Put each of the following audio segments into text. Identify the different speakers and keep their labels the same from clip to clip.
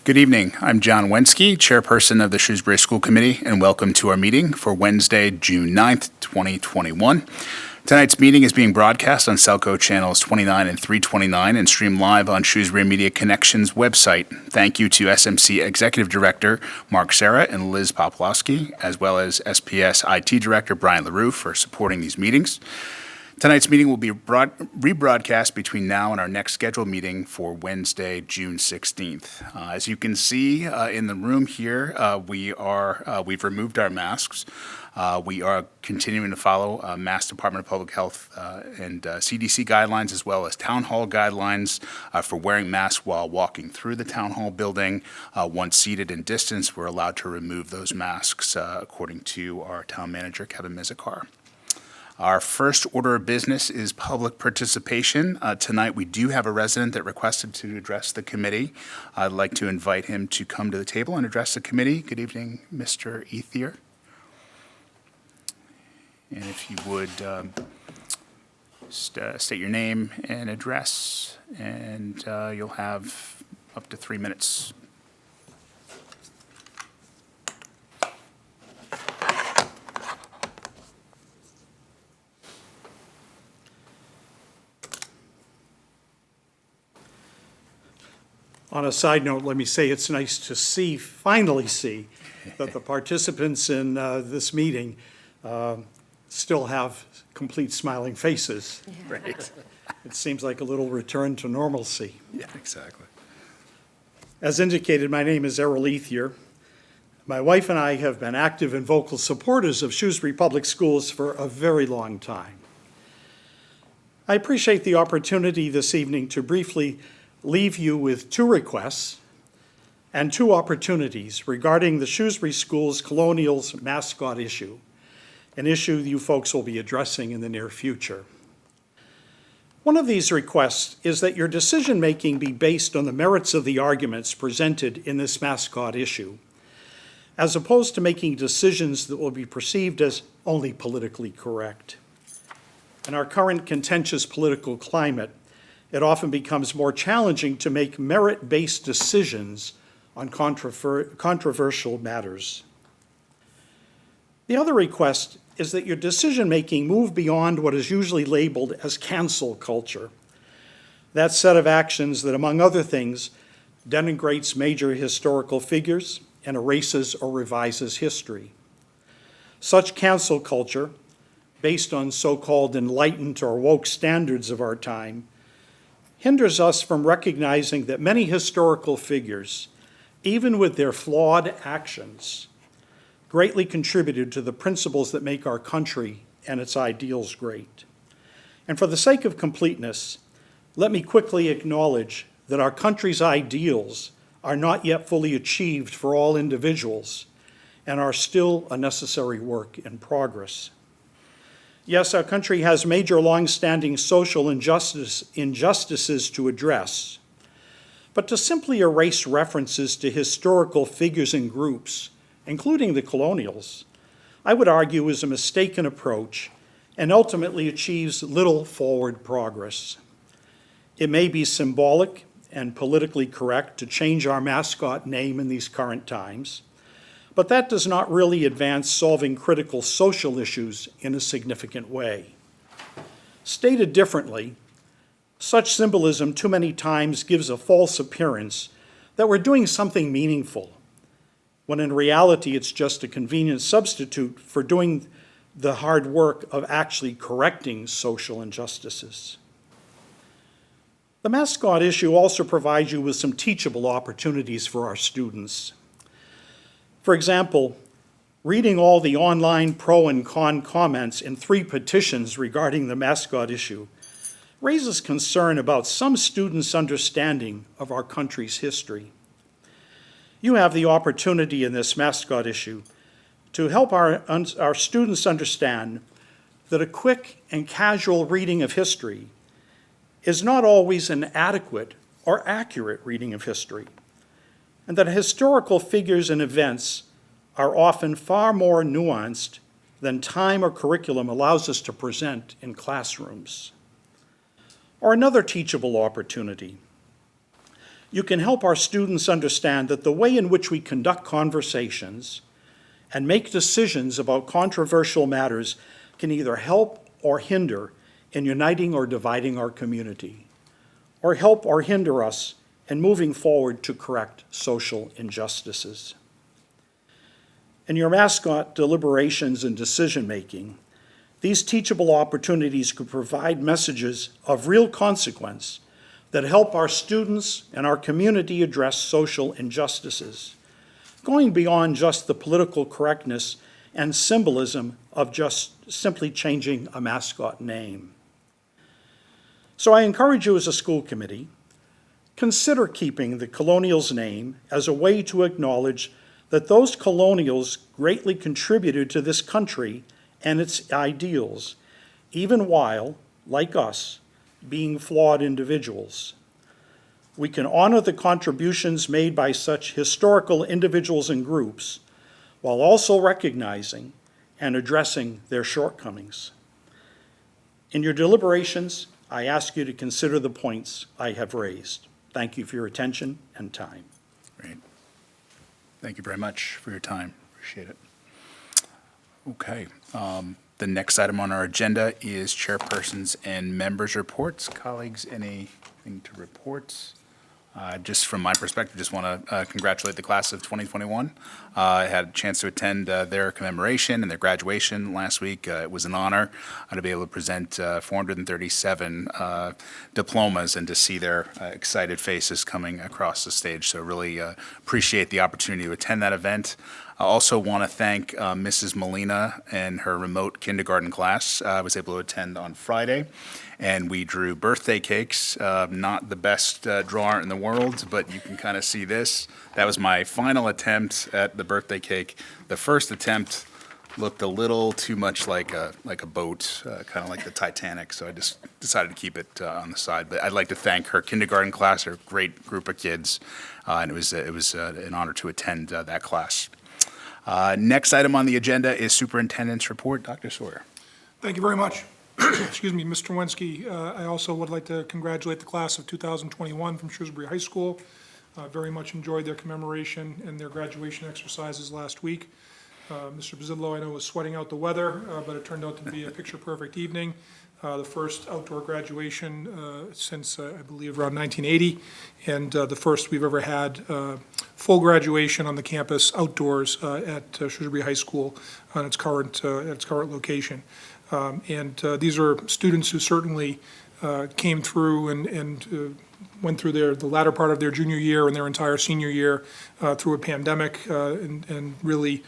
Speaker 1: Good evening. I'm John Wensky, Chairperson of the Shrewsbury School Committee, and welcome to our meeting for Wednesday, June 9th, 2021. Tonight's meeting is being broadcast on Celco channels 29 and 329 and streamed live on Shrewsbury Media Connections website. Thank you to SMC Executive Director Mark Serra and Liz Poplowski, as well as SPS IT Director Brian LaRue for supporting these meetings. Tonight's meeting will be rebroadcast between now and our next scheduled meeting for Wednesday, June 16th. As you can see in the room here, we've removed our masks. We are continuing to follow Mass Department of Public Health and CDC guidelines, as well as town hall guidelines for wearing masks while walking through the town hall building. Once seated and distanced, we're allowed to remove those masks according to our town manager, Kevin Mizikar. Our first order of business is public participation. Tonight, we do have a resident that requested to address the committee. I'd like to invite him to come to the table and address the committee. Good evening, Mr. Ethier. And if you would state your name and address, and you'll have up to 3 minutes.
Speaker 2: On a side note, let me say it's nice to finally see, that the participants in this meeting still have complete smiling faces.
Speaker 1: Right.
Speaker 2: It seems like a little return to normalcy.
Speaker 1: Yeah, exactly.
Speaker 2: As indicated, my name is Errol Ethier. My wife and I have been active and vocal supporters of Shrewsbury Public Schools for a very long time. I appreciate the opportunity this evening to briefly leave you with 2 requests and 2 opportunities regarding the Shrewsbury Schools Colonials mascot issue, an issue you folks will be addressing in the near future. One of these requests is that your decision-making be based on the merits of the arguments presented in this mascot issue, as opposed to making decisions that will be perceived as only politically correct. In our current contentious political climate, it often becomes more challenging to make merit-based decisions on controversial matters. The other request is that your decision-making move beyond what is usually labeled as cancel culture, that set of actions that, among other things, denigrates major historical figures and erases or revises history. Such cancel culture, based on so-called enlightened or woke standards of our time, hinders us from recognizing that many historical figures, even with their flawed actions, greatly contributed to the principles that make our country and its ideals great. And for the sake of completeness, let me quickly acknowledge that our country's ideals are not yet fully achieved for all individuals and are still a necessary work in progress. Yes, our country has major long-standing social injustices to address, but to simply erase references to historical figures and groups, including the colonials, I would argue is a mistaken approach and ultimately achieves little forward progress. It may be symbolic and politically correct to change our mascot name in these current times, but that does not really advance solving critical social issues in a significant way. Stated differently, such symbolism too many times gives a false appearance that we're doing something meaningful, when in reality it's just a convenient substitute for doing the hard work of actually correcting social injustices. The mascot issue also provides you with some teachable opportunities for our students. For example, reading all the online pro and con comments in 3 petitions regarding the mascot issue raises concern about some students' understanding of our country's history. You have the opportunity in this mascot issue to help our students understand that a quick and casual reading of history is not always an adequate or accurate reading of history, and that historical figures and events are often far more nuanced than time or curriculum allows us to present in classrooms. Or another teachable opportunity. You can help our students understand that the way in which we conduct conversations and make decisions about controversial matters can either help or hinder in uniting or dividing our community, or help or hinder us in moving forward to correct social injustices. In your Mascot deliberations and decision-making, these teachable opportunities could provide messages of real consequence that help our students and our community address social injustices, going beyond just the political correctness and symbolism of just simply changing a mascot name. So I encourage you as a school committee, consider keeping the Colonials name as a way to acknowledge that those Colonials greatly contributed to this country and its ideals, even while, like us, being flawed individuals. We can honor the contributions made by such historical individuals and groups while also recognizing and addressing their shortcomings. In your deliberations, I ask you to consider the points I have raised. Thank you for your attention and time.
Speaker 1: Great. Thank you very much for your time. Appreciate it. Okay. The next item on our agenda is chairpersons and members' reports. Colleagues, anything to report? Just from my perspective, just want to congratulate the class of 2021. I had a chance to attend their commemoration and their graduation last week. It was an honor to be able to present 437 diplomas and to see their excited faces coming across the stage. So really appreciate the opportunity to attend that event. I also want to thank Mrs. Molina and her remote kindergarten class. I was able to attend on Friday, and we drew birthday cakes. Not the best drawer in the world, but you can kind of see this. That was my final attempt at the birthday cake. The first attempt looked a little too much like a boat, kind of like the Titanic, so I just decided to keep it on the side. But I'd like to thank her kindergarten class, her great group of kids, and it was an honor to attend that class. Next item on the agenda is Superintendent's Report. Dr. Sawyer.
Speaker 3: Thank you very much. Excuse me, Mr. Wensky. I also would like to congratulate the class of 2021 from Shrewsbury High School. Very much enjoyed their commemoration and their graduation exercises last week. Mr. Bazillo, I know, was sweating out the weather, but it turned out to be a picture-perfect evening. The first outdoor graduation since, I believe, around 1980, and the first we've ever had full graduation on the campus outdoors at Shrewsbury High School on its current location. And these are students who certainly came through and went through the latter part of their junior year and their entire senior year through a pandemic, and really,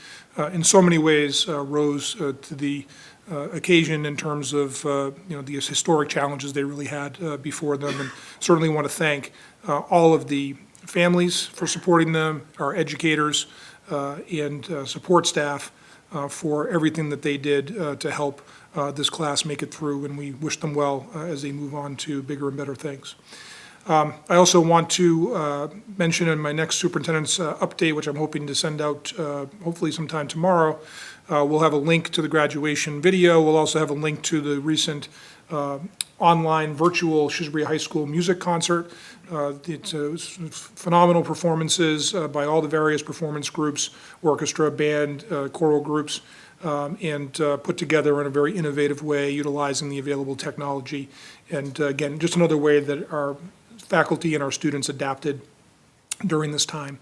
Speaker 3: in so many ways, rose to the occasion in terms of these historic challenges they really had before them, and certainly want to thank all of the families for supporting them, our educators and support staff for everything that they did to help this class make it through, and we wish them well as they move on to bigger and better things. I also want to mention in my next superintendent's update, which I'm hoping to send out hopefully sometime tomorrow, we'll have a link to the graduation video. We'll also have a link to the recent online virtual Shrewsbury High School music concert. It's phenomenal performances by all the various performance groups, orchestra, band, choral groups, and put together in a very innovative way, utilizing the available technology. And again, just another way that our faculty and our students adapted during this time.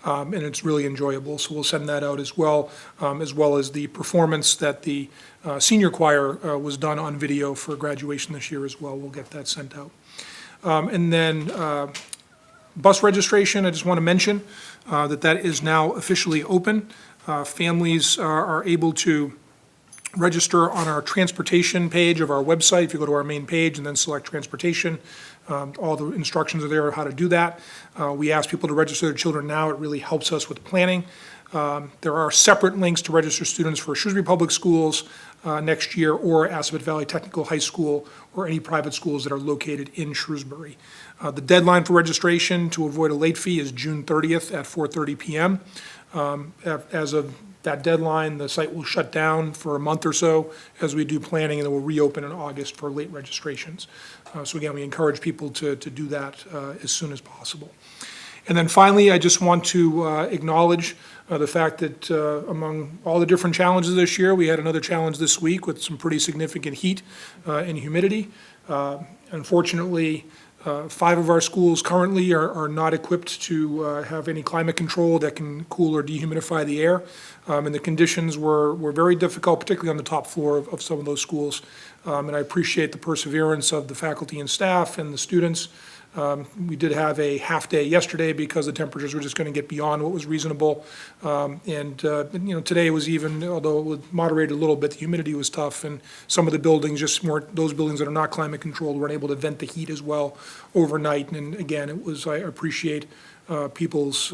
Speaker 3: And it's really enjoyable, so we'll send that out as well as the performance that the senior choir was done on video for graduation this year as well. We'll get that sent out. And then bus registration, I just want to mention that is now officially open. Families are able to register on our transportation page of our website. If you go to our main page and then select transportation, all the instructions are there on how to do that. We ask people to register their children now. It really helps us with planning. There are separate links to register students for Shrewsbury Public Schools next year, or Assabet Valley Technical High School, or any private schools that are located in Shrewsbury. The deadline for registration to avoid a late fee is June 30th at 4:30 p.m. As of that deadline, the site will shut down for a month or so as we do planning, and then we'll reopen in August for late registrations. So again, we encourage people to do that as soon as possible. And then finally, I just want to acknowledge the fact that among all the different challenges this year, we had another challenge this week with some pretty significant heat and humidity. Unfortunately, 5 of our schools currently are not equipped to have any climate control that can cool or dehumidify the air. And the conditions were very difficult, particularly on the top floor of some of those schools. And I appreciate the perseverance of the faculty and staff and the students. We did have a half day yesterday because the temperatures were just going to get beyond what was reasonable. Today was even, although it was moderated a little bit, the humidity was tough, and some of the buildings just weren't, those buildings that are not climate controlled weren't able to vent the heat as well overnight. And again, I appreciate people's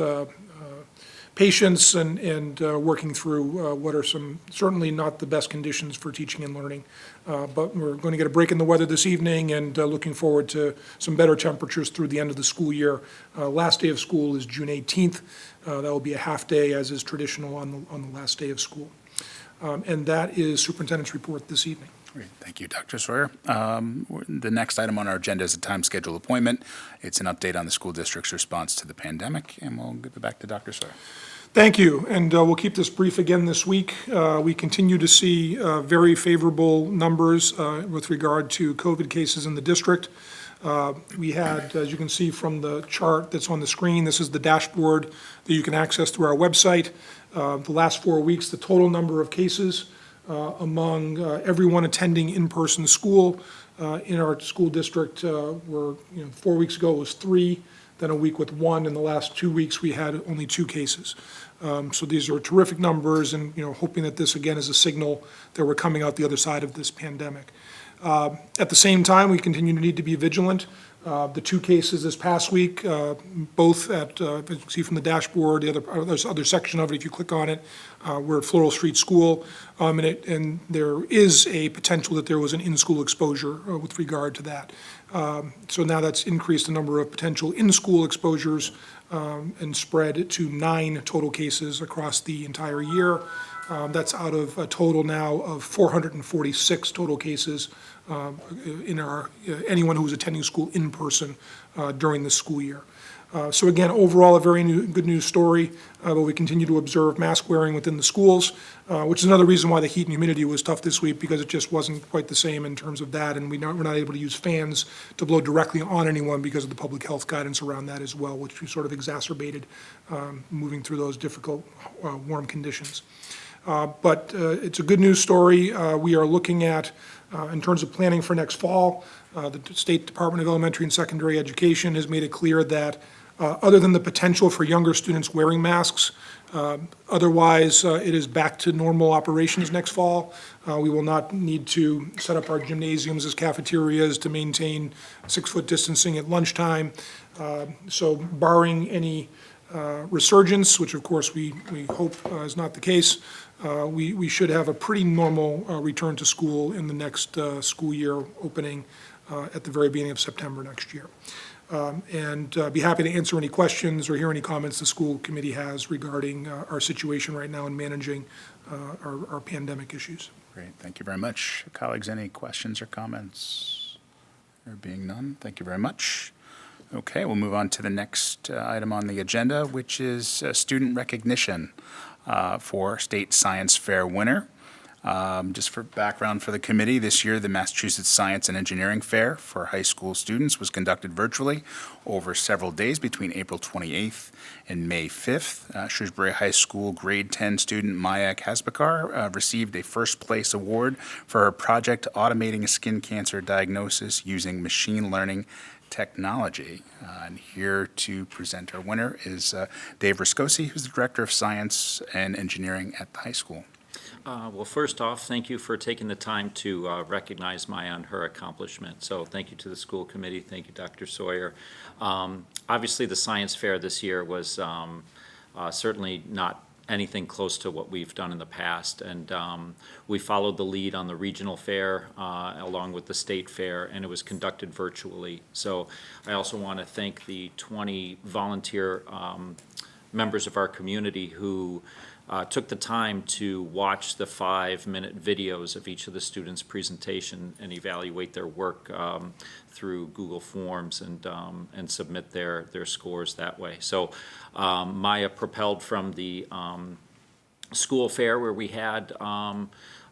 Speaker 3: patience and working through what are some certainly not the best conditions for teaching and learning. But we're going to get a break in the weather this evening, and looking forward to some better temperatures through the end of the school year. Last day of school is June 18th. That will be a half day, as is traditional on the last day of school. And that is Superintendent's report this evening.
Speaker 1: Great. Thank you, Dr. Sawyer. The next item on our agenda is a time schedule appointment. It's an update on the school district's response to the pandemic, and we'll give it back to Dr. Sawyer.
Speaker 3: Thank you, and we'll keep this brief again this week. We continue to see very favorable numbers with regard to COVID cases in the district. We had, as you can see from the chart that's on the screen, this is the dashboard that you can access through our website. The last 4 weeks, the total number of cases among everyone attending in-person school in our school district were, 4 weeks ago it was 3, then a week with 1. In the last 2 weeks, we had only 2 cases. So these are terrific numbers, and hoping that this again is a signal that we're coming out the other side of this pandemic. At the same time, we continue to need to be vigilant. The 2 cases this past week, both at, as you can see from the dashboard, there's other section of it, if you click on it, we're at Floral Street School, and there is a potential that there was an in-school exposure with regard to that. So now that's increased the number of potential in-school exposures and spread to 9 total cases across the entire year. That's out of a total now of 446 total cases in our anyone who was attending school in person during the school year. So again, overall, a very good news story, but we continue to observe mask wearing within the schools, which is another reason why the heat and humidity was tough this week, because it just wasn't quite the same in terms of that, and we're not able to use fans to blow directly on anyone because of the public health guidance around that as well, which we sort of exacerbated moving through those difficult warm conditions. But it's a good news story. We are looking at, in terms of planning for next fall, the State Department of Elementary and Secondary Education has made it clear that other than the potential for younger students wearing masks, otherwise it is back to normal operations next fall. We will not need to set up our gymnasiums as cafeterias to maintain 6-foot distancing at lunchtime. So barring any resurgence, which of course we hope is not the case, we should have a pretty normal return to school in the next school year opening at the very beginning of September next year. And be happy to answer any questions or hear any comments the school committee has regarding our situation right now in managing our pandemic issues.
Speaker 1: Great, thank you very much. Colleagues, any questions or comments? There being none, thank you very much. Okay, we'll move on to the next item on the agenda, which is student recognition for State Science Fair winner. Just for background for the committee, this year the Massachusetts Science and Engineering Fair for high school students was conducted virtually over several days between April 28th and May 5th. Shrewsbury High School grade 10 student Maya Kasbekar received a first place award for her project automating a skin cancer diagnosis using machine learning technology. And here to present our winner is Dave Riscosi, who's the Director of Science and Engineering at the high school.
Speaker 4: Well, first off, thank you for taking the time to recognize Maya on her accomplishment. So thank you to the school committee. Thank you, Dr. Sawyer. Obviously, the science fair this year was certainly not anything close to what we've done in the past. And we followed the lead on the regional fair along with the state fair, and it was conducted virtually. So I also want to thank the 20 volunteer members of our community who took the time to watch the 5-minute videos of each of the students' presentation and evaluate their work through Google Forms and submit their scores that way. So Maya propelled from the school fair where we had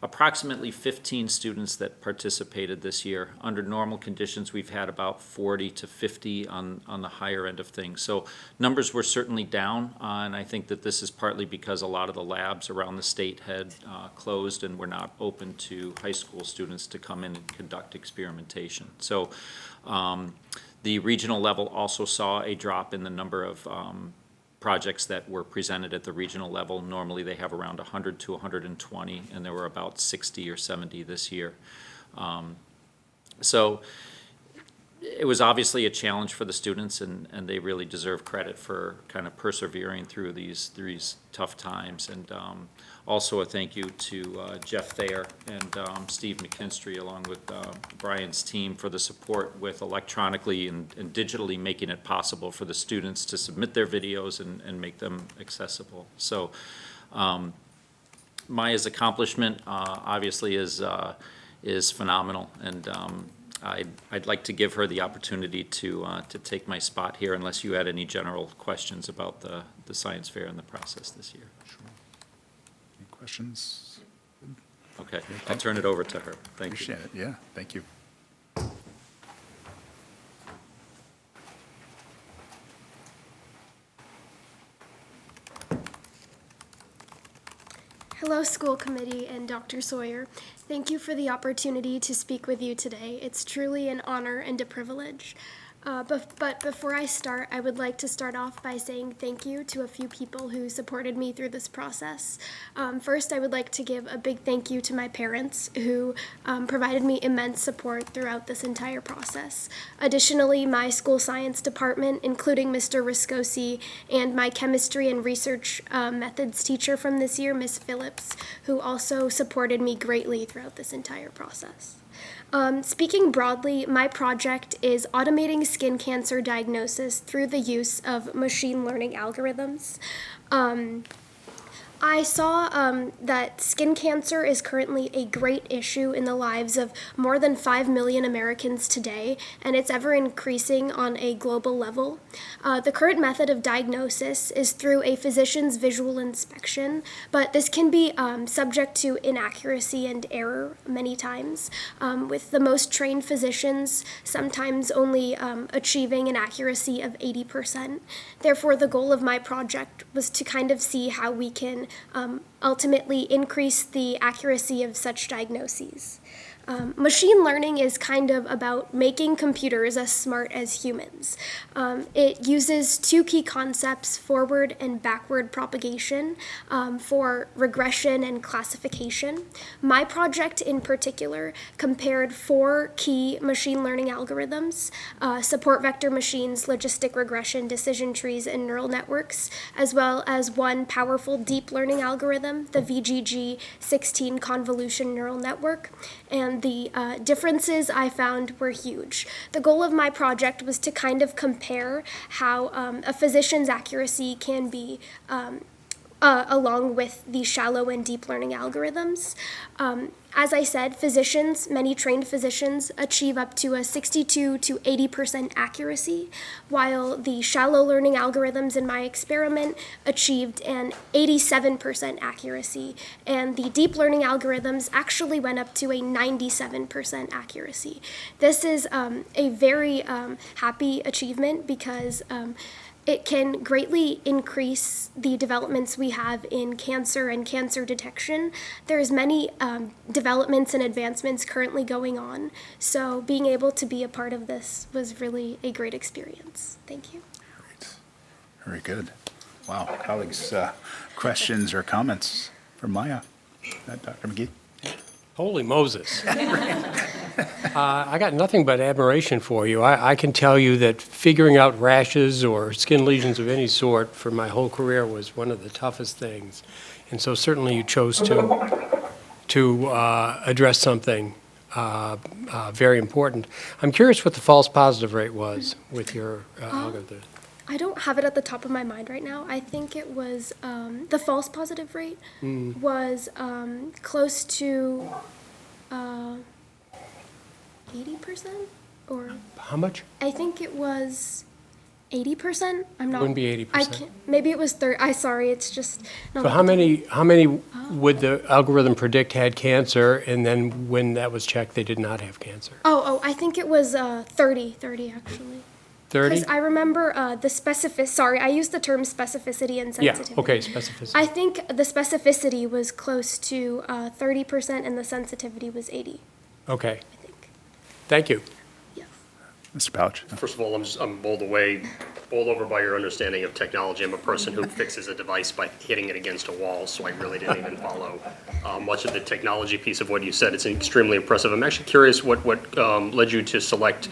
Speaker 4: approximately 15 students that participated this year. Under normal conditions, we've had about 40 to 50 on the higher end of things. So numbers were certainly down, and I think that this is partly because a lot of the labs around the state had closed and were not open to high school students to come in and conduct experimentation. So the regional level also saw a drop in the number of projects that were presented at the regional level. Normally they have around 100 to 120, and there were about 60 or 70 this year. So it was obviously a challenge for the students, and they really deserve credit for kind of persevering through these tough times. And also a thank you to Jeff Thayer and Steve McKinstry, along with Brian's team, for the support with electronically and digitally making it possible for the students to submit their videos and make them accessible. So Maya's accomplishment obviously is phenomenal, and I'd like to give her the opportunity to take my spot here, unless you had any general questions about the science fair and the process this year.
Speaker 1: Sure. Any questions?
Speaker 4: Okay, I'll turn it over to her. Thank you.
Speaker 1: Appreciate it. Yeah, thank you.
Speaker 5: Hello, school committee and Dr. Sawyer. Thank you for the opportunity to speak with you today. It's truly an honor and a privilege. But before I start, I would like to start off by saying thank you to a few people who supported me through this process. First, I would like to give a big thank you to my parents, who provided me immense support throughout this entire process. Additionally, my school science department, including Mr. Riscosi, and my chemistry and research methods teacher from this year, Ms. Phillips, who also supported me greatly throughout this entire process. Speaking broadly, my project is automating skin cancer diagnosis through the use of machine learning algorithms. I saw that skin cancer is currently a great issue in the lives of more than 5 million Americans today, and it's ever increasing on a global level. The current method of diagnosis is through a physician's visual inspection, but this can be subject to inaccuracy and error many times, with the most trained physicians sometimes only achieving an accuracy of 80%. Therefore, the goal of my project was to kind of see how we can ultimately increase the accuracy of such diagnoses. Machine learning is kind of about making computers as smart as humans. It uses two key concepts, forward and backward propagation, for regression and classification. My project in particular compared 4 key machine learning algorithms, support vector machines, logistic regression, decision trees, and neural networks, as well as one powerful deep learning algorithm, the VGG16 convolution neural network, and the differences I found were huge. The goal of my project was to kind of compare how a physician's accuracy can be along with the shallow and deep learning algorithms. As I said, physicians, many trained physicians, achieve up to a 62 to 80% accuracy, while the shallow learning algorithms in my experiment achieved an 87% accuracy, and the deep learning algorithms actually went up to a 97% accuracy. This is a very happy achievement because it can greatly increase the developments we have in cancer and cancer detection. There's many developments and advancements currently going on, so being able to be a part of this was really a great experience. Thank you.
Speaker 1: Great. Very good. Wow. Colleagues, questions or comments from Maya? Dr. McGee?
Speaker 6: Holy Moses. I got nothing but admiration for you. I can tell you that figuring out rashes or skin lesions of any sort for my whole career was one of the toughest things. And so certainly you chose to address something very important. I'm curious what the false positive rate was with your algorithm.
Speaker 5: I don't have it at the top of my mind right now. I think it was, the false positive rate was close to 80%, or
Speaker 6: How much?
Speaker 5: I think it was 80%. I'm not.
Speaker 6: Wouldn't be 80%.
Speaker 5: I can't, maybe it was 30. Sorry, it's just. Not
Speaker 6: So
Speaker 5: off
Speaker 6: how
Speaker 5: the top.
Speaker 6: many would the algorithm predict had cancer, and then when that was checked, they did not have cancer?
Speaker 5: Oh, I think it was 30 actually.
Speaker 6: 30?
Speaker 5: Because I remember sorry, I used the term specificity and
Speaker 6: Yeah,
Speaker 5: sensitivity.
Speaker 6: okay, specificity.
Speaker 5: I think the specificity was close to 30% and the sensitivity was 80,
Speaker 6: Okay,
Speaker 5: I think.
Speaker 6: thank you.
Speaker 5: Yeah.
Speaker 1: Mr. Pouch?
Speaker 7: First of all, I'm bowled over by your understanding of technology. I'm a person who fixes a device by hitting it against a wall, so I really didn't even follow much of the technology piece of what you said. It's extremely impressive. I'm actually curious what led you to select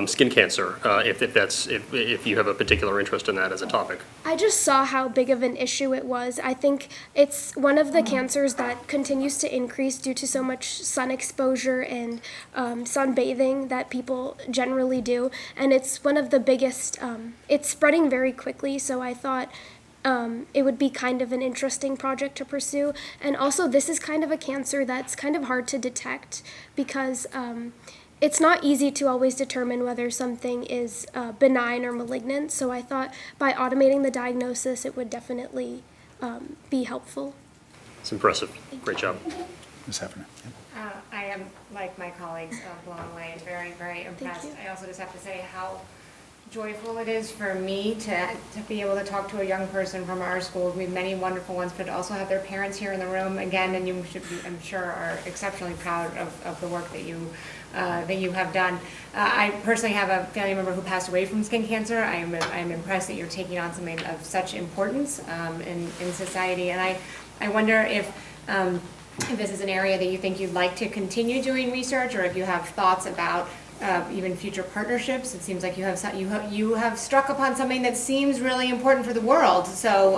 Speaker 7: skin cancer, if you have a particular interest in that as a topic.
Speaker 5: I just saw how big of an issue it was. I think it's one of the cancers that continues to increase due to so much sun exposure and sunbathing that people generally do. And it's one of the biggest, it's spreading very quickly, so I thought it would be kind of an interesting project to pursue. And also, this is kind of a cancer that's kind of hard to detect because it's not easy to always determine whether something is benign or malignant, so I thought by automating the diagnosis, it would definitely be helpful.
Speaker 7: It's impressive. Great job.
Speaker 1: Ms. Heffernan?
Speaker 8: I am, like my colleagues, blown away and very, very impressed.
Speaker 5: you.
Speaker 8: I also just have to say how joyful it is for me to be able to talk to a young person from our school. We have many wonderful ones, but to also have their parents here in the room again, and you should be, I'm sure, are exceptionally proud of the work that you have done. I personally have a family member who passed away from skin cancer. I am impressed that you're taking on something of such importance in society, and I wonder if this is an area that you think you'd like to continue doing research, or if you have thoughts about even future partnerships. It seems like you have struck upon something that seems really important for the world. So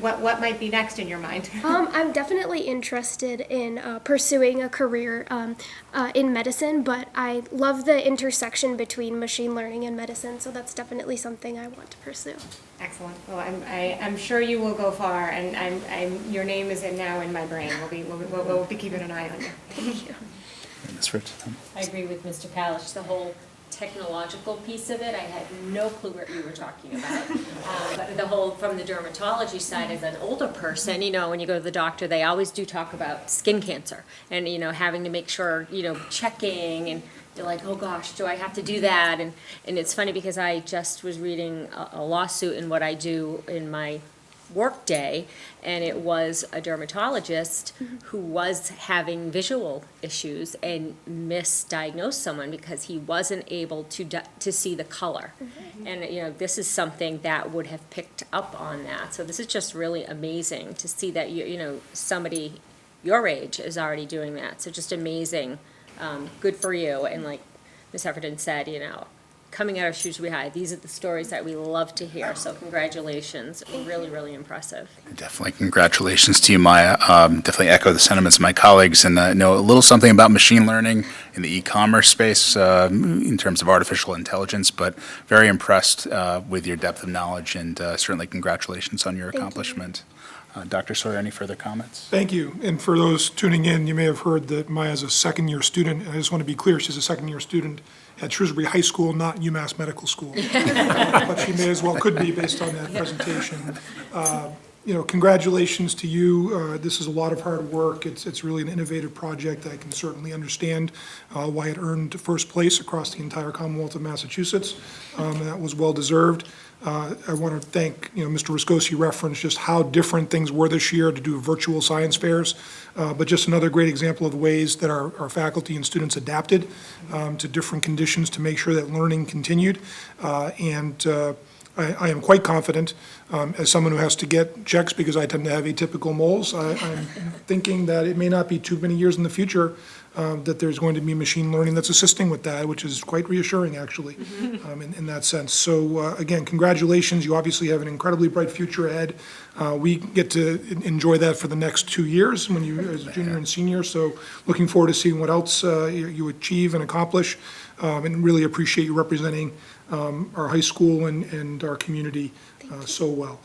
Speaker 8: what might be next in your mind?
Speaker 5: I'm definitely interested in pursuing a career in medicine, but I love the intersection between machine learning and medicine, so that's definitely something I want to pursue.
Speaker 8: Excellent. Well, I'm sure you will go far, and your name is now in my brain. We'll be keeping an eye on you.
Speaker 5: Thank you.
Speaker 1: Ms. Fritz?
Speaker 9: I agree with Mr. Palish, the whole technological piece of it, I had no clue what you were talking about. But the whole, from the dermatology side, as an older person, you know, when you go to the doctor, they always do talk about skin cancer and, you know, having to make sure, you know, checking, and they're like, oh gosh, do I have to do that? And it's funny because I just was reading a lawsuit in what I do in my work day, and it was a dermatologist who was having visual issues and misdiagnosed someone because he wasn't able to see the color. And you know, this is something that would have picked up on that. So this is just really amazing to see that you know, somebody your age is already doing that. So just amazing. Good for you. And like Ms. Heffernan said, you know, coming out of Shrewsbury High, these are the stories that we love to hear, so congratulations. Really, really impressive.
Speaker 1: Definitely congratulations to you, Maya. Definitely echo the sentiments of my colleagues, and know a little something about machine learning in the e-commerce space in terms of artificial intelligence, but very impressed with your depth of knowledge, and certainly congratulations on your accomplishment. Dr. Sawyer, any further comments?
Speaker 3: Thank you. And for those tuning in, you may have heard that Maya's a second-year student. I just want to be clear, she's a second-year student at Shrewsbury High School, not UMass Medical School. But she may as well could be based on that presentation. You know, congratulations to you. This is a lot of hard work. It's really an innovative project. I can certainly understand why it earned first place across the entire Commonwealth of Massachusetts. And that was well-deserved. I want to thank, you know, Mr. Ruscosi referenced just how different things were this year to do virtual science fairs, but just another great example of the ways that our faculty and students adapted to different conditions to make sure that learning continued. I am quite confident, as someone who has to get checks because I tend to have atypical moles, I'm thinking that it may not be too many years in the future that there's going to be machine learning that's assisting with that, which is quite reassuring, actually, in that sense. So, again, congratulations. You obviously have an incredibly bright future ahead. We get to enjoy that for the next 2 years when you, as a junior and senior. So looking forward to seeing what else you achieve and accomplish, and really appreciate you representing our high school and our community so well.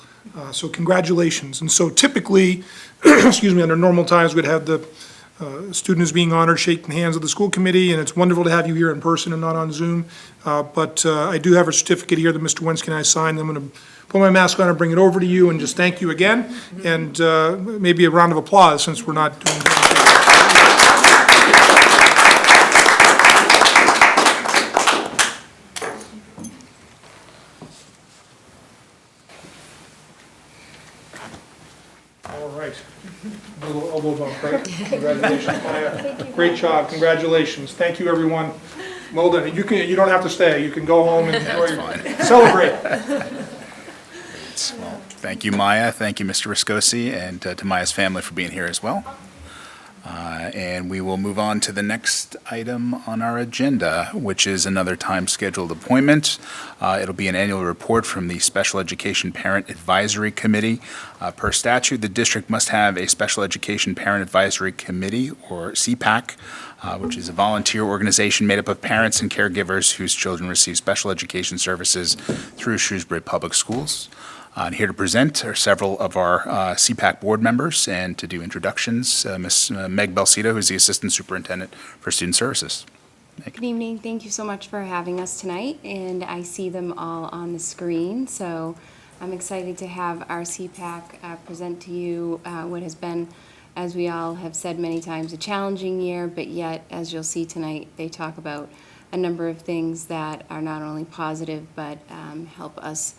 Speaker 3: So congratulations. And so typically, excuse me, under normal times, we'd have the student is being honored, shaking hands with the school committee, and it's wonderful to have you here in person and not on Zoom. But I do have a certificate here that Mr. Wensky and I signed. I'm going to put my mask on and bring it over to you and just thank you again. And maybe a round of applause since we're not doing All right. A little elbow bump, right? Congratulations, Maya. Great job, congratulations. Thank you, everyone. Well done. You don't have to stay. You can go home and enjoy, celebrate.
Speaker 1: Well, thank you, Maya. Thank you, Mr. Riscosi, and to Maya's family for being here as well. And we will move on to the next item on our agenda, which is another time-scheduled appointment. It'll be an annual report from the Special Education Parent Advisory Committee. Per statute, the district must have a Special Education Parent Advisory Committee, or CPAC, which is a volunteer organization made up of parents and caregivers whose children receive special education services through Shrewsbury Public Schools. And here to present are several of our CPAC board members, and to do introductions, Ms. Meg Belcito, who's the Assistant Superintendent for Student Services. Meg.
Speaker 10: Good evening. Thank you so much for having us tonight, and I see them all on the screen. So I'm excited to have our CPAC present to you what has been, as we all have said many times, a challenging year, but yet, as you'll see tonight, they talk about a number of things that are not only positive, but help us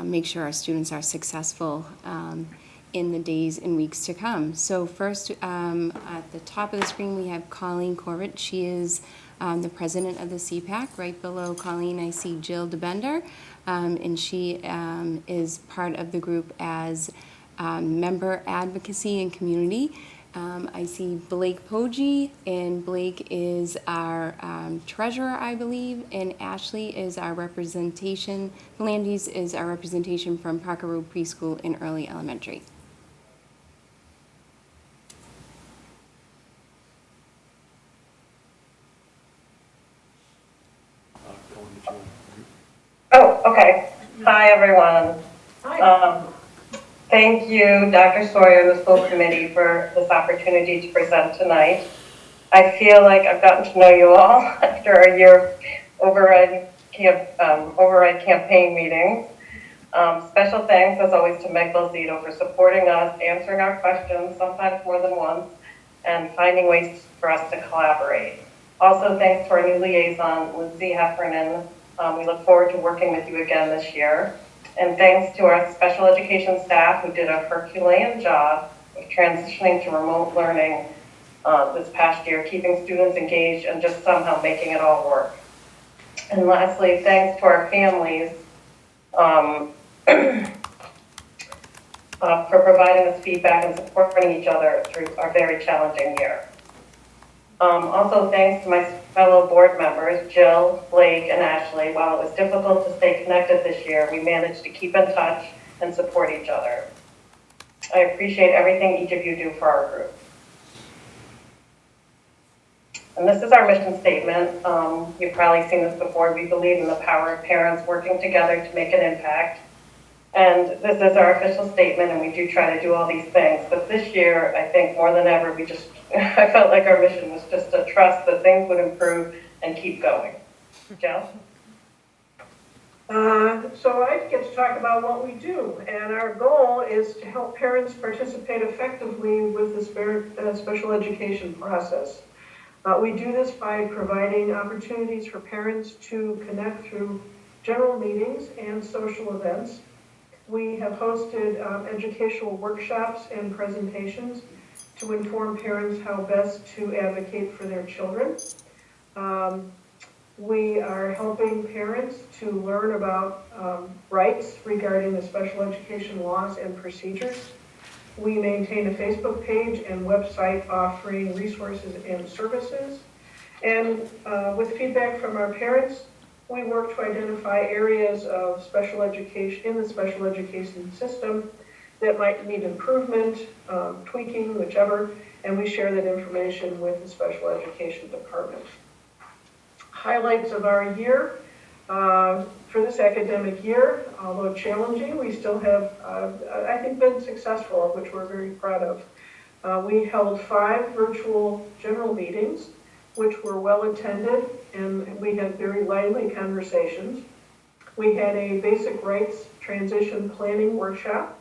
Speaker 10: make sure our students are successful in the days and weeks to come. So first, at the top of the screen, we have Colleen Corbett. She is the president of the CPAC. Right below Colleen, I see Jill DeBender, and she is part of the group as member advocacy and community. I see Blake Poggi, and Blake is our treasurer, I believe, and Ashley is our representation, Landis is our representation from Parker Road Preschool and Early Elementary.
Speaker 11: Oh, okay. Hi, everyone. Hi. Thank you, Dr. Sawyer and the school committee for this opportunity to present tonight. I feel like I've gotten to know you all after a year override campaign meetings. Special thanks, as always, to Meg Belcito for supporting us, answering our questions, sometimes more than once, and finding ways for us to collaborate. Also, thanks to our new liaison, Lindsay Heffernan. We look forward to working with you again this year. And thanks to our special education staff who did a Herculean job of transitioning to remote learning this past year, keeping students engaged and just somehow making it all work. And lastly, thanks to our families for providing us feedback and supporting each other through our very challenging year. Also, thanks to my fellow board members, Jill, Blake, and Ashley. While it was difficult to stay connected this year, we managed to keep in touch and support each other. I appreciate everything each of you do for our group. And this is our mission statement. You've probably seen this before. We believe in the power of parents working together to make an impact. And this is our official statement, and we do try to do all these things. But this year, I think more than ever, I felt like our mission was just to trust that things would improve and keep going. Jill?
Speaker 12: So I get to talk about what we do, and our goal is to help parents participate effectively with the special education process. We do this by providing opportunities for parents to connect through general meetings and social events. We have hosted educational workshops and presentations to inform parents how best to advocate for their children. We are helping parents to learn about rights regarding the special education laws and procedures. We maintain a Facebook page and website offering resources and services. And with feedback from our parents, we work to identify areas of special education, in the special education system that might need improvement, tweaking, whichever, and we share that information with the special education department. Highlights of our year. For this academic year, although challenging, we still have, I think, been successful, which we're very proud of. We held 5 virtual general meetings, which were well attended, and we had very lively conversations. We had a basic rights transition planning workshop.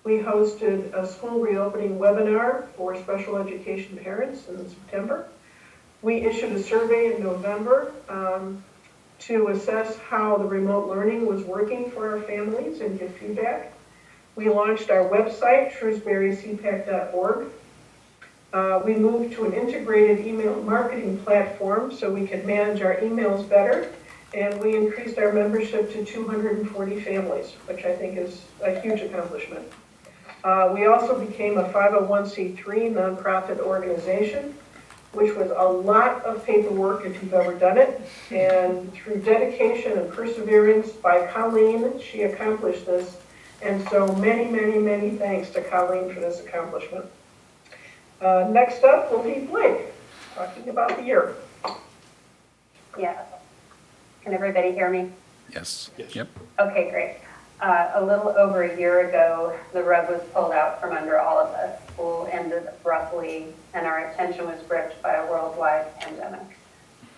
Speaker 12: We hosted a school reopening webinar for special education parents in September. We issued a survey in November to assess how the remote learning was working for our families and give feedback. We launched our website, shrewsburycpac.org. We moved to an integrated email marketing platform so we could manage our emails better, and we increased our membership to 240 families, which I think is a huge accomplishment. We also became a 501c3 nonprofit organization, which was a lot of paperwork if you've ever done it. And through dedication and perseverance by Colleen, she accomplished this. And so many, many, many thanks to Colleen for this accomplishment. Next up will be Blake, talking about the year.
Speaker 13: Yeah. Can everybody hear me?
Speaker 1: Yes.
Speaker 7: Yes.
Speaker 1: Yep.
Speaker 13: Okay, great. A little over a year ago, the rug was pulled out from under all of us. School ended abruptly, and our attention was gripped by a worldwide pandemic.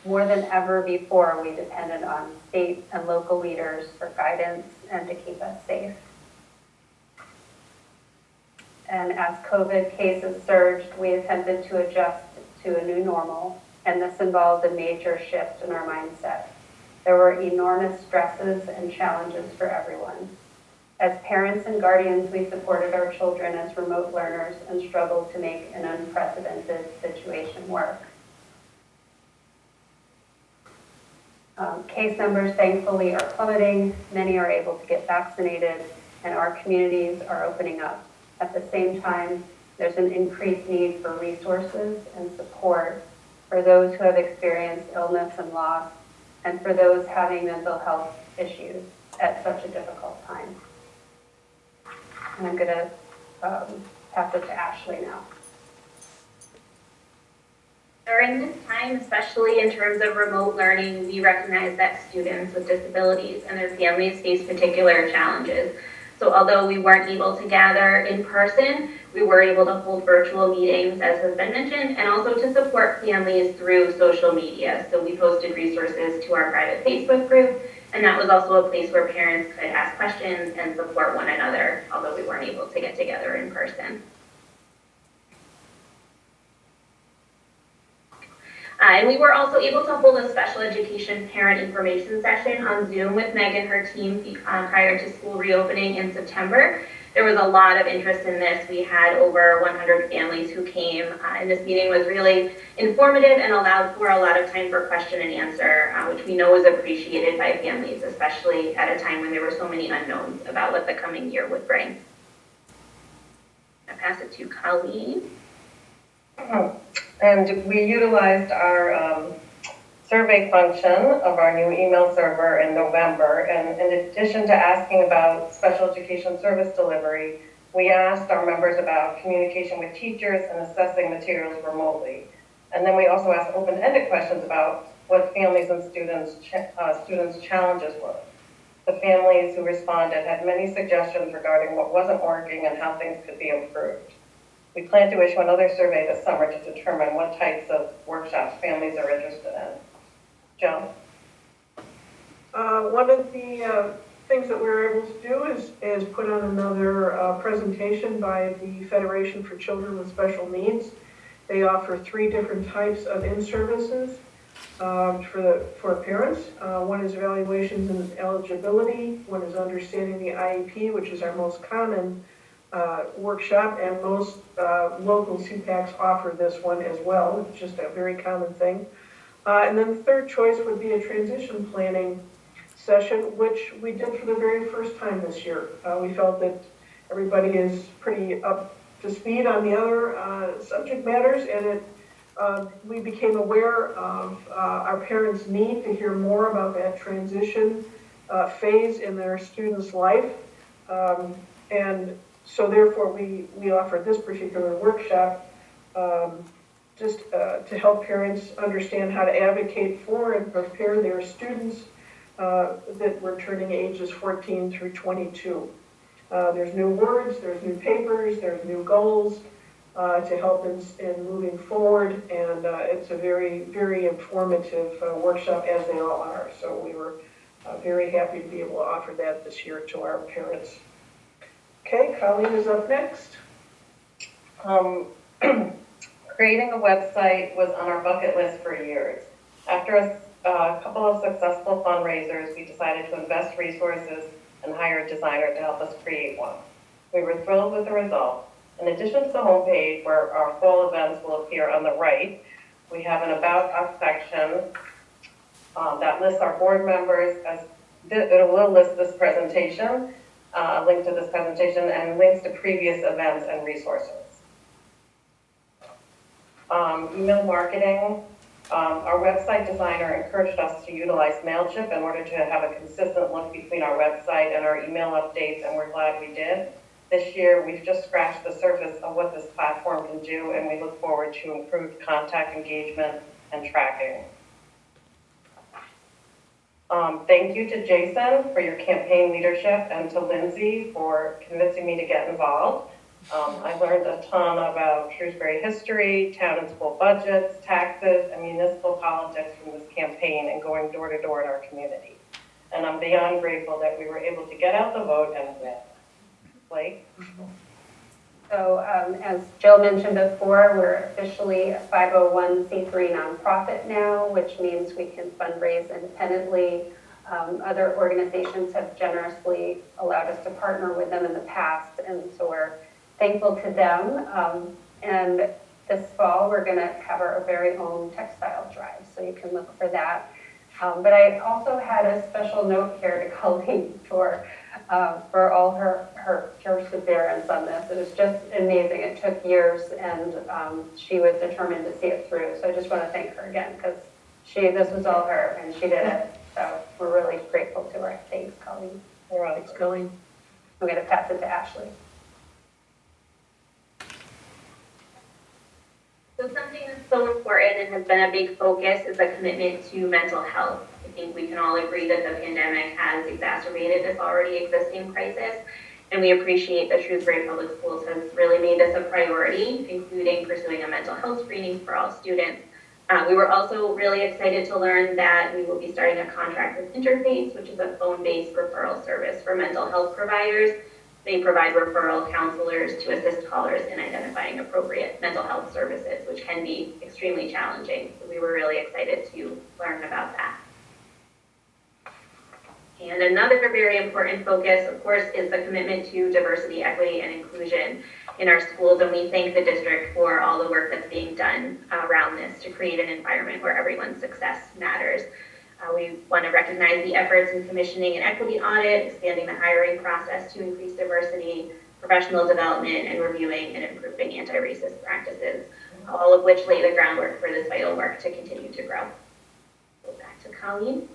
Speaker 13: More than ever before, we depended on state and local leaders for guidance and to keep us safe. And as COVID cases surged, we attempted to adjust to a new normal, and this involved a major shift in our mindset. There were enormous stresses and challenges for everyone. As parents and guardians, we supported our children as remote learners and struggled to make an unprecedented situation work. Case numbers, thankfully, are plummeting. Many are able to get vaccinated, and our communities are opening up. At the same time, there's an increased need for resources and support for those who have experienced illness and loss, and for those having mental health issues at such a difficult time. And I'm going to pass it to Ashley now.
Speaker 14: During this time, especially in terms of remote learning, we recognize that students with disabilities and their families face particular challenges. So although we weren't able to gather in person, we were able to hold virtual meetings, as has been mentioned, and also to support families through social media. So we posted resources to our private Facebook group, and that was also a place where parents could ask questions and support one another, although we weren't able to get together in person. And we were also able to hold a special education parent information session on Zoom with Meg and her team prior to school reopening in September. There was a lot of interest in this. We had over 100 families who came, and this meeting was really informative and allowed for a lot of time for question and answer, which we know is appreciated by families, especially at a time when there were so many unknowns about what the coming year would bring. I'll pass it to Colleen.
Speaker 11: And we utilized our survey function of our new email server in November. And in addition to asking about special education service delivery, we asked our members about communication with teachers and assessing materials remotely. And then we also asked open-ended questions about what families and students' challenges were. The families who responded had many suggestions regarding what wasn't working and how things could be improved. We plan to issue another survey this summer to determine what types of workshops families are interested in. Joan?
Speaker 12: One of the things that we were able to do is put on another presentation by the Federation for Children with Special Needs. They offer 3 different types of in-services for parents. One is evaluations and eligibility. One is understanding the IEP, which is our most common workshop, and most local CPACs offer this one as well. It's just a very common thing. And then the third choice would be a transition planning session, which we did for the very first time this year. We felt that everybody is pretty up to speed on the other subject matters, and we became aware of our parents' need to hear more about that transition phase in their student's life. And so therefore we offered this particular workshop just to help parents understand how to advocate for and prepare their students that were turning ages 14 through 22. There's new words, there's new papers, there's new goals to help in moving forward, and it's a very, very informative workshop, as they all are. So we were very happy to be able to offer that this year to our parents. Okay, Colleen is up next.
Speaker 11: Creating a website was on our bucket list for years. After a couple of successful fundraisers, we decided to invest resources and hire a designer to help us create one. We were thrilled with the result. In addition to the homepage, where our fall events will appear on the right, we have an About Us section that lists our board members. It will list this presentation, link to this presentation, and links to previous events and resources. Email marketing. Our website designer encouraged us to utilize MailChimp in order to have a consistent look between our website and our email updates, and we're glad we did. This year, we've just scratched the surface of what this platform can do, and we look forward to improved contact engagement and tracking. Thank you to Jason for your campaign leadership and to Lindsay for convincing me to get involved. I learned a ton about Shrewsbury history, town and school budgets, taxes, and municipal politics from this campaign and going door to door in our community. And I'm beyond grateful that we were able to get out the vote and win. Blake?
Speaker 13: So as Jill mentioned before, we're officially a 501c3 nonprofit now, which means we can fundraise independently. Other organizations have generously allowed us to partner with them in the past, and so we're thankful to them. And this fall, we're going to have our very own textile drive, so you can look for that. But I also had a special note here to Colleen for all her perseverance on this. It was just amazing. It took years, and she was determined to see it through. So I just want to thank her again, because this was all her, and she did it. So we're really grateful to her. Thanks, Colleen.
Speaker 12: All right, thanks, Colleen.
Speaker 13: I'm going to pass it to Ashley.
Speaker 14: So something that's so important and has been a big focus is the commitment to mental health. I think we can all agree that the pandemic has exacerbated this already existing crisis, and we appreciate that Shrewsbury Public Schools has really made this a priority, including pursuing a mental health screening for all students. We were also really excited to learn that we will be starting a contract with Interface, which is a phone-based referral service for mental health providers. They provide referral counselors to assist callers in identifying appropriate mental health services, which can be extremely challenging. So we were really excited to learn about that. And another very important focus, of course, is the commitment to diversity, equity, and inclusion in our schools. And we thank the district for all the work that's being done around this to create an environment where everyone's success matters. We want to recognize the efforts in commissioning an equity audit, expanding the hiring process to increase diversity, professional development, and reviewing and improving anti-racist practices, all of which lay the groundwork for this vital work to continue to grow. Go back to Colleen.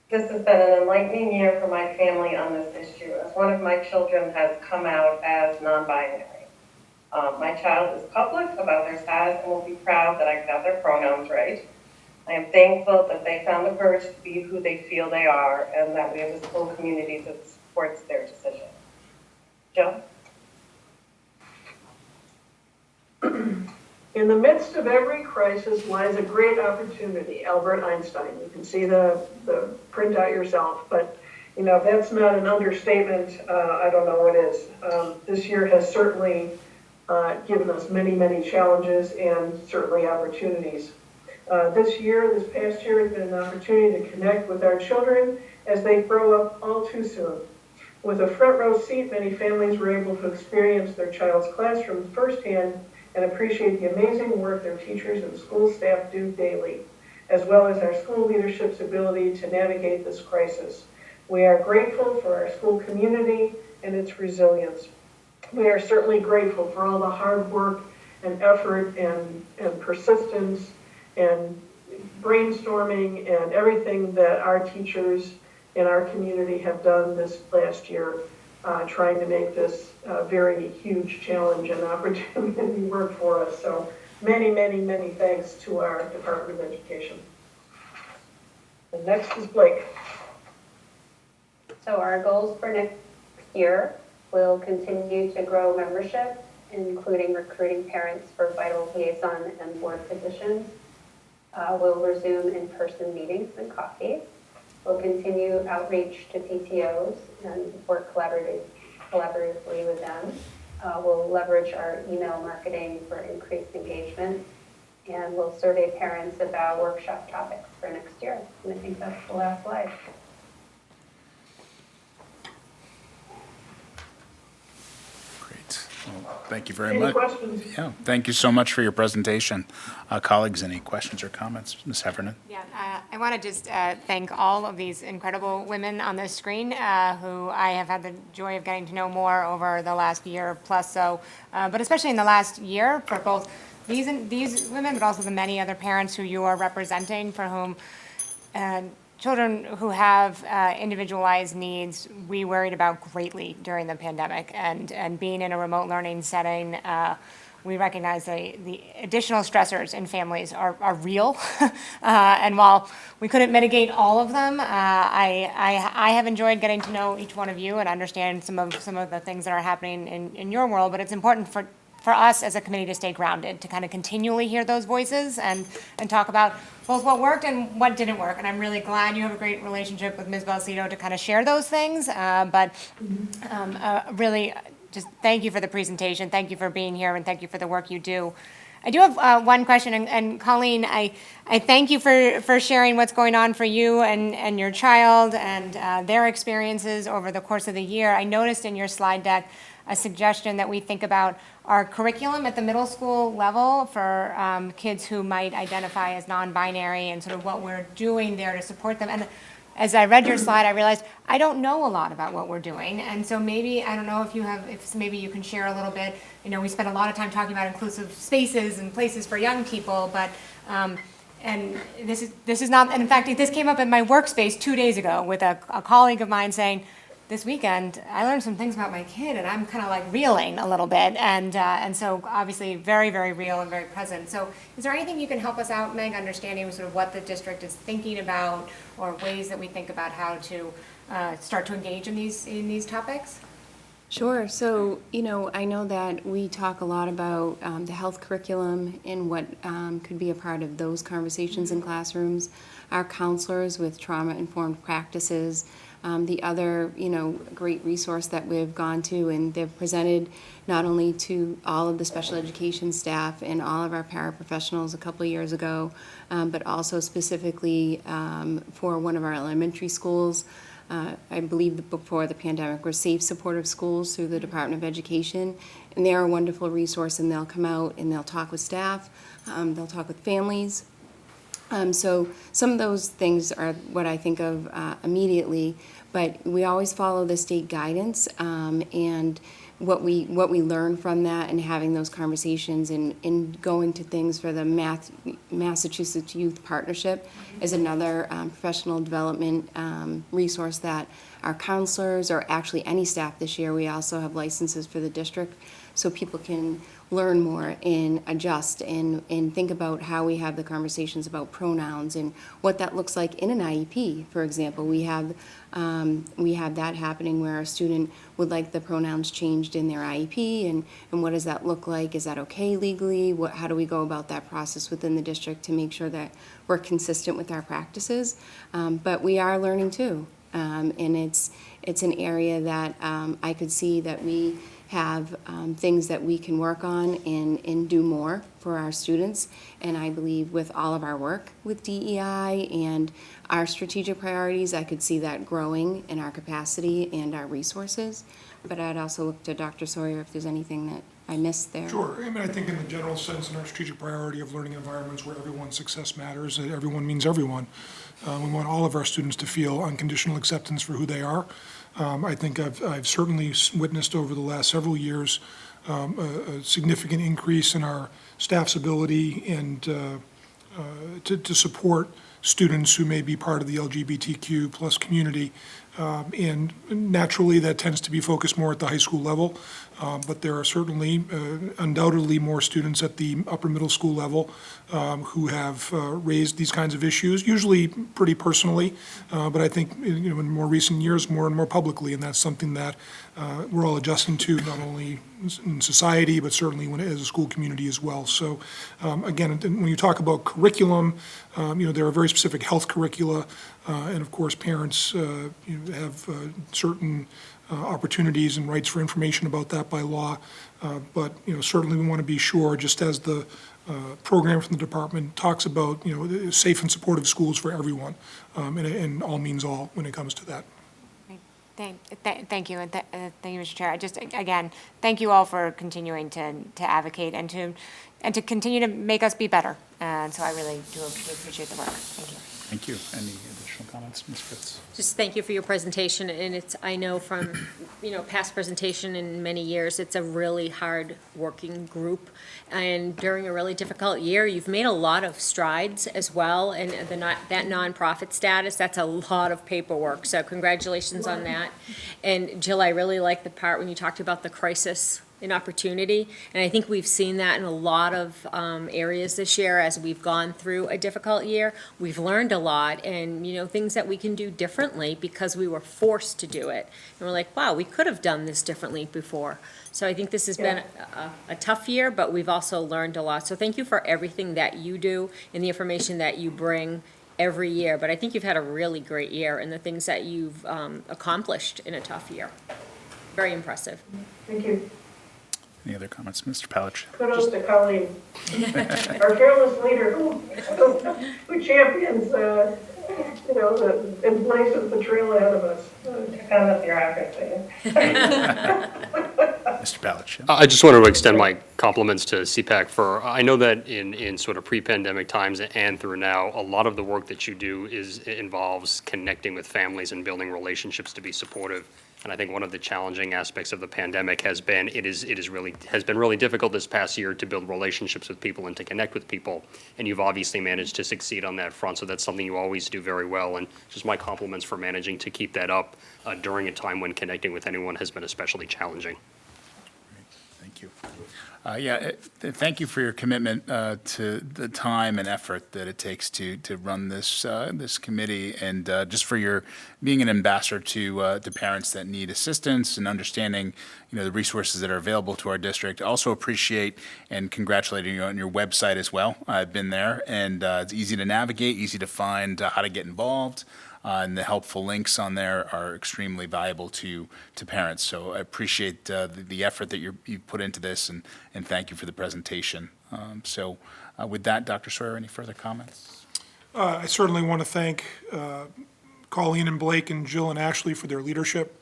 Speaker 11: This has been an enlightening year for my family on this issue, as one of my children has come out as non-binary. My child is public about their status and will be proud that I got their pronouns right. I am thankful that they found the courage to be who they feel they are, and that we have a school community that supports their decision. Jill?
Speaker 12: In the midst of every crisis lies a great opportunity. Albert Einstein. You can see the printout yourself, but you know, if that's not an understatement, I don't know what is. This year has certainly given us many, many challenges and certainly opportunities. This past year has been an opportunity to connect with our children as they grow up all too soon. With a front row seat, many families were able to experience their child's classroom firsthand and appreciate the amazing work their teachers and school staff do daily, as well as our school leadership's ability to navigate this crisis. We are grateful for our school community and its resilience. We are certainly grateful for all the hard work and effort and persistence and brainstorming and everything that our teachers in our community have done this last year, trying to make this a very huge challenge and opportunity work for us. So many, many, many thanks to our Department of Education. And next is Blake.
Speaker 13: So our goals for next year will continue to grow membership, including recruiting parents for vital liaison and board positions. We'll resume in-person meetings and coffees. We'll continue outreach to PTOs and work collaboratively with them. We'll leverage our email marketing for increased engagement, and we'll survey parents about workshop topics for next year. And I think that's the last slide.
Speaker 1: Great. Well, thank you very
Speaker 12: Any
Speaker 1: much.
Speaker 12: questions?
Speaker 1: Yeah, thank you so much for your presentation. Colleagues, any questions or comments? Ms. Heffernan?
Speaker 8: Yeah, I want to just thank all of these incredible women on this screen who I have had the joy of getting to know more over the last year plus so, but especially in the last year for both these women, but also the many other parents who you are representing for whom children who have individualized needs, we worried about greatly during the pandemic. And being in a remote learning setting, we recognize the additional stressors in families are real. And while we couldn't mitigate all of them, I have enjoyed getting to know each one of you and understand some of the things that are happening in your world. But it's important for us as a committee to stay grounded, to kind of continually hear those voices and talk about both what worked and what didn't work. And I'm really glad you have a great relationship with Ms. Balsito to kind of share those things. Really, just thank you for the presentation. Thank you for being here, and thank you for the work you do. I do have one question, and Colleen, I thank you for sharing what's going on for you and your child and their experiences over the course of the year. I noticed in your slide deck a suggestion that we think about our curriculum at the middle school level for kids who might identify as non-binary and sort of what we're doing there to support them. And as I read your slide, I realized I don't know a lot about what we're doing. And so maybe, I don't know if maybe you can share a little bit. You know, we spent a lot of time talking about inclusive spaces and places for young people, but and this is not, and in fact, this came up in my workspace 2 days ago with a colleague of mine saying, this weekend, I learned some things about my kid, and I'm kind of like reeling a little bit, and so obviously very, very real and very present. So is there anything you can help us out, Meg, understanding sort of what the district is thinking about, or ways that we think about how to start to engage in these topics?
Speaker 10: Sure. So, you know, I know that we talk a lot about the health curriculum and what could be a part of those conversations in classrooms. Our counselors with trauma-informed practices, the other, you know, great resource that we've gone to, and they've presented not only to all of the special education staff and all of our paraprofessionals a couple of years ago, but also specifically for one of our elementary schools. I believe that before the pandemic were safe, supportive schools through the Department of Education, and they're a wonderful resource, and they'll come out and they'll talk with staff, they'll talk with families. So some of those things are what I think of immediately, but we always follow the state guidance and what we learn from that, and having those conversations and going to things for the Massachusetts Youth Partnership is another professional development resource that our counselors, or actually any staff this year, we also have licenses for the district, so people can learn more and adjust and think about how we have the conversations about pronouns and what that looks like in an IEP. For example, we have that happening where a student would like the pronouns changed in their IEP, and what does that look like? Is that okay legally? How do we go about that process within the district to make sure that we're consistent with our practices? But we are learning too, and it's an area that I could see that we have things that we can work on and do more for our students. And I believe with all of our work with DEI and our strategic priorities, I could see that growing in our capacity and our resources. but I'd also look to Dr. Sawyer if there's anything that I missed there.
Speaker 3: Sure. I mean, I think in the general sense, in our strategic priority of learning environments where everyone's success matters, everyone means everyone. We want all of our students to feel unconditional acceptance for who they are. I think I've certainly witnessed over the last several years a significant increase in our staff's ability and to support students who may be part of the LGBTQ plus community. And naturally, that tends to be focused more at the high school level, but there are certainly undoubtedly more students at the upper middle school level who have raised these kinds of issues, usually pretty personally, but I think in more recent years, more and more publicly, and that's something that we're all adjusting to, not only in society, but certainly as a school community as well. So again, when you talk about curriculum, there are very specific health curricula, and of course, parents have certain opportunities and rights for information about that by law. But certainly we want to be sure, just as the program from the department talks about, safe and supportive schools for everyone, and all means all when it comes to that.
Speaker 8: Thank you, and thank you, Mr. Chair. Again, thank you all for continuing to advocate and to continue to make us be better. And so I really do appreciate the work. Thank you.
Speaker 1: Thank you. Any additional comments, Ms. Fritz?
Speaker 9: Just thank you for your presentation, and I know from, past presentation in many years, it's a really hard working group, and during a really difficult year, you've made a lot of strides as well, and that nonprofit status, that's a lot of paperwork, so congratulations on that. And Jill, I really like the part when you talked about the crisis an opportunity, and I think we've seen that in a lot of areas this year as we've gone through a difficult year. We've learned a lot, and things that we can do differently because we were forced to do it. And we're like, wow, we could have done this differently before. So I think this has been a tough year, but we've also learned a lot. So thank you for everything that you do and the information that you bring every year. But I think you've had a really great year and the things that you've accomplished in a tough year. Very impressive.
Speaker 12: Thank you.
Speaker 1: Any other comments, Mr. Palich?
Speaker 12: Kudos to Colleen, our fearless leader who champions, and blazes the trail ahead of us. Kind of bureaucracy.
Speaker 1: Mr. Palich?
Speaker 7: I just wanted to extend my compliments to CPAC for, I know that in sort of pre-pandemic times and through now, a lot of the work that you do involves connecting with families and building relationships to be supportive. And I think one of the challenging aspects of the pandemic has been has been really difficult this past year to build relationships with people and to connect with people. And you've obviously managed to succeed on that front, so that's something you always do very well. And just my compliments for managing to keep that up during a time when connecting with anyone has been especially challenging.
Speaker 1: Thank you. Thank you for your commitment to the time and effort that it takes to run this committee, and just for your being an ambassador to parents that need assistance and understanding the resources that are available to our district. Also appreciate and congratulating you on your website as well. I've been there, and it's easy to navigate, easy to find how to get involved. And the helpful links on there are extremely valuable to parents. So I appreciate the effort that you've put into this, and thank you for the presentation. With that, Dr. Sawyer, any further comments?
Speaker 3: I certainly want to thank Colleen and Blake and Jill and Ashley for their leadership.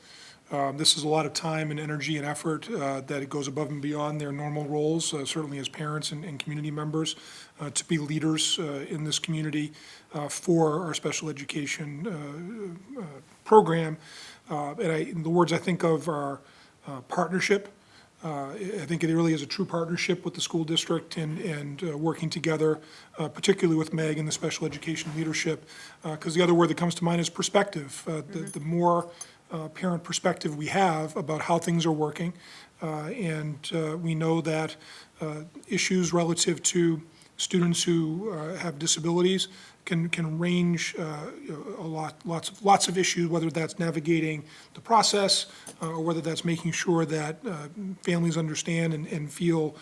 Speaker 3: This is a lot of time and energy and effort that it goes above and beyond their normal roles, certainly as parents and community members, to be leaders in this community for our special education program. In the words I think of are partnership. I think it really is a true partnership with the school district and working together, particularly with Meg and the special education leadership, because the other word that comes to mind is perspective. The more parent perspective we have about how things are working, and we know that issues relative to students who have disabilities can range lots of issues, whether that's navigating the process or whether that's making sure that families understand and feel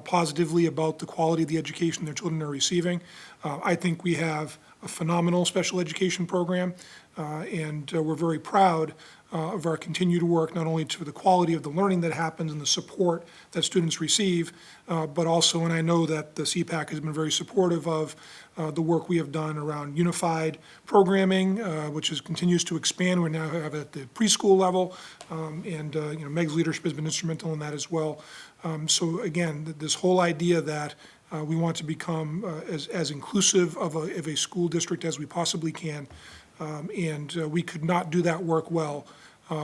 Speaker 3: positively about the quality of the education their children are receiving. I think we have a phenomenal special education program, and we're very proud of our continued work, not only to the quality of the learning that happens and the support that students receive, but also, and I know that the CPAC has been very supportive of the work we have done around unified programming, which continues to expand. We now have at the preschool level, and Meg's leadership has been instrumental in that as well. So again, this whole idea that we want to become as inclusive of a school district as we possibly can, and we could not do that work well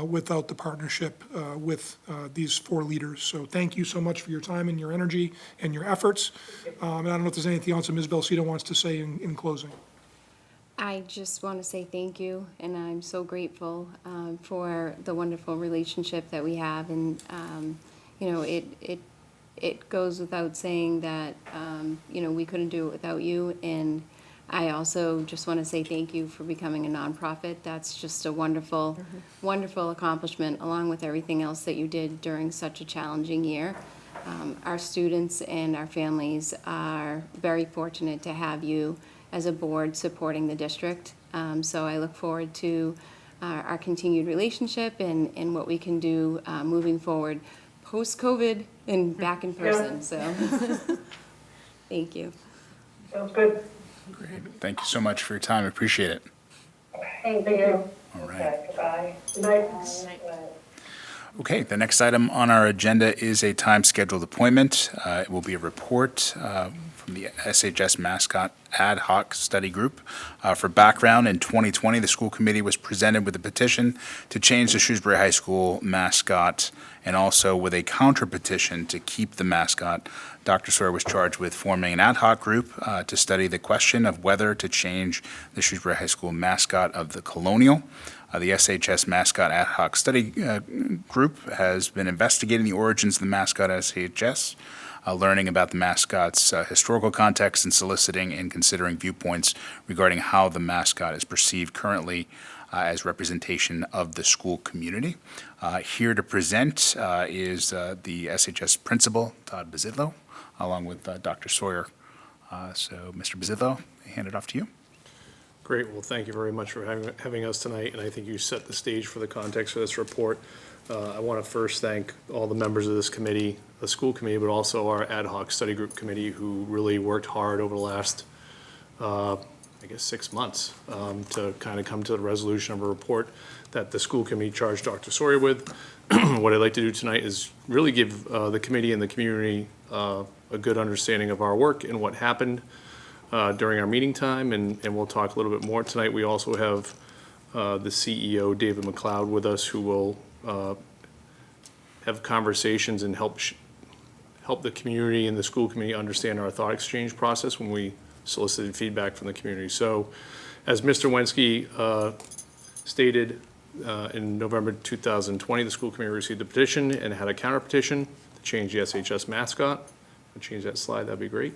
Speaker 3: without the partnership with these four leaders. So thank you so much for your time and your energy and your efforts. And I don't know if there's anything else that Ms. Belcito wants to say in closing.
Speaker 10: I just want to say thank you, and I'm so grateful for the wonderful relationship that we have. And it goes without saying that we couldn't do it without you. And I also just want to say thank you for becoming a nonprofit. That's just a wonderful, wonderful accomplishment, along with everything else that you did during such a challenging year. Our students and our families are very fortunate to have you as a board supporting the district. So I look forward to our continued relationship and what we can do moving forward post-COVID and back in person. So thank you.
Speaker 12: Sounds good.
Speaker 1: Great. Thank you so much for your time. I appreciate it.
Speaker 11: Thank you.
Speaker 1: All right.
Speaker 11: Okay, goodbye.
Speaker 12: Good night.
Speaker 1: Okay, the next item on our agenda is a time-scheduled appointment. It will be a report from the SHS Mascot Ad Hoc Study Group. For background, in 2020, the school committee was presented with a petition to change the Shrewsbury High School mascot, and also with a counter-petition to keep the mascot. Dr. Sawyer was charged with forming an ad hoc group to study the question of whether to change the Shrewsbury High School mascot of the Colonial. The SHS Mascot Ad Hoc Study Group has been investigating the origins of the mascot at SHS, learning about the mascot's historical context, and soliciting and considering viewpoints regarding how the mascot is perceived currently as representation of the school community. Here to present is the SHS principal, Todd Bazidlo, along with Dr. Sawyer. So, Mr. Bazidlo, I hand it off to you.
Speaker 15: Great. Well, thank you very much for having us tonight, and I think you set the stage for the context for this report. I want to first thank all the members of this committee, the school committee, but also our ad hoc study group committee, who really worked hard over the last, 6 months to kind of come to the resolution of a report that the school committee charged Dr. Sawyer with. What I'd like to do tonight is really give the committee and the community a good understanding of our work and what happened during our meeting time, and we'll talk a little bit more tonight. We also have the CEO, David McLeod, with us, who will have conversations and help the community and the school committee understand our thought exchange process when we solicited feedback from the community. So, as Mr. Wensky stated, in November 2020, the school committee received a petition and had a counter petition to change the SHS mascot. I'll change that slide, that'd be great.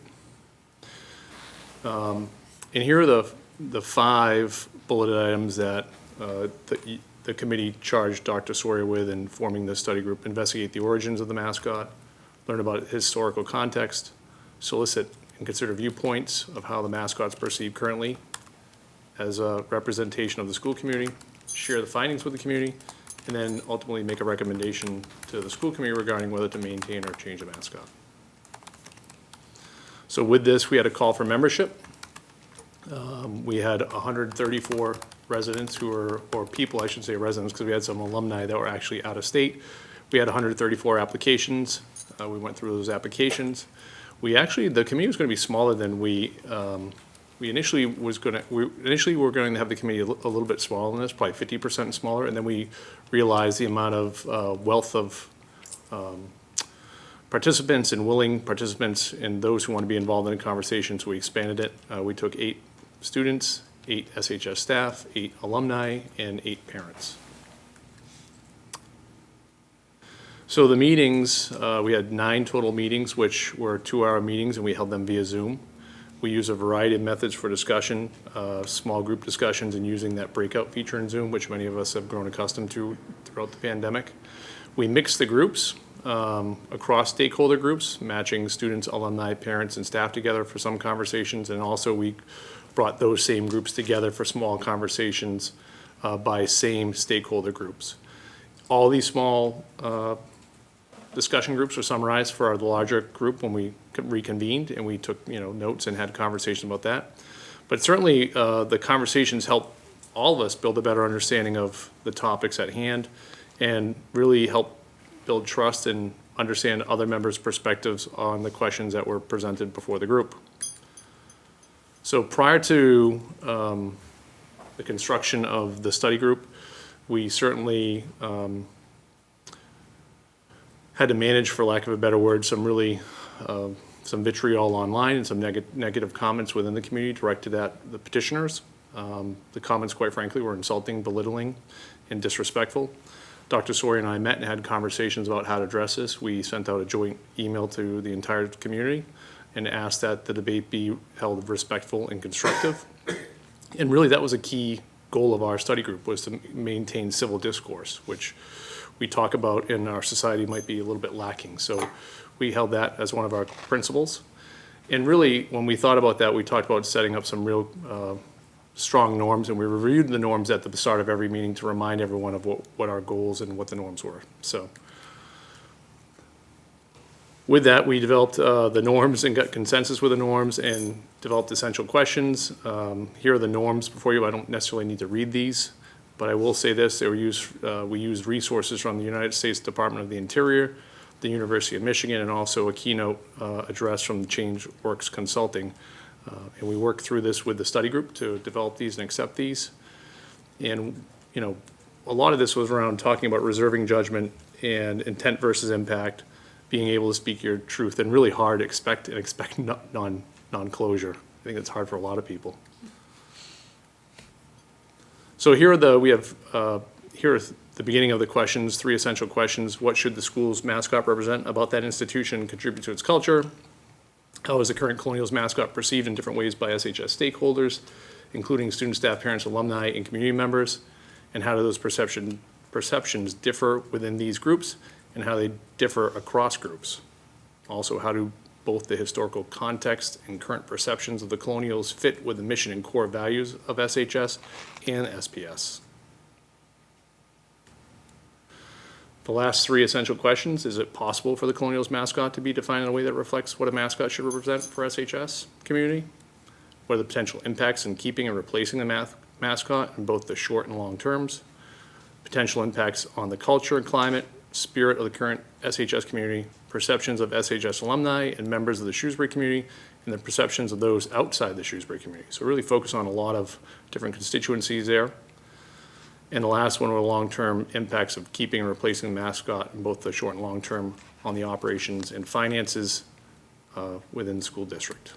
Speaker 15: And here are the 5 bulleted items that the committee charged Dr. Sawyer with in forming this study group: investigate the origins of the mascot, learn about historical context, solicit and consider viewpoints of how the mascot's perceived currently as a representation of the school community, share the findings with the community, and then ultimately make a recommendation to the school committee regarding whether to maintain or change the mascot. So with this, we had a call for membership. We had 134 residents or people, I should say residents, because we had some alumni that were actually out of state. We had 134 applications. We went through those applications. The committee was going to be smaller than we initially were going to have the committee a little bit smaller than this, probably 50% smaller, and then we realized the amount of wealth of participants and willing participants and those who want to be involved in a conversation, so we expanded it. We took 8 students, 8 SHS staff, 8 alumni, and 8 parents. So the meetings, we had 9 total meetings, which were 2-hour meetings, and we held them via Zoom. We use a variety of methods for discussion, small group discussions, and using that breakout feature in Zoom, which many of us have grown accustomed to throughout the pandemic. We mixed the groups across stakeholder groups, matching students, alumni, parents, and staff together for some conversations, and also we brought those same groups together for small conversations by same stakeholder groups. All these small discussion groups were summarized for the larger group when we reconvened, and we took notes and had conversations about that. But certainly the conversations helped all of us build a better understanding of the topics at hand and really help build trust and understand other members' perspectives on the questions that were presented before the group. So prior to the construction of the study group, we certainly had to manage, for lack of a better word, some really some vitriol online and some negative comments within the community directed at the petitioners. The comments, quite frankly, were insulting, belittling, and disrespectful. Dr. Sawyer and I met and had conversations about how to address this. We sent out a joint email to the entire community and asked that the debate be held respectful and constructive. And really, that was a key goal of our study group, was to maintain civil discourse, which we talk about in our society might be a little bit lacking. So we held that as one of our principles. And really, when we thought about that, we talked about setting up some real strong norms, and we reviewed the norms at the start of every meeting to remind everyone of what our goals and what the norms were. So with that, we developed the norms and got consensus with the norms and developed essential questions. Here are the norms before you. I don't necessarily need to read these, but I will say this. We used resources from the United States Department of the Interior, the University of Michigan, and also a keynote address from ChangeWorks Consulting. And we worked through this with the study group to develop these and accept these. And, a lot of this was around talking about reserving judgment and intent versus impact, being able to speak your truth, and really hard to expect non-closure. I think that's hard for a lot of people. So here are the beginning of the questions, 3 essential questions. What should the school's mascot represent about that institution and contribute to its culture? How is the current Colonials mascot perceived in different ways by SHS stakeholders, including student, staff, parents, alumni, and community members? And how do those perceptions differ within these groups, and how they differ across groups? Also, how do both the historical context and current perceptions of the Colonials fit with the mission and core values of SHS and SPS? The last 3 essential questions: is it possible for the Colonials mascot to be defined in a way that reflects what a mascot should represent for SHS community? What are the potential impacts in keeping and replacing the mascot in both the short and long terms? Potential impacts on the culture and climate, spirit of the current SHS community, perceptions of SHS alumni and members of the Shrewsbury community, and the perceptions of those outside the Shrewsbury community. So really focus on a lot of different constituencies there. And the last one were long-term impacts of keeping and replacing the mascot in both the short and long term on the operations and finances within the school district.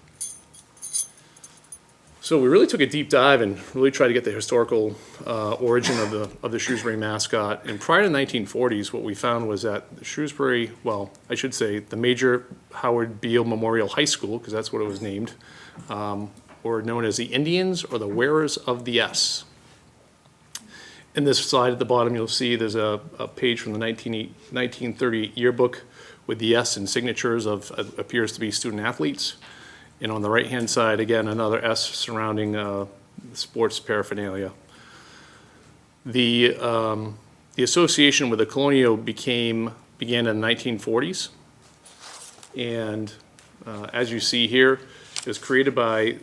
Speaker 15: So we really took a deep dive and really tried to get the historical origin of the Shrewsbury mascot. And prior to the 1940s, what we found was that the Shrewsbury, well, I should say the Major Howard Beale Memorial High School, because that's what it was named, were known as the Indians, or the Wearers of the S. In this slide at the bottom, you'll see there's a page from the 1938 yearbook with the S and signatures of appears to be student athletes. And on the right-hand side, again, another S surrounding sports paraphernalia. The association with the Colonial began in the 1940s. And as you see here, it was created by,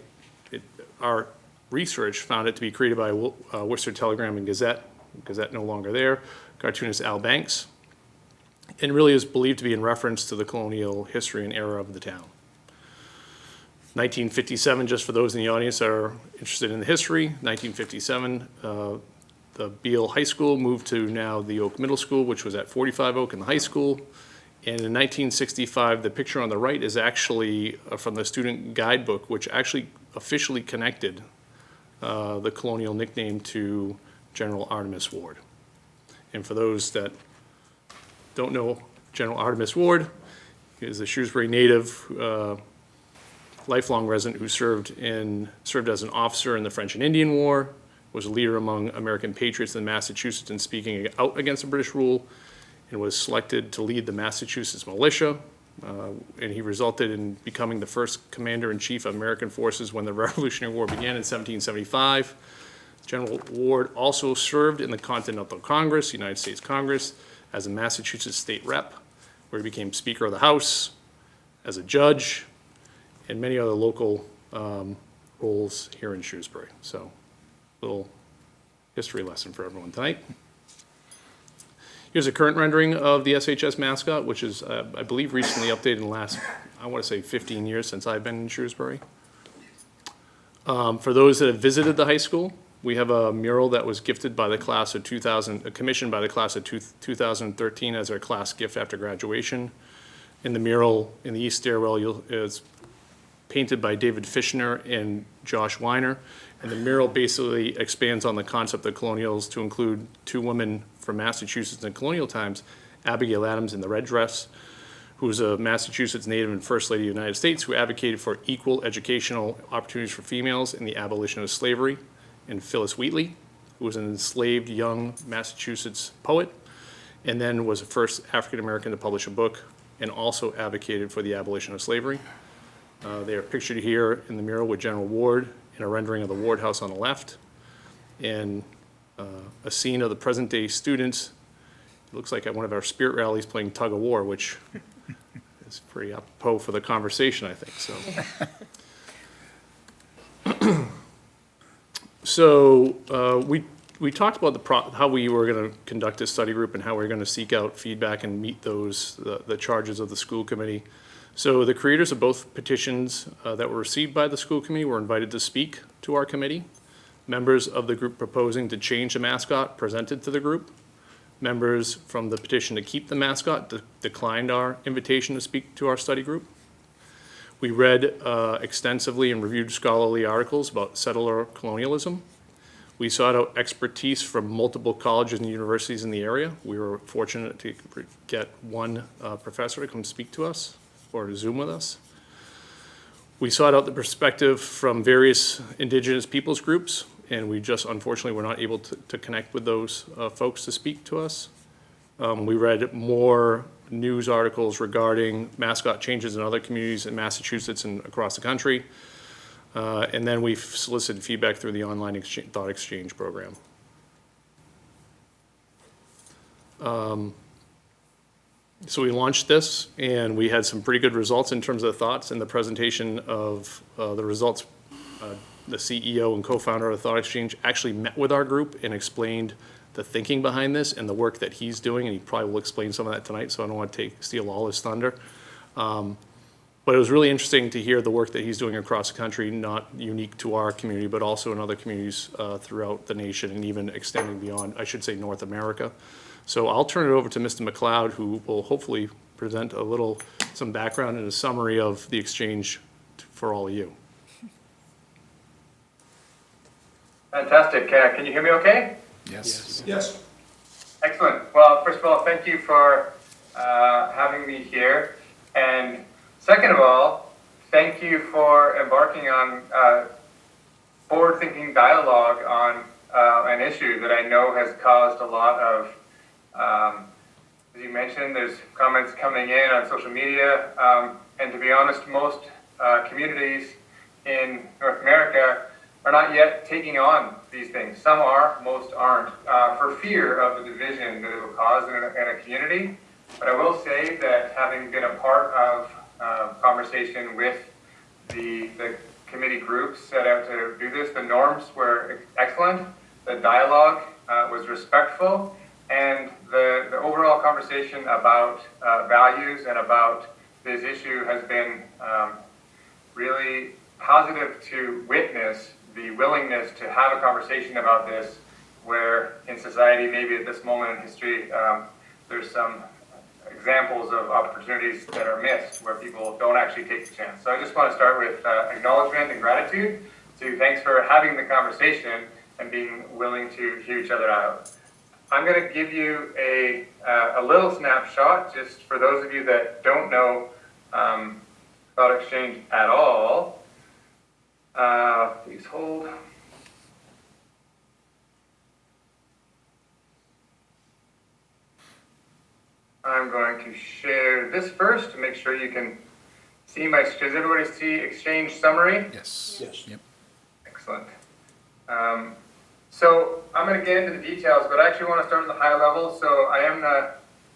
Speaker 15: our research found it to be created by Worcester Telegram and Gazette no longer there, cartoonist Al Banks, and really is believed to be in reference to the colonial history and era of the town. 1957, just for those in the audience that are interested in the history, 1957, the Beale High School moved to now the Oak Middle School, which was at 45 Oak in the high school. And in 1965, the picture on the right is actually from the student guidebook, which actually officially connected the colonial nickname to General Artemus Ward. And for those that don't know General Artemus Ward, he is a Shrewsbury native, lifelong resident who served as an officer in the French and Indian War, was a leader among American patriots in Massachusetts in speaking out against the British rule, and was selected to lead the Massachusetts militia and he resulted in becoming the first commander-in-chief of American forces when the Revolutionary War began in 1775. General Ward also served in the Continental Congress, United States Congress, as a Massachusetts state rep, where he became Speaker of the House, as a judge, and many other local roles here in Shrewsbury. So, little history lesson for everyone tonight. Here's a current rendering of the SHS mascot, which is, I believe, recently updated in the last, I want to say 15 years since I've been in Shrewsbury. For those that have visited the high school, we have a mural that was gifted by the class of 2000, commissioned by the class of 2013 as our class gift after graduation. In the mural in the east stairwell is painted by David Fishner and Josh Weiner. And the mural basically expands on the concept of colonials to include two women from Massachusetts in colonial times, Abigail Adams in the red dress, who was a Massachusetts native and First Lady of the United States who advocated for equal educational opportunities for females and the abolition of slavery, and Phyllis Wheatley, who was an enslaved young Massachusetts poet, and then was the first African-American to publish a book and also advocated for the abolition of slavery. They are pictured here in the mural with General Ward in a rendering of the Ward House on the left, and a scene of the present-day students. It looks like at one of our spirit rallies playing tug of war, which is pretty apropos for the conversation, I think. So, we talked about how we were going to conduct this study group and how we were going to seek out feedback and meet the charges of the school committee. So the creators of both petitions that were received by the school committee were invited to speak to our committee. Members of the group proposing to change the mascot presented to the group. Members from the petition to keep the mascot declined our invitation to speak to our study group. We read extensively and reviewed scholarly articles about settler colonialism. We sought out expertise from multiple colleges and universities in the area. We were fortunate to get one professor to come speak to us or to Zoom with us. We sought out the perspective from various indigenous peoples groups, and we just unfortunately were not able to connect with those folks to speak to us. We read more news articles regarding mascot changes in other communities in Massachusetts and across the country. And then we've solicited feedback through the online thought exchange program. So we launched this, and we had some pretty good results in terms of the thoughts and the presentation of the results. The CEO and co-founder of Thought Exchange actually met with our group and explained the thinking behind this and the work that he's doing, and he probably will explain some of that tonight, so I don't want to steal all his thunder. But it was really interesting to hear the work that he's doing across the country, not unique to our community, but also in other communities throughout the nation and even extending beyond, I should say, North America. So I'll turn it over to Mr. McLeod, who will hopefully present some background and a summary of the exchange for all of you.
Speaker 16: Fantastic. Can you hear me okay?
Speaker 1: Yes.
Speaker 3: Yes.
Speaker 16: Excellent. Well, first of all, thank you for having me here. And second of all, thank you for embarking on forward-thinking dialogue on an issue that I know has caused a lot of, as you mentioned, there's comments coming in on social media. And to be honest, most communities in North America are not yet taking on these things. Some are, most aren't, for fear of the division that it will cause in a community. But I will say that having been a part of conversation with the committee groups set out to do this, the norms were excellent, the dialogue was respectful, and the overall conversation about values and about this issue has been really positive to witness the willingness to have a conversation about this, where in society, maybe at this moment in history, there's some examples of opportunities that are missed where people don't actually take the chance. So I just want to start with acknowledgement and gratitude. So thanks for having the conversation and being willing to hear each other out. I'm going to give you a little snapshot, just for those of you that don't know Thought Exchange at all. Please hold. I'm going to share this first to make sure you can see my, does everybody see exchange summary?
Speaker 1: Yes.
Speaker 2: Yes.
Speaker 1: Yep.
Speaker 16: Excellent. So I'm going to get into the details, but I actually want to start at the high level. So I am the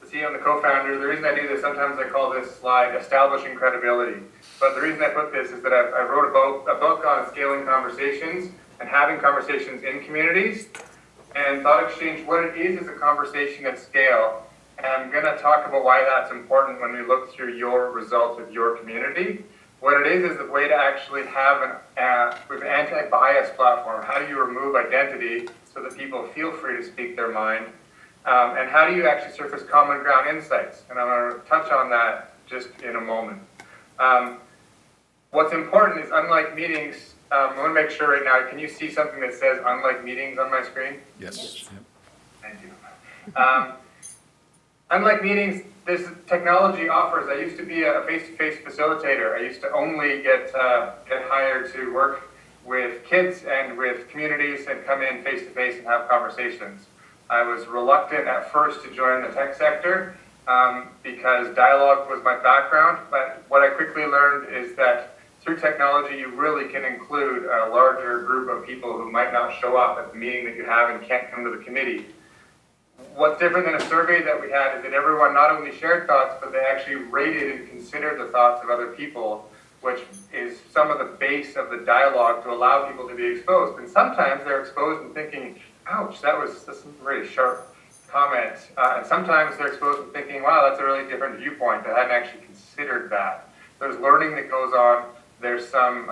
Speaker 16: CEO and the co-founder. The reason I do this, sometimes I call this slide establishing credibility. But the reason I put this is that I wrote a book on scaling conversations and having conversations in communities. And Thought Exchange, what it is a conversation at scale. And I'm going to talk about why that's important when we look through your results with your community. What it is a way to actually have an anti-bias platform. How do you remove identity so that people feel free to speak their mind? And how do you actually surface common ground insights? And I'm going to touch on that just in a moment. What's important is, unlike meetings, I want to make sure right now, can you see something that says unlike meetings on my screen?
Speaker 1: Yes. Yep.
Speaker 16: Thank you. Unlike meetings, this technology offers, I used to be a face-to-face facilitator. I used to only get hired to work with kids and with communities and come in face-to-face and have conversations. I was reluctant at first to join the tech sector because dialogue was my background, but what I quickly learned is that through technology, you really can include a larger group of people who might not show up at the meeting that you have and can't come to the committee. What's different than a survey that we had is that everyone not only shared thoughts, but they actually rated and considered the thoughts of other people, which is some of the base of the dialogue to allow people to be exposed. And sometimes they're exposed and thinking, ouch, that's a really sharp comment. And sometimes they're exposed and thinking, wow, that's a really different viewpoint. I hadn't actually considered that. There's learning that goes on. There's some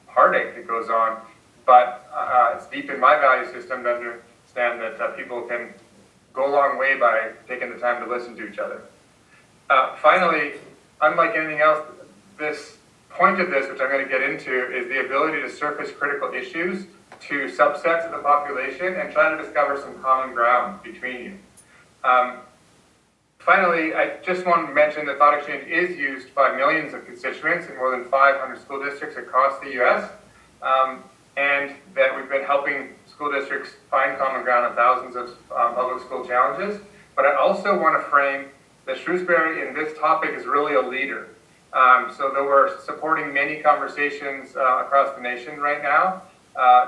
Speaker 16: heartache that goes on. But it's deep in my value system to understand that people can go a long way by taking the time to listen to each other. Finally, unlike anything else, this point of this, which I'm going to get into, is the ability to surface critical issues to subsets of the population and try to discover some common ground between you. Finally, I just want to mention that Thought Exchange is used by millions of constituents in more than 500 school districts across the U.S., and that we've been helping school districts find common ground on thousands of public school challenges. But I also want to frame that Shrewsbury in this topic is really a leader. So though we're supporting many conversations across the nation right now,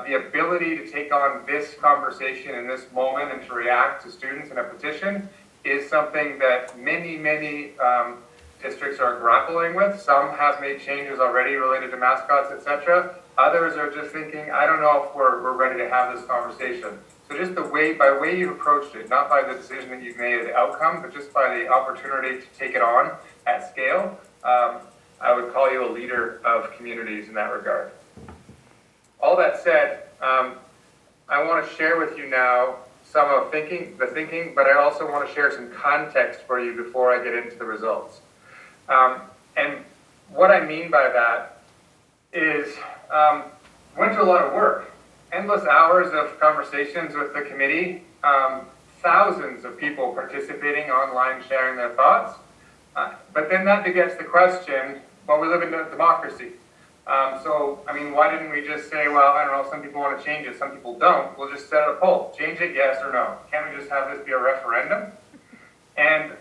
Speaker 16: the ability to take on this conversation in this moment and to react to students in a petition is something that many districts are grappling with. Some have made changes already related to mascots, etc. Others are just thinking, I don't know if we're ready to have this conversation. So just by way you've approached it, not by the decision that you've made or the outcome, but just by the opportunity to take it on at scale, I would call you a leader of communities in that regard. All that said, I want to share with you now some of the thinking, but I also want to share some context for you before I get into the results. And what I mean by that is went to a lot of work, endless hours of conversations with the committee, thousands of people participating online, sharing their thoughts. But then that begets the question, well, we live in a democracy. So, I mean, why didn't we just say, well, I don't know, some people want to change it, some people don't. We'll just set a poll. Change it, yes or no. Can't we just have this be a referendum? And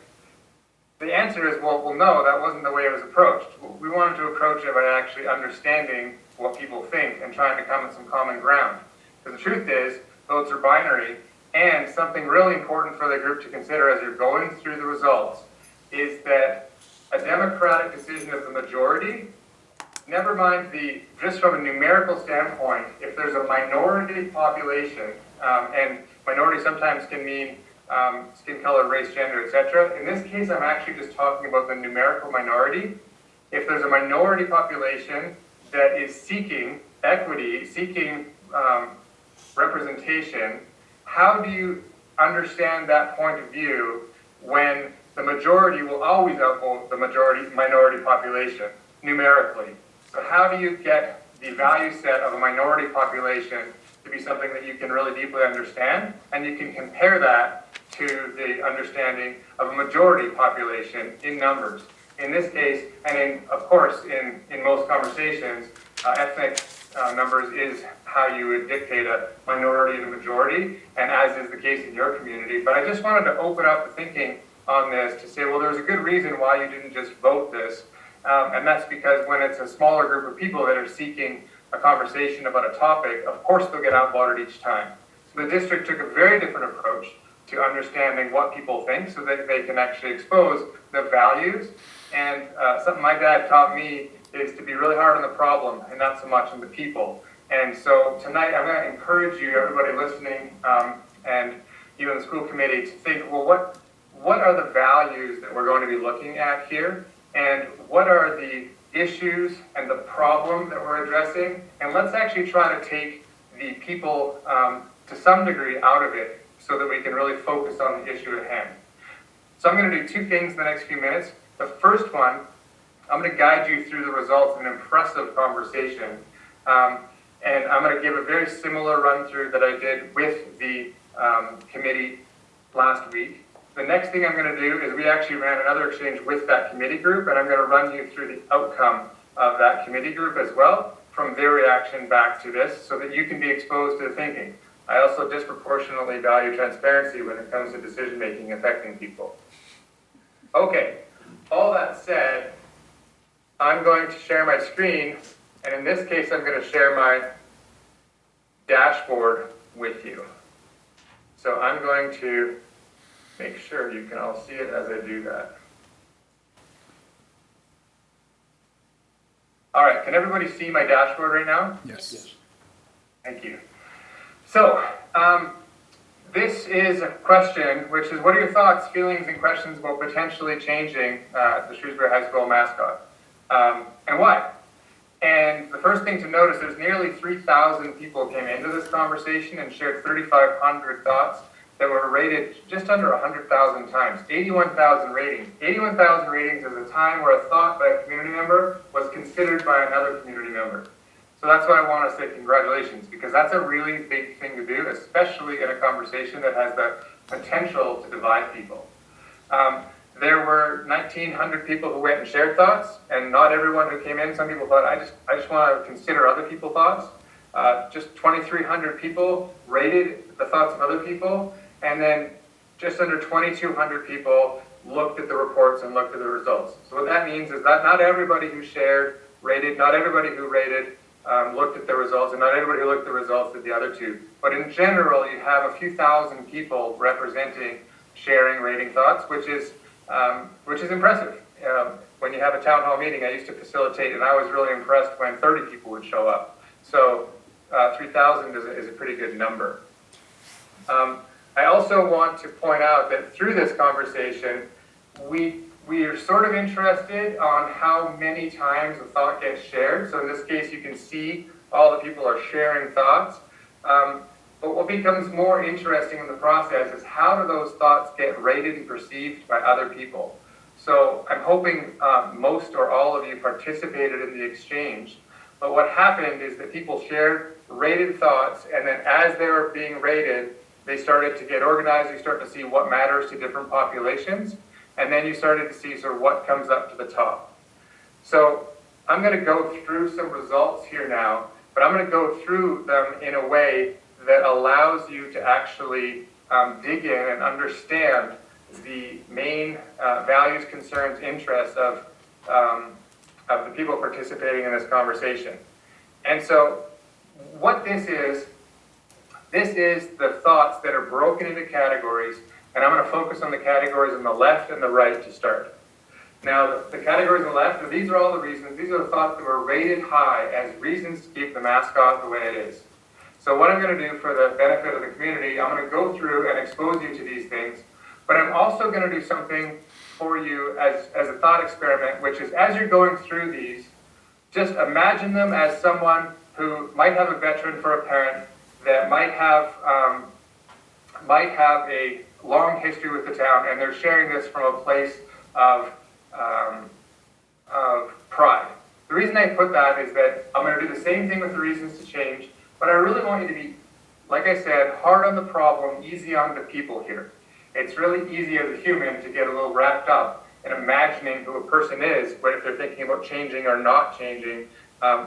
Speaker 16: the answer is, well, no, that wasn't the way it was approached. We wanted to approach it by actually understanding what people think and trying to come at some common ground. Because the truth is, votes are binary, and something really important for the group to consider as you're going through the results is that a democratic decision of the majority, never mind just from a numerical standpoint, if there's a minority population, and minority sometimes can mean skin color, race, gender, etc. In this case, I'm actually just talking about the numerical minority. If there's a minority population that is seeking equity, seeking representation, how do you understand that point of view when the majority will always outvote the minority population numerically? So how do you get the value set of a minority population to be something that you can really deeply understand, and you can compare that to the understanding of a majority population in numbers? In this case, and of course, in most conversations, ethnic numbers is how you would dictate a minority and a majority, and as is the case in your community. But I just wanted to open up the thinking on this to say, well, there's a good reason why you didn't just vote this. And that's because when it's a smaller group of people that are seeking a conversation about a topic, of course they'll get outvoted each time. So the district took a very different approach to understanding what people think so that they can actually expose the values. And something my dad taught me is to be really hard on the problem and not so much on the people. And so tonight I'm going to encourage you, everybody listening, and you in the school committee, to think, well, what are the values that we're going to be looking at here? And what are the issues and the problem that we're addressing? And let's actually try to take the people to some degree out of it so that we can really focus on the issue at hand. So I'm going to do two things in the next few minutes. The first one, I'm going to guide you through the results of an impressive conversation. And I'm going to give a very similar run through that I did with the committee last week. The next thing I'm going to do is we actually ran another exchange with that committee group, and I'm going to run you through the outcome of that committee group as well, from their reaction back to this, so that you can be exposed to the thinking. I also disproportionately value transparency when it comes to decision-making affecting people. Okay, all that said, I'm going to share my screen, and in this case, I'm going to share my dashboard with you. So I'm going to make sure you can all see it as I do that. All right, can everybody see my dashboard right now?
Speaker 1: Yes.
Speaker 16: Thank you. So, this is a question, which is, what are your thoughts, feelings, and questions about potentially changing the Shrewsbury High School mascot? And why? And the first thing to notice, there's nearly 3,000 people came into this conversation and shared 3,500 thoughts that were rated just under 100,000 times, 81,000 ratings. 81,000 ratings is a time where a thought by a community member was considered by another community member. So that's why I want to say congratulations, because that's a really big thing to do, especially in a conversation that has the potential to divide people. There were 1,900 people who went and shared thoughts, and not everyone who came in. Some people thought, I just want to consider other people's thoughts. Just 2,300 people rated the thoughts of other people, and then just under 2,200 people looked at the reports and looked at the results. So what that means is that not everybody who shared rated, not everybody who rated looked at the results, and not everybody who looked at the results did the other two. But in general, you have a few thousand people representing, sharing, rating thoughts, which is impressive. When you have a town hall meeting, I used to facilitate, and I was really impressed when 30 people would show up. So 3,000 is a pretty good number. I also want to point out that through this conversation, we are sort of interested on how many times a thought gets shared. So in this case, you can see all the people are sharing thoughts. But what becomes more interesting in the process is how do those thoughts get rated and perceived by other people? So I'm hoping most or all of you participated in the exchange. But what happened is that people shared rated thoughts, and then as they were being rated, they started to get organized. You start to see what matters to different populations, and then you started to see sort of what comes up to the top. So I'm going to go through some results here now, but I'm going to go through them in a way that allows you to actually dig in and understand the main values, concerns, interests of the people participating in this conversation. And so what this is the thoughts that are broken into categories, and I'm going to focus on the categories on the left and the right to start. Now, the categories on the left, these are all the reasons. These are the thoughts that were rated high as reasons to keep the mascot the way it is. So what I'm going to do for the benefit of the community, I'm going to go through and expose you to these things, but I'm also going to do something for you as a thought experiment, which is as you're going through these, just imagine them as someone who might have a veteran for a parent, that might have a long history with the town, and they're sharing this from a place of pride. The reason I put that is that I'm going to do the same thing with the reasons to change, but I really want you to be, like I said, hard on the problem, easy on the people here. It's really easy as a human to get a little wrapped up in imagining who a person is, but if they're thinking about changing or not changing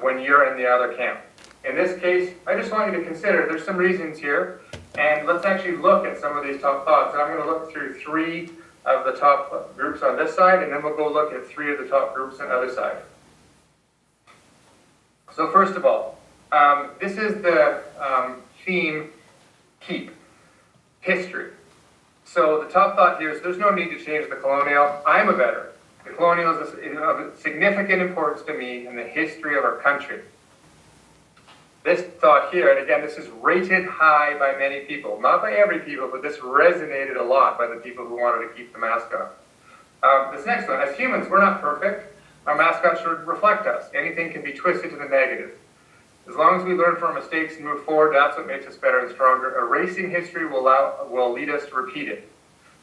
Speaker 16: when you're in the other camp. In this case, I just want you to consider there's some reasons here, and let's actually look at some of these top thoughts. And I'm going to look through three of the top groups on this side, and then we'll go look at 3 of the top groups on the other side. So first of all, this is the theme, keep, history. So the top thought here is there's no need to change the colonial. I'm a veteran. The colonial is of significant importance to me in the history of our country. This thought here, and again, this is rated high by many people, not by every people, but this resonated a lot by the people who wanted to keep the mascot. This next one, as humans, we're not perfect. Our mascot should reflect us. Anything can be twisted to the negative. As long as we learn from our mistakes and move forward, that's what makes us better and stronger. Erasing history will lead us to repeat it.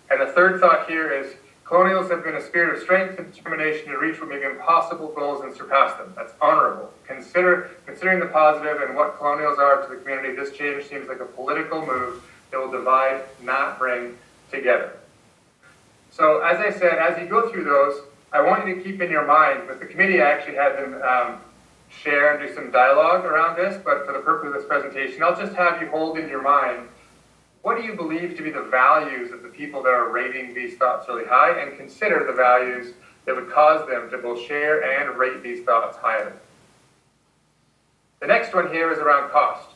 Speaker 16: And the third thought here is, colonials have been a spirit of strength and determination to reach what may be impossible goals and surpass them. That's honorable. Considering the positive and what colonials are to the community, this change seems like a political move that will divide, not bring together. So as I said, as you go through those, I want you to keep in your mind, with the committee I actually had them share and do some dialogue around this, but for the purpose of this presentation, I'll just have you hold in your mind, what do you believe to be the values of the people that are rating these thoughts really high, and consider the values that would cause them to both share and rate these thoughts higher. The next one here is around cost.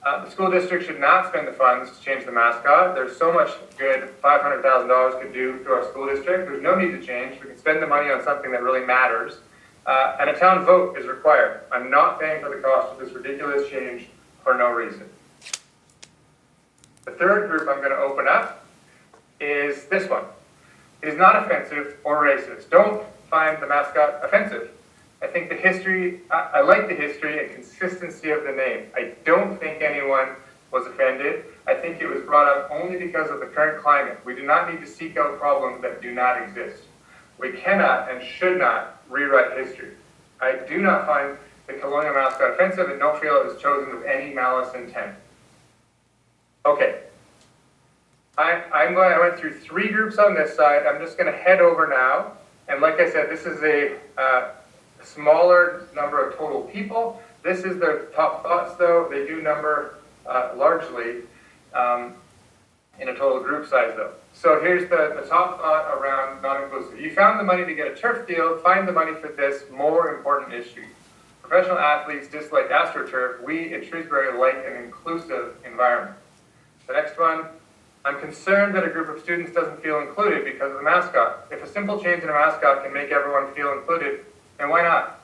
Speaker 16: The school district should not spend the funds to change the mascot. There's so much good $500,000 could do to our school district. There's no need to change. We can spend the money on something that really matters. And a town vote is required. I'm not paying for the cost of this ridiculous change for no reason. The third group I'm going to open up is this one. It is not offensive or racist. Don't find the mascot offensive. I think the history, I like the history and consistency of the name. I don't think anyone was offended. I think it was brought up only because of the current climate. We do not need to seek out problems that do not exist. We cannot and should not rewrite history. I do not find the colonial mascot offensive and don't feel it was chosen with any malice intent. Okay. I went through 3 groups on this side. I'm just going to head over now. And like I said, this is a smaller number of total people. This is their top thoughts, though. They do number largely in a total group size, though. So here's the top thought around non-inclusive. You found the money to get a turf field. Find the money for this more important issue. Professional athletes dislike AstroTurf. We at Shrewsbury like an inclusive environment. The next one, I'm concerned that a group of students doesn't feel included because of the mascot. If a simple change in a mascot can make everyone feel included, then why not?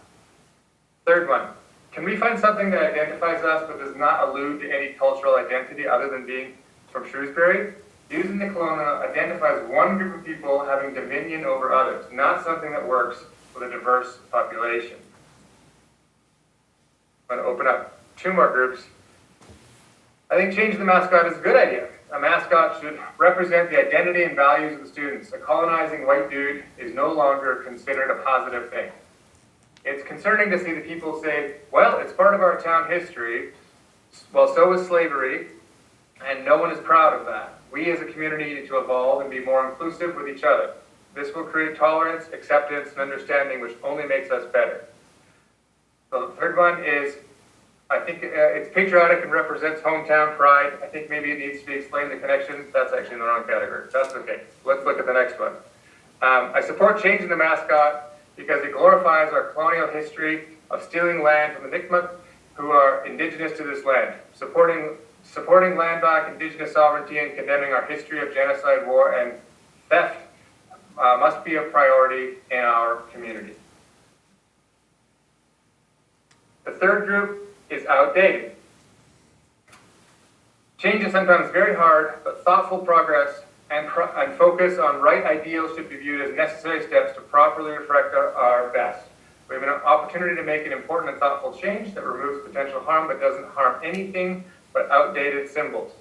Speaker 16: Third one, can we find something that identifies us but does not allude to any cultural identity other than being from Shrewsbury? Using the colonial identifies one group of people having dominion over others, not something that works with a diverse population. I'm going to open up 2 more groups. I think changing the mascot is a good idea. A mascot should represent the identity and values of the students. A colonizing white dude is no longer considered a positive thing. It's concerning to see the people say, well, it's part of our town history. Well, so is slavery, and no one is proud of that. We as a community need to evolve and be more inclusive with each other. This will create tolerance, acceptance, and understanding, which only makes us better. So the third one is, I think it's patriotic and represents hometown pride. I think maybe it needs to be explained, the connection. That's actually in the wrong category. That's okay. Let's look at the next one. I support changing the mascot because it glorifies our colonial history of stealing land from the Mi'kmaq who are indigenous to this land. Supporting land back, indigenous sovereignty, and condemning our history of genocide, war, and theft must be a priority in our community. The third group is outdated. Change is sometimes very hard, but thoughtful progress and focus on right ideals should be viewed as necessary steps to properly reflect our best. We have an opportunity to make an important and thoughtful change that removes potential harm but doesn't harm anything but outdated symbols.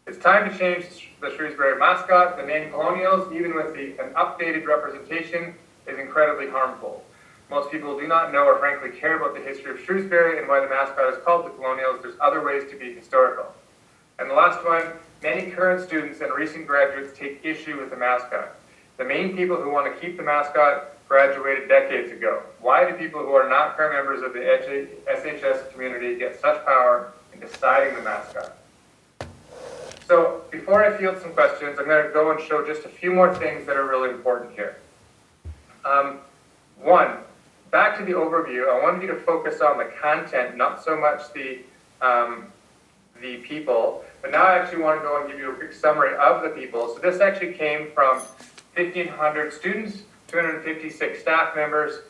Speaker 16: It's time to change the Shrewsbury mascot. The name Colonials, even with an updated representation, is incredibly harmful. Most people do not know or frankly care about the history of Shrewsbury and why the mascot is called the Colonials. There's other ways to be historical. And the last one, many current students and recent graduates take issue with the mascot. The main people who want to keep the mascot graduated decades ago. Why do people who are not current members of the SHS community get such power in deciding the mascot? So before I field some questions, I'm going to go and show just a few more things that are really important here. One, back to the overview, I wanted you to focus on the content, not so much the people, but now I actually want to go and give you a quick summary of the people. So this actually came from 1,500 students, 256 staff members,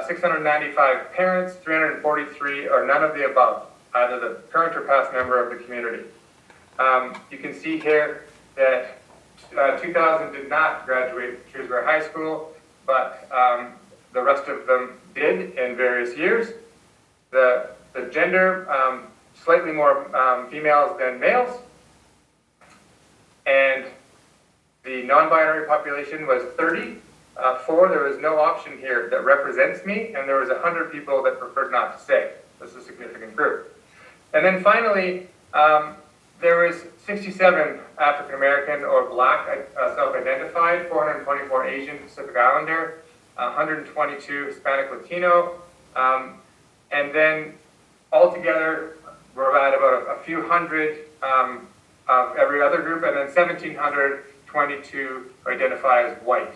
Speaker 16: 695 parents, 343 or none of the above, either the current or past member of the community. You can see here that 2,000 did not graduate Shrewsbury High School, but the rest of them did in various years. The gender, slightly more females than males. And the non-binary population was 30. There was no option here that represents me, and there was 100 people that preferred not to say. This is a significant group. And then finally, there was 67 African American or Black self-identified, 424 Asian Pacific Islander, 122 Hispanic Latino, and then altogether we're at about a few hundred of every other group, and then 1,722 identify as white.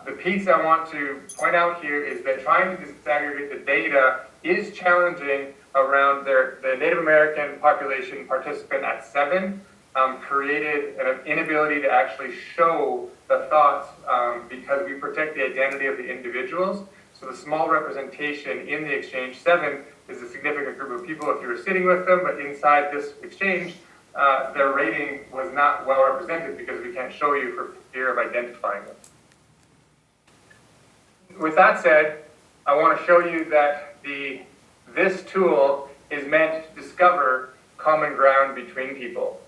Speaker 16: The piece I want to point out here is that trying to disaggregate the data is challenging around the Native American population participant at 7 created an inability to actually show the thoughts because we protect the identity of the individuals. So the small representation in the exchange, 7 is a significant group of people if you were sitting with them, but inside this exchange, their rating was not well represented because we can't show you for fear of identifying them. With that said, I want to show you that this tool is meant to discover common ground between people.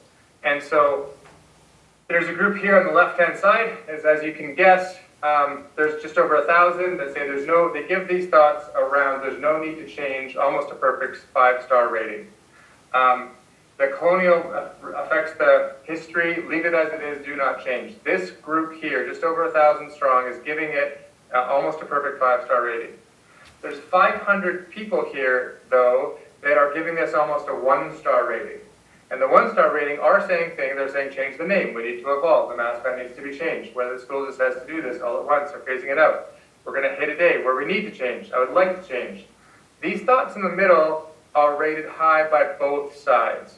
Speaker 16: And so there's a group here on the left-hand side, as you can guess, there's just over 1,000 that say they give these thoughts around there's no need to change, almost a perfect 5-star rating. The colonial affects the history, leave it as it is, do not change. This group here, just over 1,000 strong, is giving it almost a perfect 5-star rating. There's 500 people here, though, that are giving this almost a 1-star rating. And the 1-star rating are saying things, they're saying change the name, we need to evolve, the mascot needs to be changed, whether the school just has to do this all at once or phasing it out. We're going to hit a day where we need to change, I would like to change. These thoughts in the middle are rated high by both sides.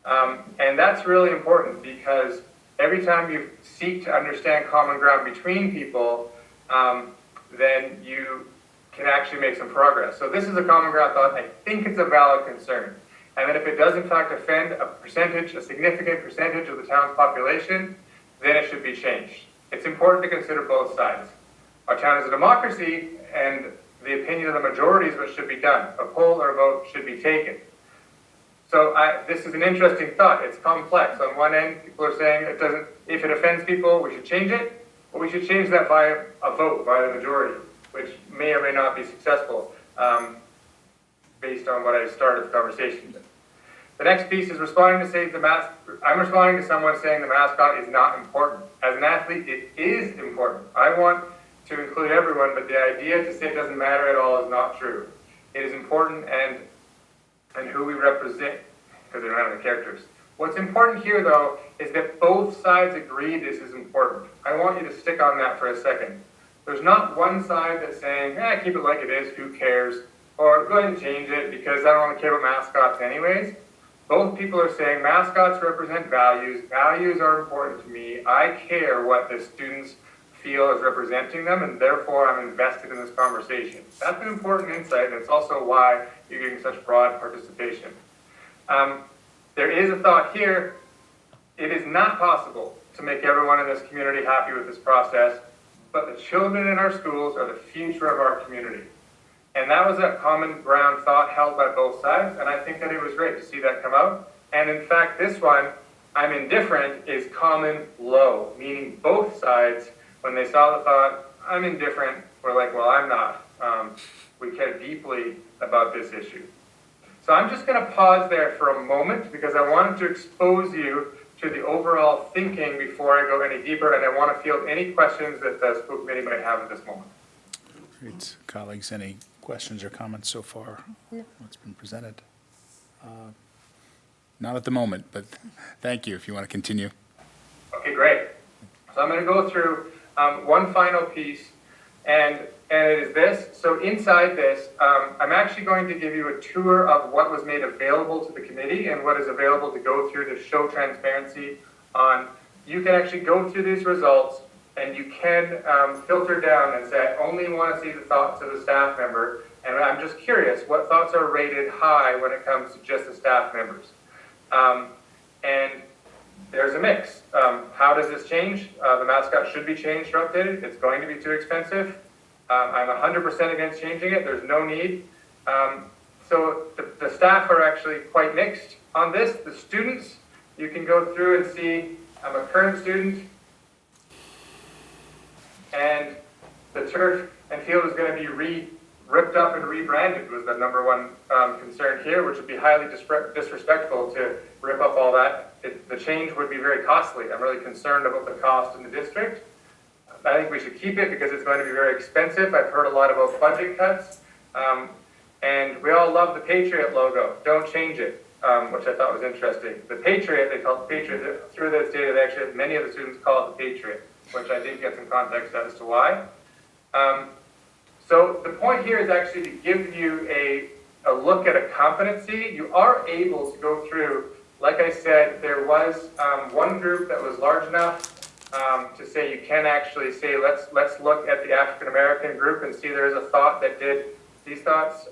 Speaker 16: And that's really important because every time you seek to understand common ground between people, then you can actually make some progress. So this is a common ground thought. I think it's a valid concern. And then if it does in fact offend a significant percentage of the town's population, then it should be changed. It's important to consider both sides. Our town is a democracy, and the opinion of the majority is what should be done. A poll or a vote should be taken. So this is an interesting thought. It's complex. On one end, people are saying if it offends people, we should change it, but we should change that via a vote, by the majority, which may or may not be successful based on what I started the conversation with. The next piece is responding to I'm responding to someone saying the mascot is not important. As an athlete, it is important. I want to include everyone, but the idea to say it doesn't matter at all is not true. It is important and who we represent, because they don't have the characters. What's important here, though, is that both sides agree this is important. I want you to stick on that for a second. There's not one side that's saying, keep it like it is, who cares? Or go ahead and change it because I don't want to care about mascots anyways. Both people are saying mascots represent values. Values are important to me. I care what the students feel is representing them, and therefore I'm invested in this conversation. That's an important insight, and it's also why you're getting such broad participation. There is a thought here. It is not possible to make everyone in this community happy with this process, but the children in our schools are the future of our community. And that was a common ground thought held by both sides, and I think that it was great to see that come out. And in fact, this one, I'm indifferent, is common low, meaning both sides, when they saw the thought, I'm indifferent, were like, well, I'm not. We care deeply about this issue. So I'm just going to pause there for a moment because I wanted to expose you to the overall thinking before I go any deeper, and I want to field any questions that the school committee might have at this moment.
Speaker 1: Great. Colleagues, any questions or comments so far?
Speaker 9: No.
Speaker 1: What's been presented? Not at the moment, but thank you if you want to continue.
Speaker 16: Okay, great. So I'm going to go through one final piece, and it is this. So inside this, I'm actually going to give you a tour of what was made available to the committee and what is available to go through to show transparency on. You can actually go through these results, and you can filter down and say, I only want to see the thoughts of the staff member, and I'm just curious, what thoughts are rated high when it comes to just the staff members? And there's a mix. How does this change? The mascot should be changed or updated. It's going to be too expensive. I'm 100% against changing it. There's no need. So the staff are actually quite mixed on this. The students, you can go through and see, I'm a current student, and the turf and field is going to be ripped up and rebranded was the number one concern here, which would be highly disrespectful to rip up all that. The change would be very costly. I'm really concerned about the cost in the district. I think we should keep it because it's going to be very expensive. I've heard a lot about budget cuts. And we all love the Patriot logo. Don't change it, which I thought was interesting. The Patriot, they call it the Patriot. Through this data, they actually, many of the students call it the Patriot, which I didn't get some context as to why. So the point here is actually to give you a look at a competency. You are able to go through, like I said, there was one group that was large enough to say you can actually say, let's look at the African American group and see there is a thought that did these thoughts.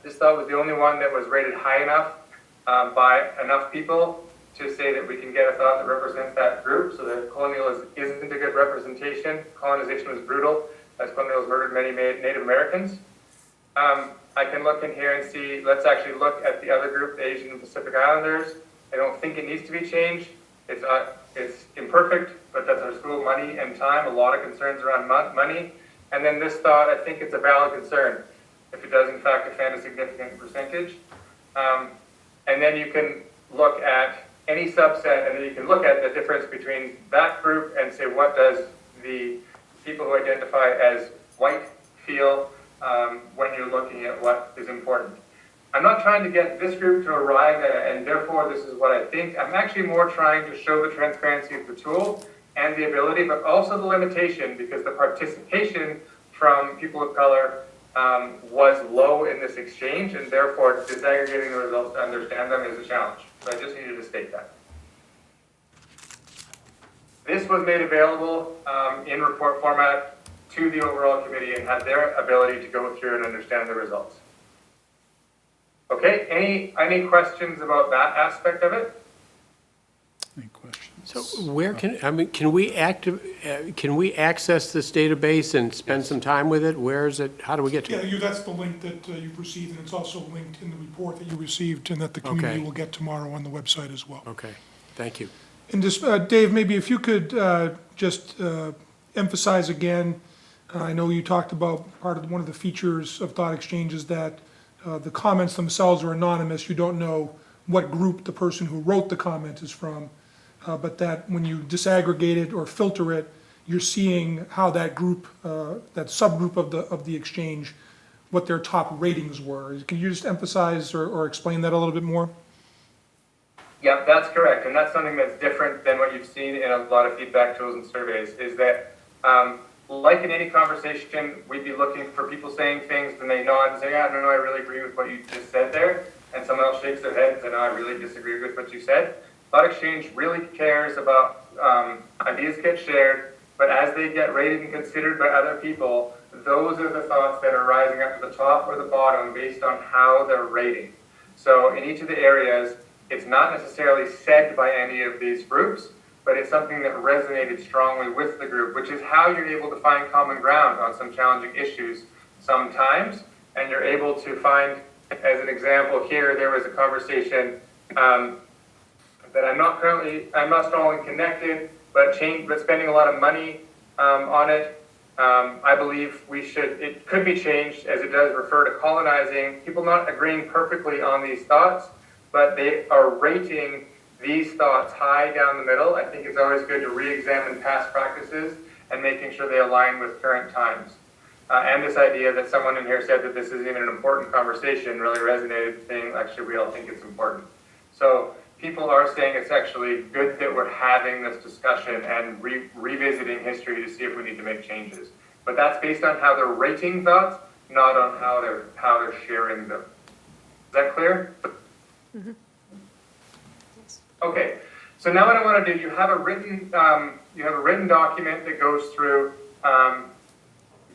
Speaker 16: This thought was the only one that was rated high enough by enough people to say that we can get a thought that represents that group. So that colonialism isn't a good representation. Colonization was brutal, as colonials murdered many Native Americans. I can look in here and see, let's actually look at the other group, the Asian and Pacific Islanders. I don't think it needs to be changed. It's imperfect, but that's our school money and time, a lot of concerns around money. And then this thought, I think it's a valid concern, if it does in fact offend a significant percentage. And then you can look at any subset, and then you can look at the difference between that group and say, what does the people who identify as white feel when you're looking at what is important. I'm not trying to get this group to arrive at, and therefore this is what I think. I'm actually more trying to show the transparency of the tool and the ability, but also the limitation, because the participation from people of color was low in this exchange, and therefore disaggregating the results to understand them is a challenge. So I just needed to state that. This was made available in report format to the overall committee and had their ability to go through and understand the results. Okay, any questions about that aspect of it?
Speaker 1: Any questions?
Speaker 6: So where can we access this database and spend some time with it? Where is it? How do we get to it?
Speaker 3: Yeah, that's the link that you've received, and it's also linked in the report that you received and that the community will get tomorrow on the website as well.
Speaker 6: Okay, thank you.
Speaker 3: And just, Dave, maybe if you could just emphasize again, I know you talked about one of the features of Thought Exchange is that the comments themselves are anonymous. You don't know what group the person who wrote the comment is from, but that when you disaggregate it or filter it, you're seeing how that group, that subgroup of the exchange, what their top ratings were. Can you just emphasize or explain that a little bit more?
Speaker 16: Yeah, that's correct, and that's something that's different than what you've seen in a lot of feedback tools and surveys, is that like in any conversation, we'd be looking for people saying things, and they nod and say, yeah, no, I really agree with what you just said there, and someone else shakes their head and says, no, I really disagree with what you said. Thought Exchange really cares about ideas get shared, but as they get rated and considered by other people, those are the thoughts that are rising up to the top or the bottom based on how they're rating. So in each of the areas, it's not necessarily said by any of these groups, but it's something that resonated strongly with the group, which is how you're able to find common ground on some challenging issues sometimes, and you're able to find, as an example here, there was a conversation that I'm not strongly connected, but spending a lot of money on it. I believe it could be changed as it does refer to colonizing, people not agreeing perfectly on these thoughts, but they are rating these thoughts high down the middle. I think it's always good to re-examine past practices and making sure they align with current times. And this idea that someone in here said that this isn't even an important conversation really resonated, saying actually we all think it's important. So people are saying it's actually good that we're having this discussion and revisiting history to see if we need to make changes. But that's based on how they're rating thoughts, not on how they're sharing them. Is that clear?
Speaker 9: Mm-hmm.
Speaker 16: Okay. So now what I want to do, you have a written document that goes through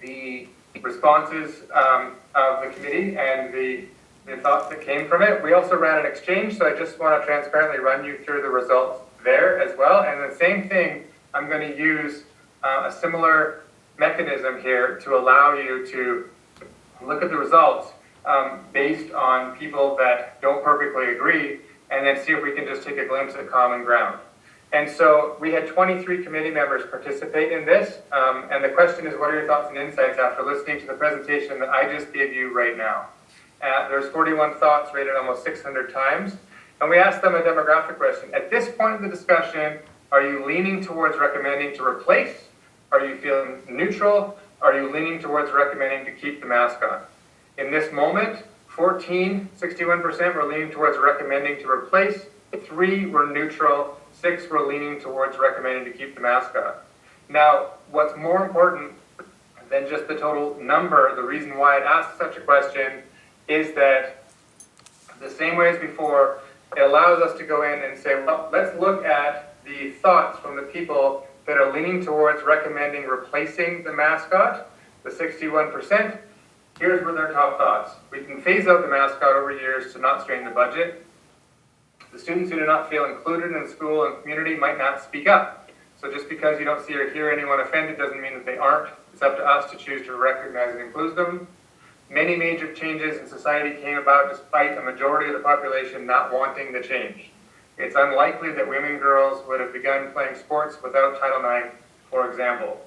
Speaker 16: the responses of the committee and the thoughts that came from it. We also ran an exchange, so I just want to transparently run you through the results there as well. And the same thing, I'm going to use a similar mechanism here to allow you to look at the results based on people that don't perfectly agree, and then see if we can just take a glimpse at common ground. And so we had 23 committee members participate in this, and the question is, what are your thoughts and insights after listening to the presentation that I just gave you right now? There's 41 thoughts rated almost 600 times, and we asked them a demographic question. At this point in the discussion, are you leaning towards recommending to replace? Are you feeling neutral? Are you leaning towards recommending to keep the mascot? In this moment, 61% were leaning towards recommending to replace, 3 were neutral, 6 were leaning towards recommending to keep the mascot. Now, what's more important than just the total number, the reason why it asked such a question is that the same way as before, it allows us to go in and say, well, let's look at the thoughts from the people that are leaning towards recommending replacing the mascot, the 61%. Here's where their top thoughts. We can phase out the mascot over years to not strain the budget. The students who do not feel included in school and community might not speak up. So just because you don't see or hear anyone offended doesn't mean that they aren't. It's up to us to choose to recognize and include them. Many major changes in society came about despite a majority of the population not wanting the change. It's unlikely that women and girls would have begun playing sports without Title IX, for example.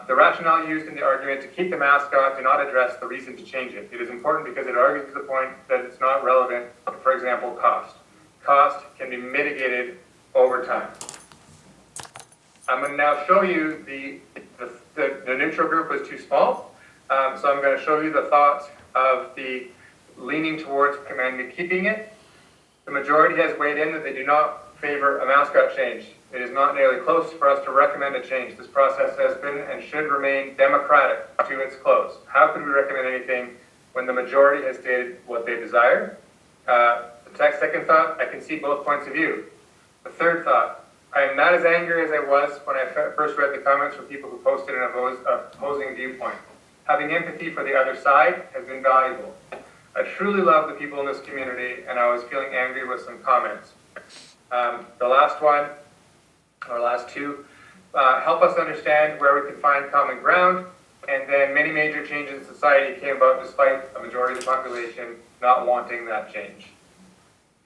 Speaker 16: The rationale used in the argument to keep the mascot do not address the reason to change it. It is important because it argues the point that it's not relevant, for example, cost. Cost can be mitigated over time. I'm going to now show you the neutral group was too small, so I'm going to show you the thoughts of the leaning towards recommending keeping it. The majority has weighed in that they do not favor a mascot change. It is not nearly close for us to recommend a change. This process has been and should remain democratic to its close. How could we recommend anything when the majority has stated what they desire? The second thought, I can see both points of view. The third thought, I am not as angry as I was when I first read the comments from people who posted an opposing viewpoint. Having empathy for the other side has been valuable. I truly love the people in this community, and I was feeling angry with some comments. The last one, or last two, help us understand where we can find common ground, and then many major changes in society came about despite a majority of the population not wanting that change.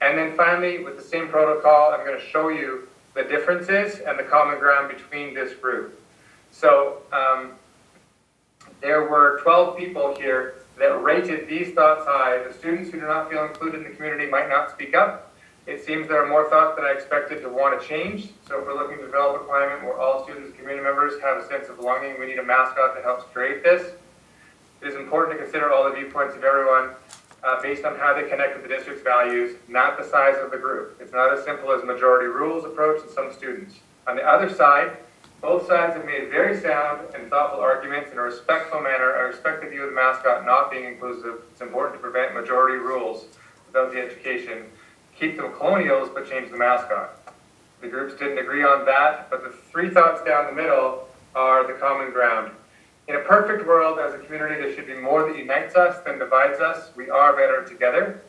Speaker 16: And then finally, with the same protocol, I'm going to show you the differences and the common ground between this group. So there were 12 people here that rated these thoughts high. The students who do not feel included in the community might not speak up. It seems there are more thoughts than I expected to want to change. So if we're looking to develop a climate where all students and community members have a sense of belonging, we need a mascot that helps create this. It is important to consider all the viewpoints of everyone based on how they connect with the district's values, not the size of the group. It's not as simple as majority rules approach in some students. On the other side, both sides have made very sound and thoughtful arguments in a respectful manner. I respect the view of the mascot not being inclusive. It's important to prevent majority rules without the education. Keep them colonials, but change the mascot. The groups didn't agree on that, but the three thoughts down the middle are the common ground. In a perfect world, as a community, there should be more that unites us than divides us. We are better together.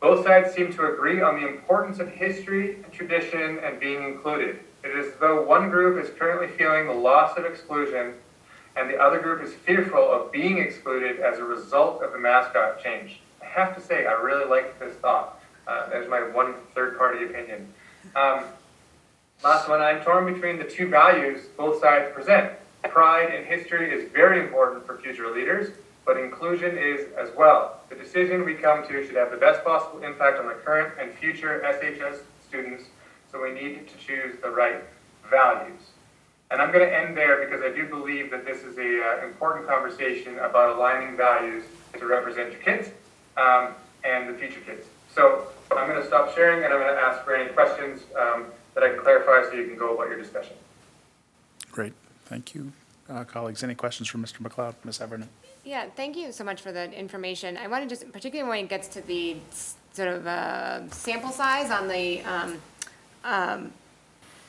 Speaker 16: Both sides seem to agree on the importance of history and tradition and being included. It is as though one group is currently feeling the loss of exclusion and the other group is fearful of being excluded as a result of the mascot change. I have to say, I really like this thought. There's my one third-party opinion. Last one, I'm torn between the two values both sides present. Pride in history is very important for future leaders, but inclusion is as well. The decision we come to should have the best possible impact on the current and future SHS students, so we need to choose the right values. And I'm going to end there because I do believe that this is an important conversation about aligning values to represent your kids and the future kids. So I'm going to stop sharing and I'm going to ask for any questions that I can clarify so you can go about your discussion.
Speaker 1: Great, thank you. Colleagues, any questions for Mr. McLeod, Ms. Everett?
Speaker 8: Yeah, thank you so much for the information. I want to just, particularly when it gets to the sort of sample size on the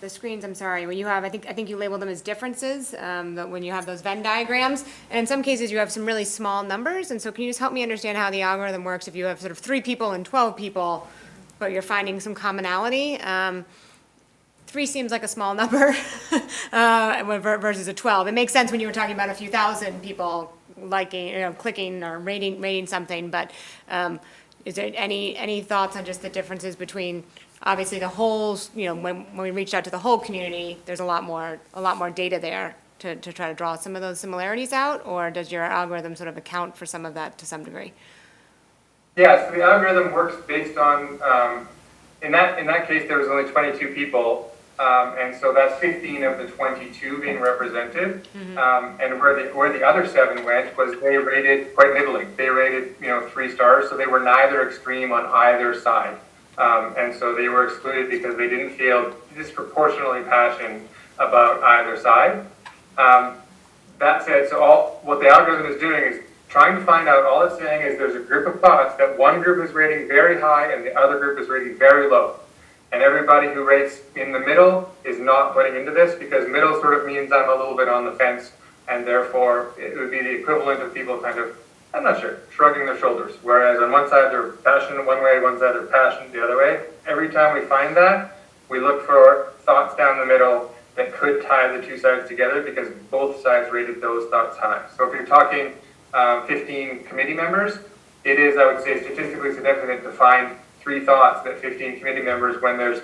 Speaker 8: screens, I'm sorry, when you have, I think you label them as differences, but when you have those Venn diagrams, and in some cases you have some really small numbers, and so can you just help me understand how the algorithm works if you have sort of 3 people and 12 people, but you're finding some commonality? 3 seems like a small number versus a 12. It makes sense when you were talking about a few thousand people liking, clicking or rating something, but is there any thoughts on just the differences between, obviously the whole, when we reached out to the whole community, there's a lot more data there to try to draw some of those similarities out, or does your algorithm sort of account for some of that to some degree?
Speaker 16: Yeah, so the algorithm works based on, in that case, there was only 22 people, and so that's 15 of the 22 being represented. And where the other 7 went was they rated quite middling. They rated 3 stars, so they were neither extreme on either side. And so they were excluded because they didn't feel disproportionately passionate about either side. That said, so what the algorithm is doing is trying to find out, all it's saying is there's a group of thoughts that one group is rating very high and the other group is rating very low. And everybody who rates in the middle is not putting into this because middle sort of means I'm a little bit on the fence, and therefore it would be the equivalent of people kind of, I'm not sure, shrugging their shoulders. Whereas on one side they're passionate one way, one side they're passionate the other way. Every time we find that, we look for thoughts down the middle that could tie the 2 sides together because both sides rated those thoughts high. So if you're talking 15 committee members, it is, I would say, statistically significant to find 3 thoughts that 15 committee members, when there's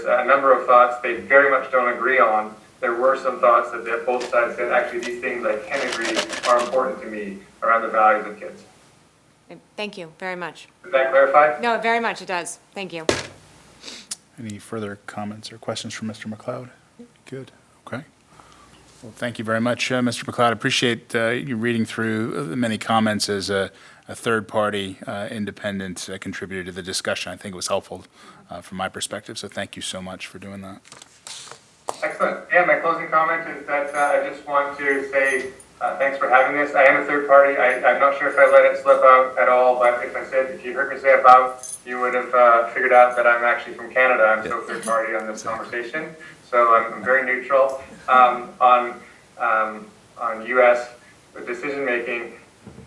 Speaker 16: a number of thoughts they very much don't agree on, there were some thoughts that both sides said, actually, these things I can agree are important to me around the values of kids.
Speaker 8: Thank you very much.
Speaker 16: Does that clarify?
Speaker 8: No, very much it does. Thank you.
Speaker 1: Any further comments or questions from Mr. McLeod? Good, okay. Well, thank you very much, Mr. McLeod. I appreciate you reading through the many comments as a third-party independent contributor to the discussion. I think it was helpful from my perspective, so thank you so much for doing that.
Speaker 16: Excellent. Yeah, my closing comment is that I just want to say thanks for having this. I am a third party. I'm not sure if I let it slip out at all, but if you heard me say about, you would have figured out that I'm actually from Canada. I'm still third party on this conversation, so I'm very neutral on U.S. decision making.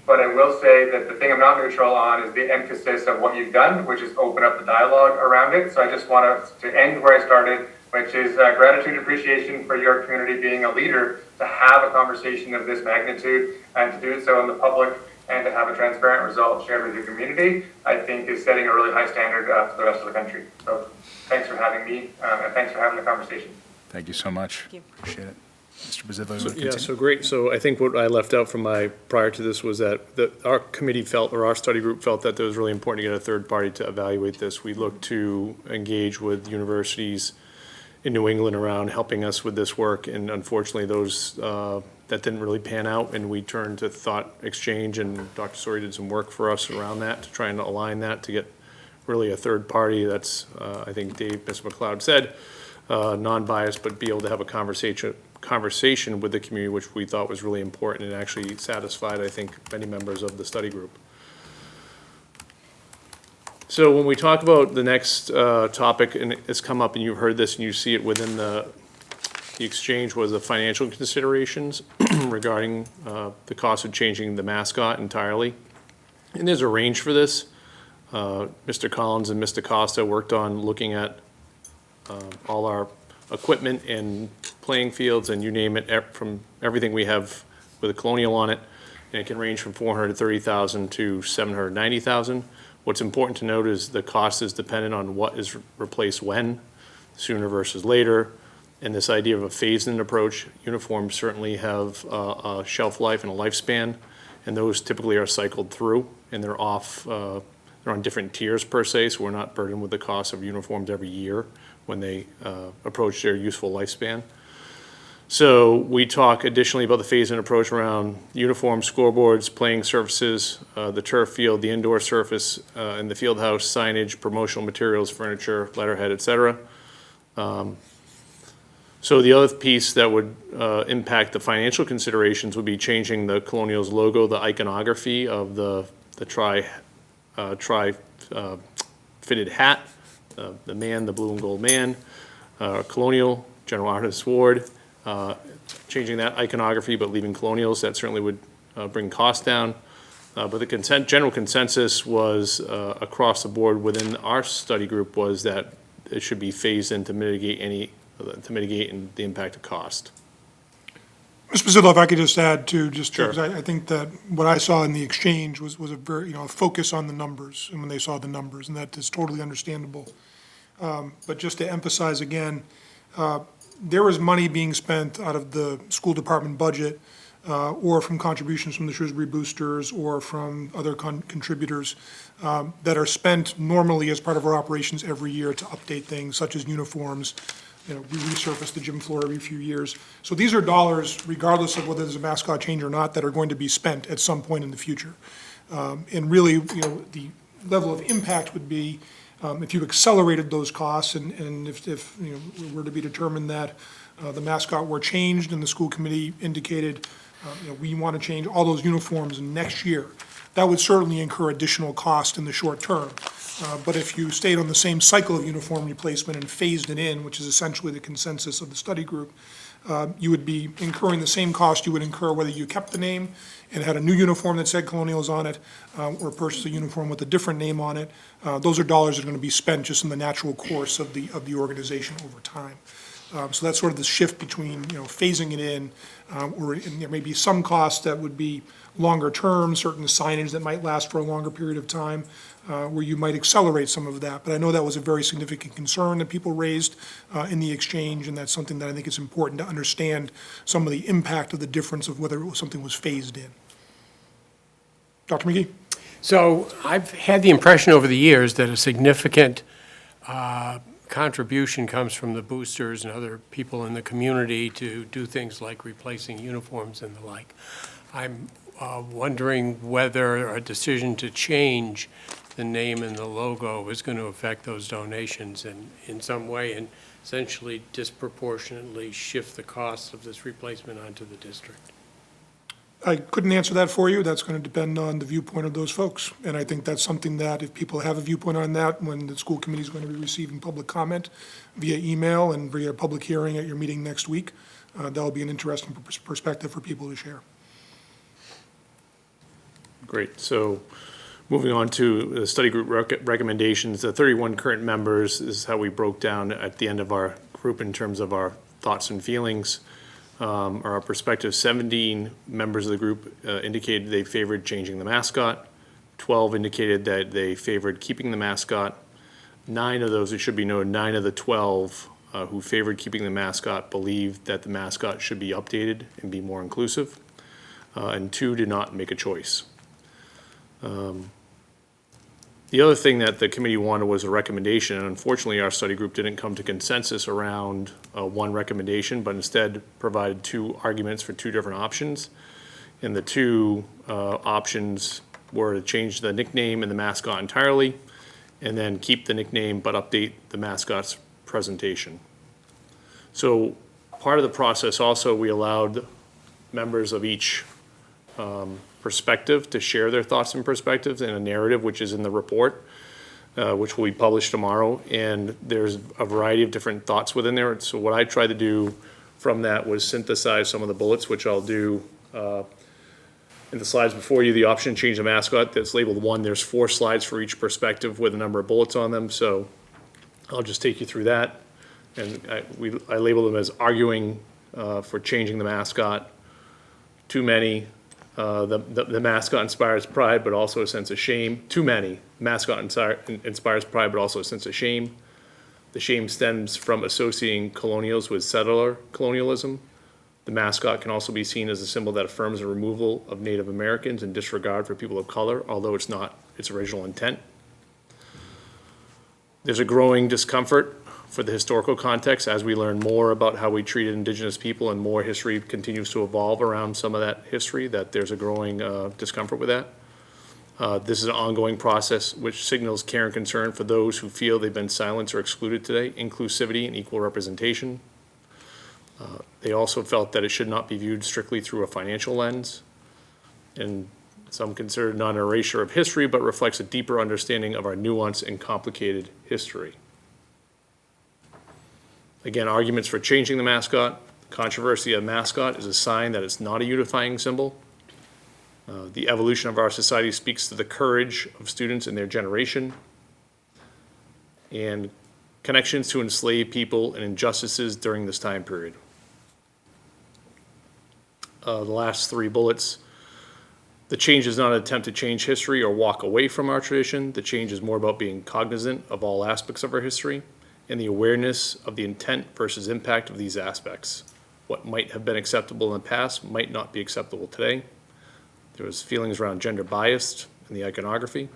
Speaker 16: But I will say that the thing I'm not neutral on is the emphasis of what you've done, which is open up the dialogue around it. So I just want to end where I started, which is gratitude and appreciation for your community being a leader to have a conversation of this magnitude and to do so in the public and to have a transparent result shared with your community, I think is setting a really high standard for the rest of the country. So thanks for having me and thanks for having the conversation.
Speaker 1: Thank you so much.
Speaker 8: Thank you.
Speaker 1: Appreciate it. Mr. Bazillo,
Speaker 15: So,
Speaker 1: would
Speaker 15: yeah,
Speaker 1: continue?
Speaker 15: so great. So I think what I left out from prior to this was that our committee felt, or our study group felt, that it was really important to get a third party to evaluate this. We looked to engage with universities in New England around helping us with this work, and unfortunately those, that didn't really pan out, and we turned to Thought Exchange, and Dr. Sawyer did some work for us around that to try and align that to get really a third party that's, I think Ms. McLeod said, non-biased, but be able to have a conversation with the community, which we thought was really important and actually satisfied, I think, many members of the study group. So when we talk about the next topic, and it's come up and you've heard this and you see it within the exchange, was the financial considerations regarding the cost of changing the mascot entirely. And there's a range for this. Mr. Collins and Mr. Costa worked on looking at all our equipment and playing fields and you name it, from everything we have with a Colonial on it, and it can range from $430,000 to $790,000. What's important to note is the cost is dependent on what is replaced when, sooner versus later, and this idea of a phased-in approach. Uniforms certainly have a shelf life and a lifespan, and those typically are cycled through, and they're on different tiers per se, so we're not burdened with the cost of uniforms every year when they approach their useful lifespan. So we talk additionally about the phase-in approach around uniforms, scoreboards, playing surfaces, the turf field, the indoor surface, and the field house, signage, promotional materials, furniture, letterhead, et cetera. So the other piece that would impact the financial considerations would be changing the Colonials logo, the iconography of the fitted hat, the man, the blue and gold man, Colonial, General Artist Ward, changing that iconography but leaving Colonials. That certainly would bring costs down. But the general consensus was across the board within our study group was that it should be phased in to mitigate the impact of cost.
Speaker 3: Mr. Pizzillo, if I could just add to,
Speaker 15: Sure.
Speaker 3: because I think that what I saw in the exchange was a very, a focus on the numbers, and when they saw the numbers, and that is totally understandable. But just to emphasize again, there is money being spent out of the school department budget, or from contributions from the Shrewsbury Boosters, or from other contributors, that are spent normally as part of our operations every year to update things such as uniforms. We resurface the gym floor every few years. So these are dollars, regardless of whether there's a mascot change or not, that are going to be spent at some point in the future. And really, the level of impact would be if you accelerated those costs, and if it were to be determined that the mascot were changed and the school committee indicated we want to change all those uniforms next year, that would certainly incur additional cost in the short term. But if you stayed on the same cycle of uniform replacement and phased it in, which is essentially the consensus of the study group, you would be incurring the same cost you would incur whether you kept the name and had a new uniform that said Colonials on it, or purchased a uniform with a different name on it. Those are dollars that are going to be spent just in the natural course of the organization over time. So that's sort of the shift between, phasing it in, or there may be some costs that would be longer term, certain signage that might last for a longer period of time, where you might accelerate some of that. But I know that was a very significant concern that people raised in the exchange, and that's something that I think is important to understand some of the impact of the difference of whether something was phased in. Dr. McGee?
Speaker 6: So I've had the impression over the years that a significant contribution comes from the boosters and other people in the community to do things like replacing uniforms and the like. I'm wondering whether a decision to change the name and the logo is going to affect those donations in some way and essentially disproportionately shift the costs of this replacement onto the district.
Speaker 3: I couldn't answer that for you. That's going to depend on the viewpoint of those folks. And I think that's something that if people have a viewpoint on that, when the school committee is going to be receiving public comment via email and via a public hearing at your meeting next week, that'll be an interesting perspective for people to share.
Speaker 15: Great. So moving on to the study group recommendations, the 31 current members, this is how we broke down at the end of our group in terms of our thoughts and feelings. Or our perspective, 17 members of the group indicated they favored changing the mascot. 12 indicated that they favored keeping the mascot. 9 of those, it should be noted, 9 of the 12 who favored keeping the mascot believed that the mascot should be updated and be more inclusive. And 2 did not make a choice. The other thing that the committee wanted was a recommendation, and unfortunately our study group didn't come to consensus around one recommendation, but instead provided 2 arguments for 2 different options. And the 2 options were to change the nickname and the mascot entirely, and then keep the nickname but update the mascot's presentation. So part of the process also, we allowed members of each perspective to share their thoughts and perspectives in a narrative which is in the report, which will be published tomorrow. And there's a variety of different thoughts within there. So what I tried to do from that was synthesize some of the bullets, which I'll do in the slides before you. The option to change the mascot that's labeled 1, there's 4 slides for each perspective with a number of bullets on them. So I'll just take you through that. And I label them as arguing for changing the mascot. Too many. The mascot inspires pride, but also a sense of shame. Too many. Mascot inspires pride, but also a sense of shame. The shame stems from associating colonials with settler colonialism. The mascot can also be seen as a symbol that affirms the removal of Native Americans and disregard for people of color, although it's not its original intent. There's a growing discomfort for the historical context as we learn more about how we treated Indigenous people and more history continues to evolve around some of that history, that there's a growing discomfort with that. This is an ongoing process which signals care and concern for those who feel they've been silenced or excluded today, inclusivity and equal representation. They also felt that it should not be viewed strictly through a financial lens, and some consider it not an erasure of history, but reflects a deeper understanding of our nuanced and complicated history. Again, arguments for changing the mascot. Controversy of mascot is a sign that it's not a unifying symbol. The evolution of our society speaks to the courage of students and their generation, and connections to enslaved people and injustices during this time period. The last three bullets. The change is not an attempt to change history or walk away from our tradition. The change is more about being cognizant of all aspects of our history and the awareness of the intent versus impact of these aspects. What might have been acceptable in the past might not be acceptable today. There was feelings around gender bias in the iconography,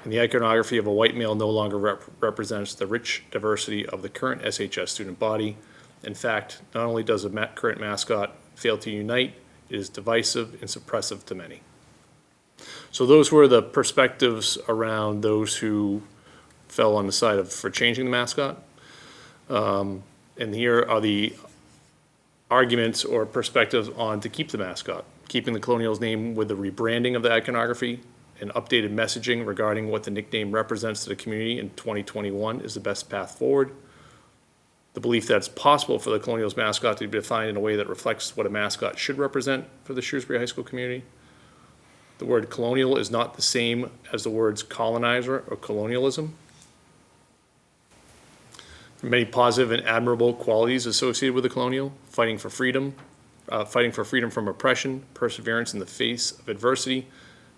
Speaker 15: and the iconography of a white male no longer represents the rich diversity of the current SHS student body. In fact, not only does the current mascot fail to unite, it is divisive and suppressive to many. So those were the perspectives around those who fell on the side for changing the mascot. And here are the arguments or perspectives on to keep the mascot. Keeping the Colonials name with the rebranding of the iconography and updated messaging regarding what the nickname represents to the community in 2021 is the best path forward. The belief that it's possible for the Colonials mascot to be defined in a way that reflects what a mascot should represent for the Shrewsbury High School community. The word colonial is not the same as the words colonizer or colonialism. There are many positive and admirable qualities associated with the colonial: fighting for freedom from oppression, perseverance in the face of adversity,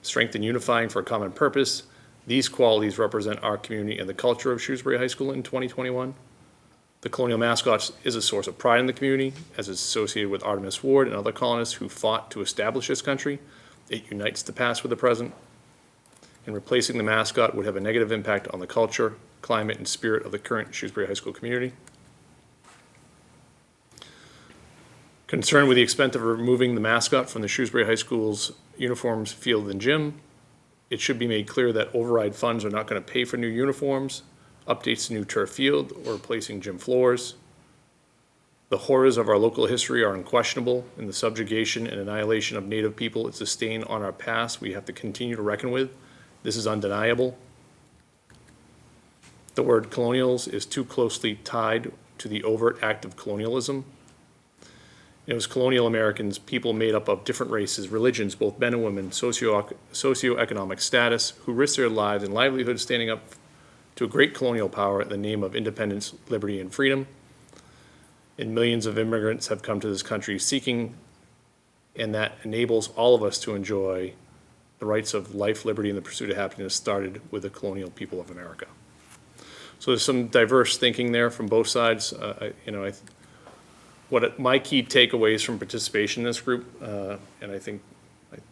Speaker 15: strength in unifying for a common purpose. These qualities represent our community and the culture of Shrewsbury High School in 2021. The colonial mascot is a source of pride in the community, as it's associated with Artemis Ward and other colonists who fought to establish this country. It unites the past with the present, and replacing the mascot would have a negative impact on the culture, climate, and spirit of the current Shrewsbury High School community. Concerned with the extent of removing the mascot from the Shrewsbury High School's uniforms, field, and gym, it should be made clear that override funds are not going to pay for new uniforms, updates to new turf field, or replacing gym floors. The horrors of our local history are unquestionable, and the subjugation and annihilation of Native people is a stain on our past we have to continue to reckon with. This is undeniable. The word colonials is too closely tied to the overt act of colonialism. It was colonial Americans, people made up of different races, religions, both men and women, socioeconomic status, who risked their lives and livelihood standing up to a great colonial power in the name of independence, liberty, and freedom. And millions of immigrants have come to this country seeking, and that enables all of us to enjoy the rights of life, liberty, and the pursuit of happiness started with the colonial people of America. So there's some diverse thinking there from both sides. My key takeaways from participation in this group, and I think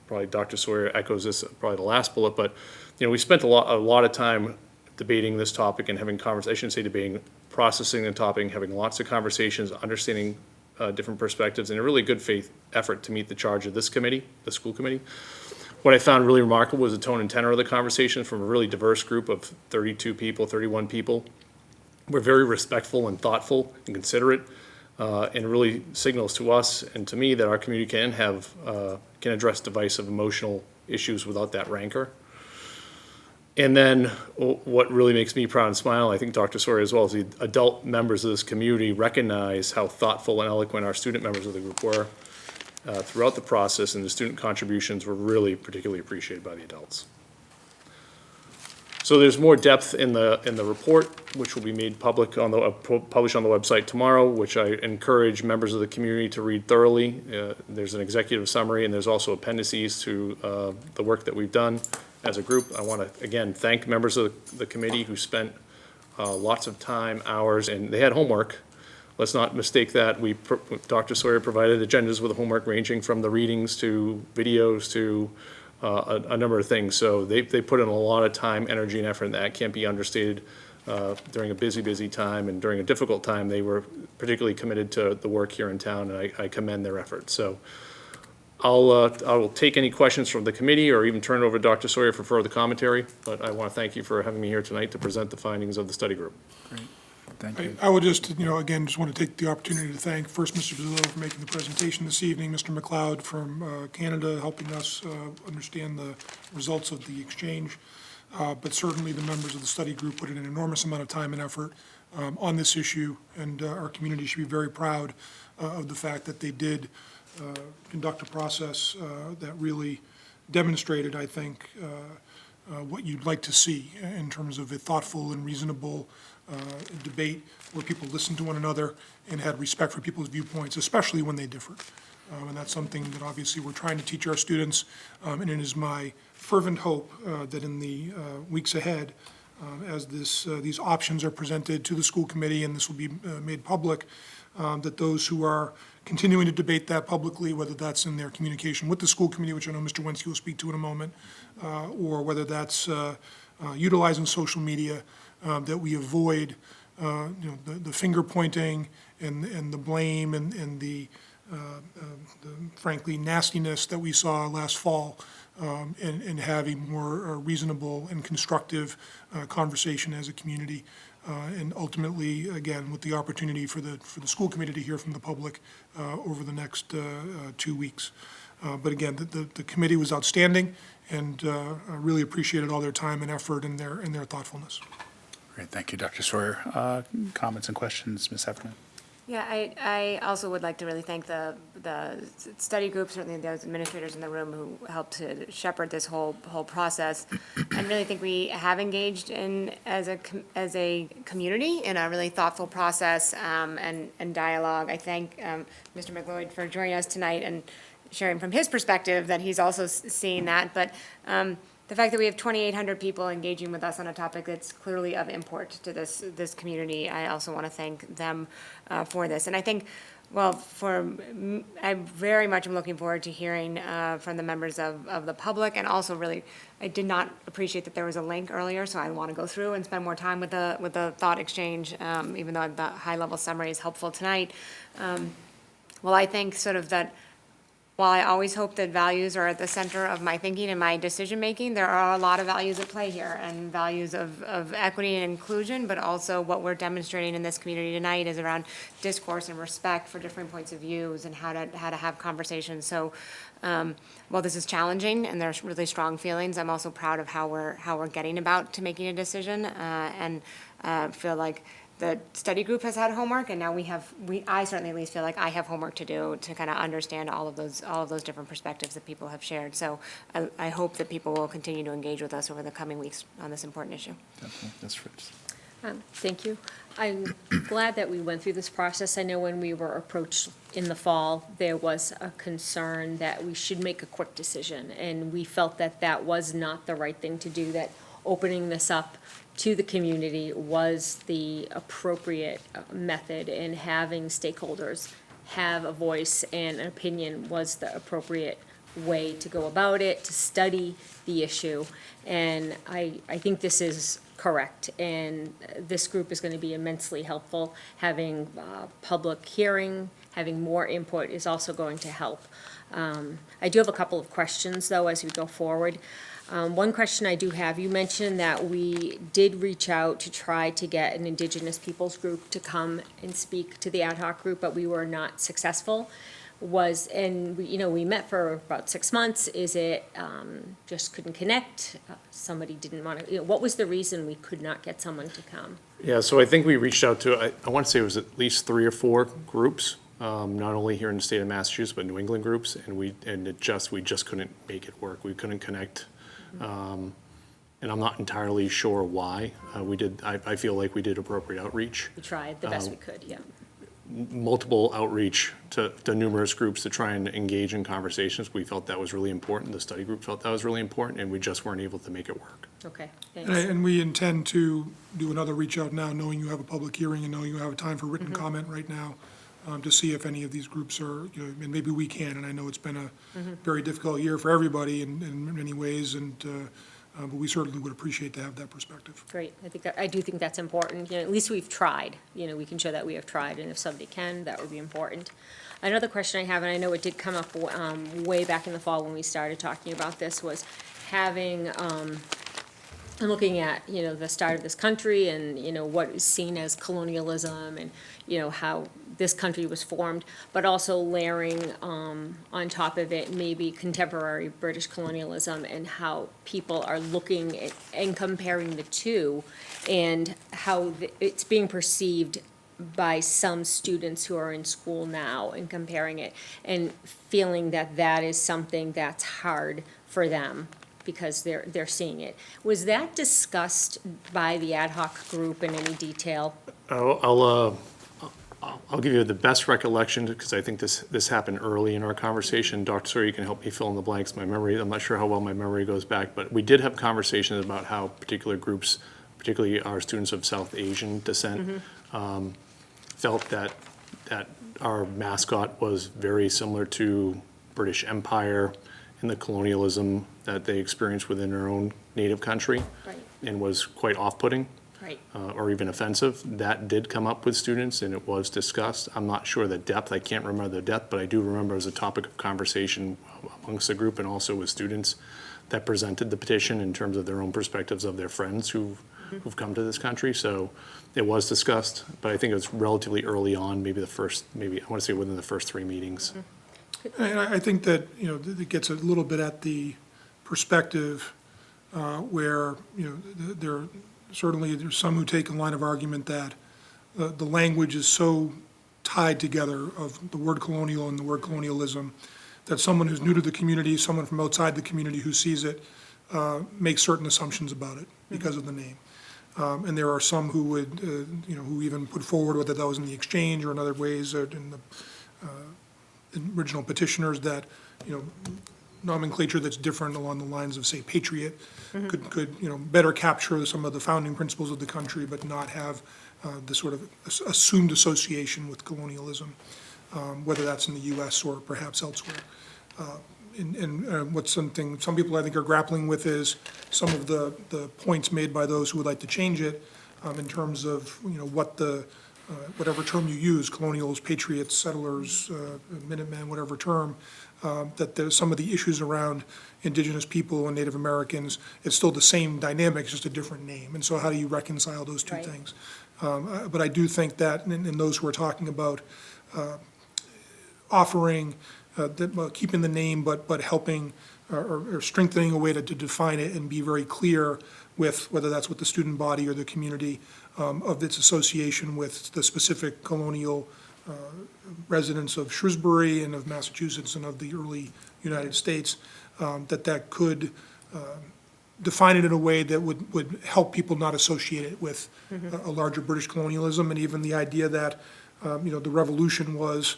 Speaker 15: probably Dr. Sawyer echoes this, probably the last bullet, but we spent a lot of time debating this topic and having conversations, processing the topic, having lots of conversations, understanding different perspectives, and a really good faith effort to meet the charge of this committee, the school committee. What I found really remarkable was the tone and tenor of the conversation from a really diverse group of 32 people, 31 people. We're very respectful and thoughtful and considerate, and really signals to us and to me that our community can address divisive emotional issues without that rancor. And then what really makes me proud and smile, I think Dr. Sawyer as well, is the adult members of this community recognize how thoughtful and eloquent our student members of the group were throughout the process, and the student contributions were really particularly appreciated by the adults. So there's more depth in the report, which will be made public published on the website tomorrow, which I encourage members of the community to read thoroughly. There's an executive summary, and there's also appendices to the work that we've done as a group. I want to, again, thank members of the committee who spent lots of time, hours, and they had homework. Let's not mistake that. Dr. Sawyer provided agendas with homework ranging from the readings to videos to a number of things. So they put in a lot of time, energy, and effort, and that can't be understated. during a busy time and during a difficult time, they were particularly committed to the work here in town, and I commend their efforts. So I will take any questions from the committee or even turn it over to Dr. Sawyer for further commentary, but I want to thank you for having me here tonight to present the findings of the study group.
Speaker 1: Great. Thank you.
Speaker 3: I would just, again, just want to take the opportunity to thank first Mr. Bazillo for making the presentation this evening, Mr. McLeod from Canada helping us understand the results of the exchange, but certainly the members of the study group put in an enormous amount of time and effort on this issue, and our community should be very proud of the fact that they did conduct a process that really demonstrated, I think, what you'd like to see in terms of a thoughtful and reasonable debate where people listened to one another and had respect for people's viewpoints, especially when they differed. And that's something that obviously we're trying to teach our students, and it is my fervent hope that in the weeks ahead, as these options are presented to the school committee and this will be made public, that those who are continuing to debate that publicly, whether that's in their communication with the school committee, which I know Mr. Wensky will speak to in a moment, or whether that's utilizing social media, that we avoid the finger pointing and the blame and the frankly nastiness that we saw last fall, and have a more reasonable and constructive conversation as a community. And ultimately, again, with the opportunity for the school committee to hear from the public over the next 2 weeks. But again, the committee was outstanding, and I really appreciated all their time and effort and their thoughtfulness.
Speaker 1: Great. Thank you, Dr. Sawyer. Comments and questions, Ms. Heffernan?
Speaker 8: Yeah, I also would like to really thank the study group, certainly those administrators in the room who helped to shepherd this whole process. I really think we have engaged in as a community in a really thoughtful process and dialogue. I thank Mr. McLeod for joining us tonight and sharing from his perspective that he's also seeing that. But the fact that we have 2,800 people engaging with us on a topic that's clearly of import to this community, I also want to thank them for this. And I think, well, I very much am looking forward to hearing from the members of the public, and also really, I did not appreciate that there was a link earlier, so I want to go through and spend more time with the thought exchange, even though the high-level summary is helpful tonight. Well, I think sort of that while I always hope that values are at the center of my thinking and my decision-making, there are a lot of values at play here, and values of equity and inclusion, but also what we're demonstrating in this community tonight is around discourse and respect for different points of views and how to have conversations. So while this is challenging and there's really strong feelings, I'm also proud of how we're getting about to making a decision, and feel like the study group has had homework, and now I certainly at least feel like I have homework to do to kind of understand all of those different perspectives that people have shared. So I hope that people will continue to engage with us over the coming weeks on this important issue.
Speaker 1: Definitely. That's Fritz.
Speaker 9: Thank you. I'm glad that we went through this process. I know when we were approached in the fall, there was a concern that we should make a quick decision, and we felt that that was not the right thing to do, that opening this up to the community was the appropriate method, and having stakeholders have a voice and an opinion was the appropriate way to go about it, to study the issue. And I think this is correct, and this group is going to be immensely helpful. Having public hearing, having more input is also going to help. I do have a couple of questions, though, as we go forward. One question I do have, you mentioned that we did reach out to try to get an Indigenous peoples group to come and speak to the ad hoc group, but we were not successful. We met for about 6 months. Is it just couldn't connect? Somebody didn't want to, what was the reason we could not get someone to come?
Speaker 15: Yeah, so I think we reached out to, I want to say it was at least 3 or 4 groups, not only here in the state of Massachusetts, but New England groups, and we just couldn't make it work. We couldn't connect. And I'm not entirely sure why. I feel like we did appropriate outreach.
Speaker 9: We tried the best we could, yeah.
Speaker 15: Multiple outreach to numerous groups to try and engage in conversations. We felt that was really important. The study group felt that was really important, and we just weren't able to make it work.
Speaker 9: Okay, thanks.
Speaker 3: And we intend to do another reach out now, knowing you have a public hearing and knowing you have a time for written comment right now, to see if any of these groups are, and maybe we can. And I know it's been a very difficult year for everybody in many ways, and but we certainly would appreciate to have that perspective.
Speaker 9: Great, I do think that's important, at least we've tried, we can show that we have tried, and if somebody can, that would be important. Another question I have, and I know it did come up way back in the fall when we started talking about this, was having, and looking at, the start of this country and, what is seen as colonialism and, how this country was formed, but also layering on top of it maybe contemporary British colonialism and how people are looking at and comparing the two and how it's being perceived by some students who are in school now and comparing it and feeling that that is something that's hard for them because they're seeing it. Was that discussed by the ad hoc group in any detail?
Speaker 15: I'll give you the best recollection, because I think this happened early in our conversation. Dr. Sawyer, you can help me fill in the blanks. I'm not sure how well my memory goes back, but we did have conversations about how particular groups, particularly our students of South Asian descent, felt that our mascot was very similar to British Empire and the colonialism that they experienced within their own native country,
Speaker 9: Right.
Speaker 15: and was quite off-putting.
Speaker 9: Right.
Speaker 15: Or even offensive. That did come up with students, and it was discussed. I'm not sure the depth, I can't remember the depth, but I do remember as a topic of conversation amongst the group and also with students that presented the petition in terms of their own perspectives of their friends who've come to this country. So it was discussed, but I think it was relatively early on, maybe I want to say within the first 3 meetings.
Speaker 3: And I think that, it gets a little bit at the perspective where, there's some who take a line of argument that the language is so tied together of the word colonial and the word colonialism that someone who's new to the community, someone from outside the community who sees it, makes certain assumptions about it because of the name. And there are some who would, who even put forward whether that was in the exchange or in other ways or in the original petitioners that, nomenclature that's different along the lines of, say, patriot could better capture some of the founding principles of the country, but not have the sort of assumed association with colonialism, whether that's in the U.S. or perhaps elsewhere. And what's something some people I think are grappling with is some of the points made by those who would like to change it in terms of what the whatever term you use, colonials, patriots, settlers, Minutemen, whatever term, that there's some of the issues around indigenous people and Native Americans, it's still the same dynamic, it's just a different name. And so how do you reconcile those two things? But I do think that in those who are talking about offering, keeping the name, but helping or strengthening a way to define it and be very clear with whether that's with the student body or the community of its association with the specific colonial residents of Shrewsbury and of Massachusetts and of the early United States, that could define it in a way that would help people not associate it with a larger British colonialism, and even the idea that, the revolution was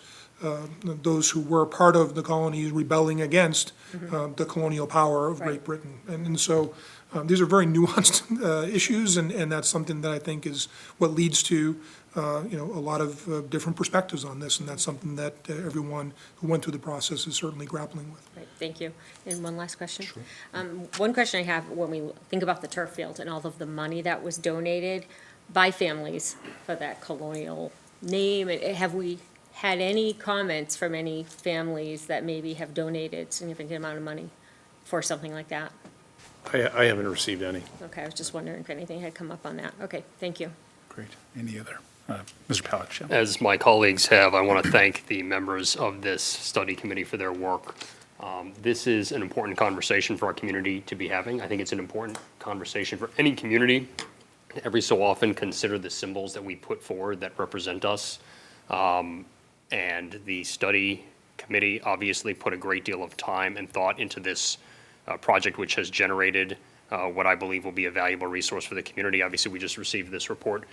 Speaker 3: those who were part of the colonies rebelling against the colonial power of Great Britain. And so these are very nuanced issues, and that's something that I think is what leads to a lot of different perspectives on this, and that's something that everyone who went through the process is certainly grappling with.
Speaker 9: Right, thank you. And one last question. Sure. One question I have when we think about the turf field and all of the money that was donated by families for that colonial name, have we had any comments from any families that maybe have donated significant amount of money for something like that?
Speaker 15: I haven't received any.
Speaker 9: Okay, I was just wondering if anything had come up on that. Okay, thank you.
Speaker 1: Great. Any other? Mr. Palich.
Speaker 7: As my colleagues have, I want to thank the members of this study committee for their work. This is an important conversation for our community to be having. I think it's an important conversation for any community. Every so often consider the symbols that we put forward that represent us. And the study committee obviously put a great deal of time and thought into this project, which has generated what I believe will be a valuable resource for the community. Obviously, we just received this report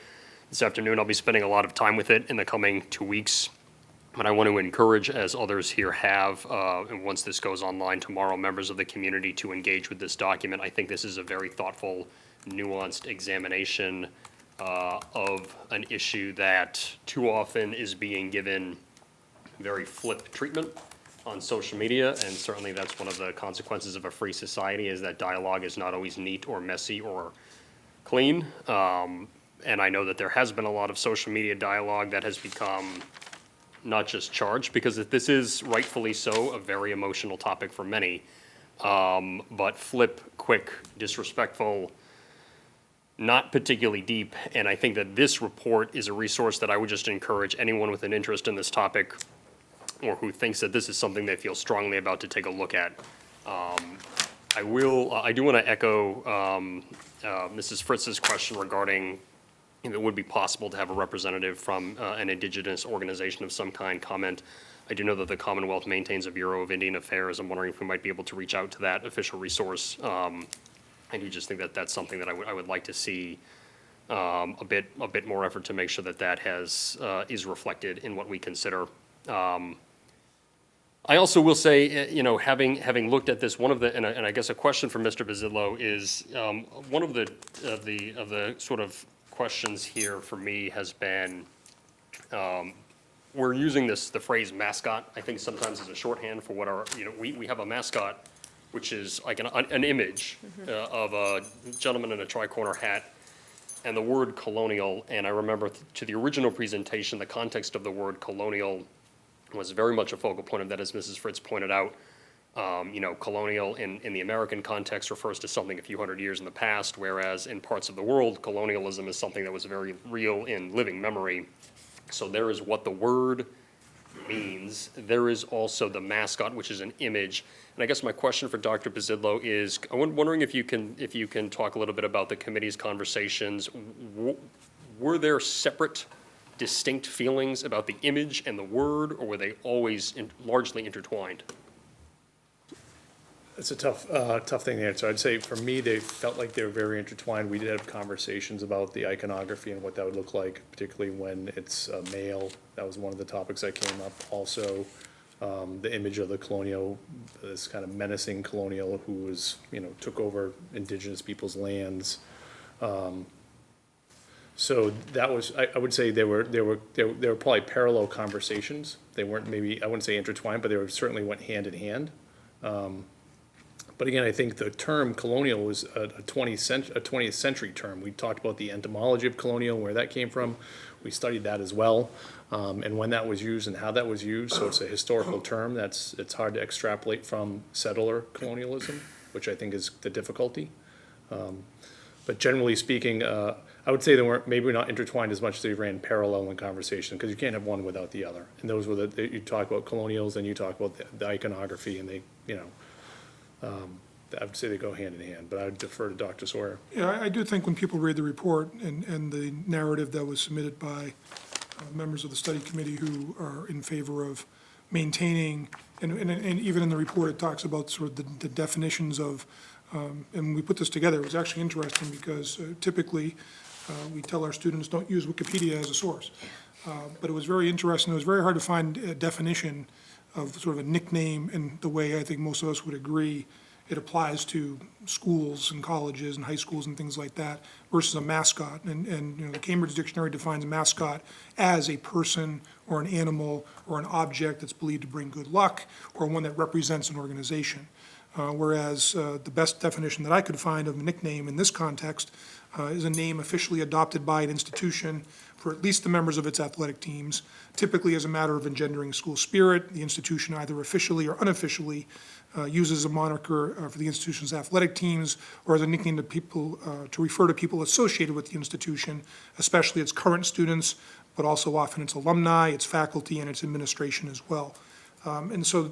Speaker 7: this afternoon. I'll be spending a lot of time with it in the coming 2 weeks. But I want to encourage, as others here have, and once this goes online tomorrow, members of the community to engage with this document. I think this is a very thoughtful, nuanced examination of an issue that too often is being given very flip treatment. on social media, and certainly that's one of the consequences of a free society, is that dialogue is not always neat or messy or clean. And I know that there has been a lot of social media dialogue that has become not just charged, because this is rightfully so a very emotional topic for many, but flip, quick, disrespectful, not particularly deep. And I think that this report is a resource that I would just encourage anyone with an interest in this topic, or who thinks that this is something they feel strongly about, to take a look at. I do want to echo Mrs. Fritz's question regarding if it would be possible to have a representative from an indigenous organization of some kind comment. I do know that the Commonwealth maintains a Bureau of Indian Affairs. I'm wondering if we might be able to reach out to that official resource. I do just think that that's something that I would like to see a bit more effort to make sure that that is reflected in what we consider. I also will say, having looked at this, one of the, and I guess a question for Mr. Bazillo is, one of the sort of questions here for me has been, we're using the phrase mascot, I think sometimes as a shorthand for what we have a mascot, which is like an image of a gentleman in a tri-corner hat, and the word colonial. And I remember to the original presentation, the context of the word colonial was very much a focal point of that, as Mrs. Fritz pointed out. Colonial in the American context refers to something a few hundred years in the past, whereas in parts of the world, colonialism is something that was very real in living memory. So there is what the word means. There is also the mascot, which is an image. And I guess my question for Dr. Bazillo is, I'm wondering if you can talk a little bit about the committee's conversations. Were there separate, distinct feelings about the image and the word, or were they always largely intertwined?
Speaker 15: It's a tough thing to answer. I'd say for me, they felt like they were very intertwined. We did have conversations about the iconography and what that would look like, particularly when it's a male. That was one of the topics that came up. Also, the image of the colonial, this kind of menacing colonial who was, took over indigenous people's lands. So that was, I would say they were probably parallel conversations. They weren't maybe, I wouldn't say intertwined, but they certainly went hand in hand. But again, I think the term colonial was a 20th century term. We talked about the etymology of colonial, where that came from. We studied that as well, and when that was used and how that was used. So it's a historical term. It's hard to extrapolate from settler colonialism, which I think is the difficulty. But generally speaking, I would say they weren't, maybe not intertwined as much as they ran parallel in conversation, because you can't have one without the other. And those were you talk about colonials, and you talk about the iconography, and they, I would say they go hand in hand, but I would defer to Dr. Sawyer.
Speaker 3: Yeah, I do think when people read the report and the narrative that was submitted by members of the study committee who are in favor of maintaining, and even in the report, it talks about sort of the definitions of, and we put this together. It was actually interesting because typically we tell our students don't use Wikipedia as a source. But it was very interesting. It was very hard to find a definition of sort of a nickname in the way I think most of us would agree it applies to schools and colleges and high schools and things like that versus a mascot. And the Cambridge Dictionary defines mascot as a person or an animal or an object that's believed to bring good luck, or one that represents an organization. Whereas the best definition that I could find of a nickname in this context is a name officially adopted by an institution for at least the members of its athletic teams, typically as a matter of engendering school spirit. The institution either officially or unofficially uses a moniker for the institution's athletic teams, or as a nickname to people, to refer to people associated with the institution, especially its current students, but also often its alumni, its faculty, and its administration as well. And so,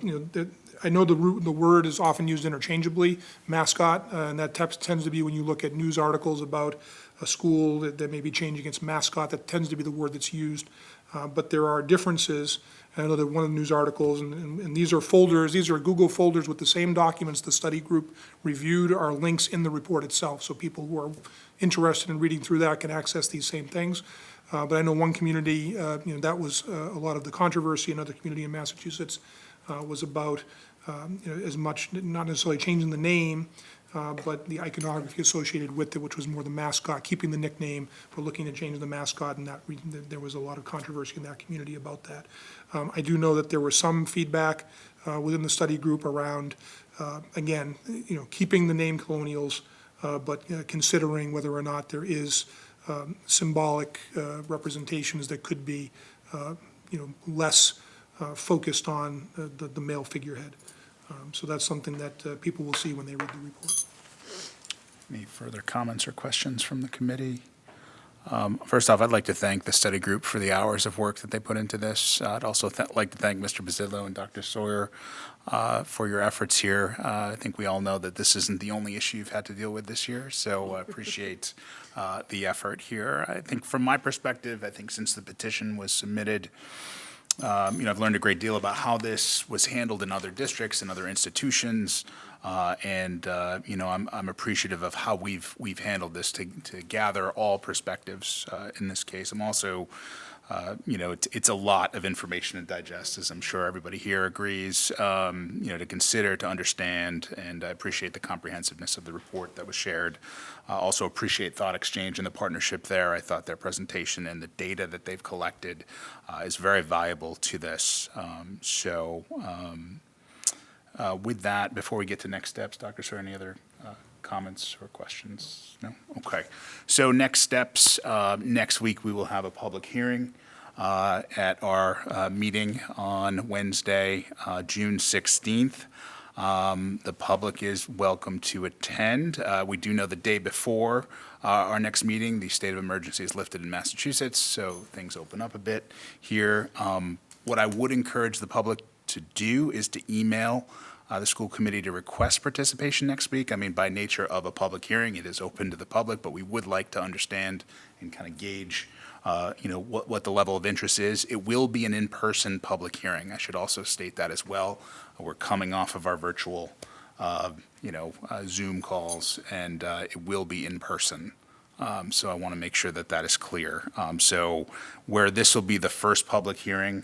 Speaker 3: I know the word is often used interchangeably, mascot, and that tends to be when you look at news articles about a school that may be changing its mascot, that tends to be the word that's used. But there are differences. I know that one of the news articles, and these are folders, these are Google folders with the same documents the study group reviewed, are links in the report itself. So people who are interested in reading through that can access these same things. But I know one community, that was a lot of the controversy. Another community in Massachusetts was about as much, not necessarily changing the name, but the iconography associated with it, which was more the mascot, keeping the nickname, we're looking to change the mascot, and there was a lot of controversy in that community about that. I do know that there was some feedback within the study group around, again, keeping the name Colonials, but considering whether or not there is symbolic representations that could be, less focused on the male figurehead. So that's something that people will see when they read the report.
Speaker 1: Any further comments or questions from the committee? First off, I'd like to thank the study group for the hours of work that they put into this. I'd also like to thank Mr. Bazzillo and Dr. Sawyer for your efforts here. I think we all know that this isn't the only issue you've had to deal with this year, so I appreciate the effort here. I think from my perspective, I think since the petition was submitted, I've learned a great deal about how this was handled in other districts and other institutions, and I'm appreciative of how we've handled this to gather all perspectives in this case. I'm also, it's a lot of information to digest, as I'm sure everybody here agrees, to consider, to understand, and I appreciate the comprehensiveness of the report that was shared. Also appreciate thought exchange and the partnership there. I thought their presentation and the data that they've collected is very valuable to this. With that, before we get to next steps, Dr. Sawyer, any other comments or questions? No? Okay. So next steps, next week we will have a public hearing at our meeting on Wednesday, June 16th. The public is welcome to attend. We do know the day before our next meeting, the state of emergency is lifted in Massachusetts, so things open up a bit here. What I would encourage the public to do is to email the school committee to request participation next week. I mean, by nature of a public hearing, it is open to the public, but we would like to understand and kind of gauge what the level of interest is. It will be an in-person public hearing. I should also state that as well. We're coming off of our virtual, Zoom calls, and it will be in person. So I want to make sure that that is clear. So where this will be the first public hearing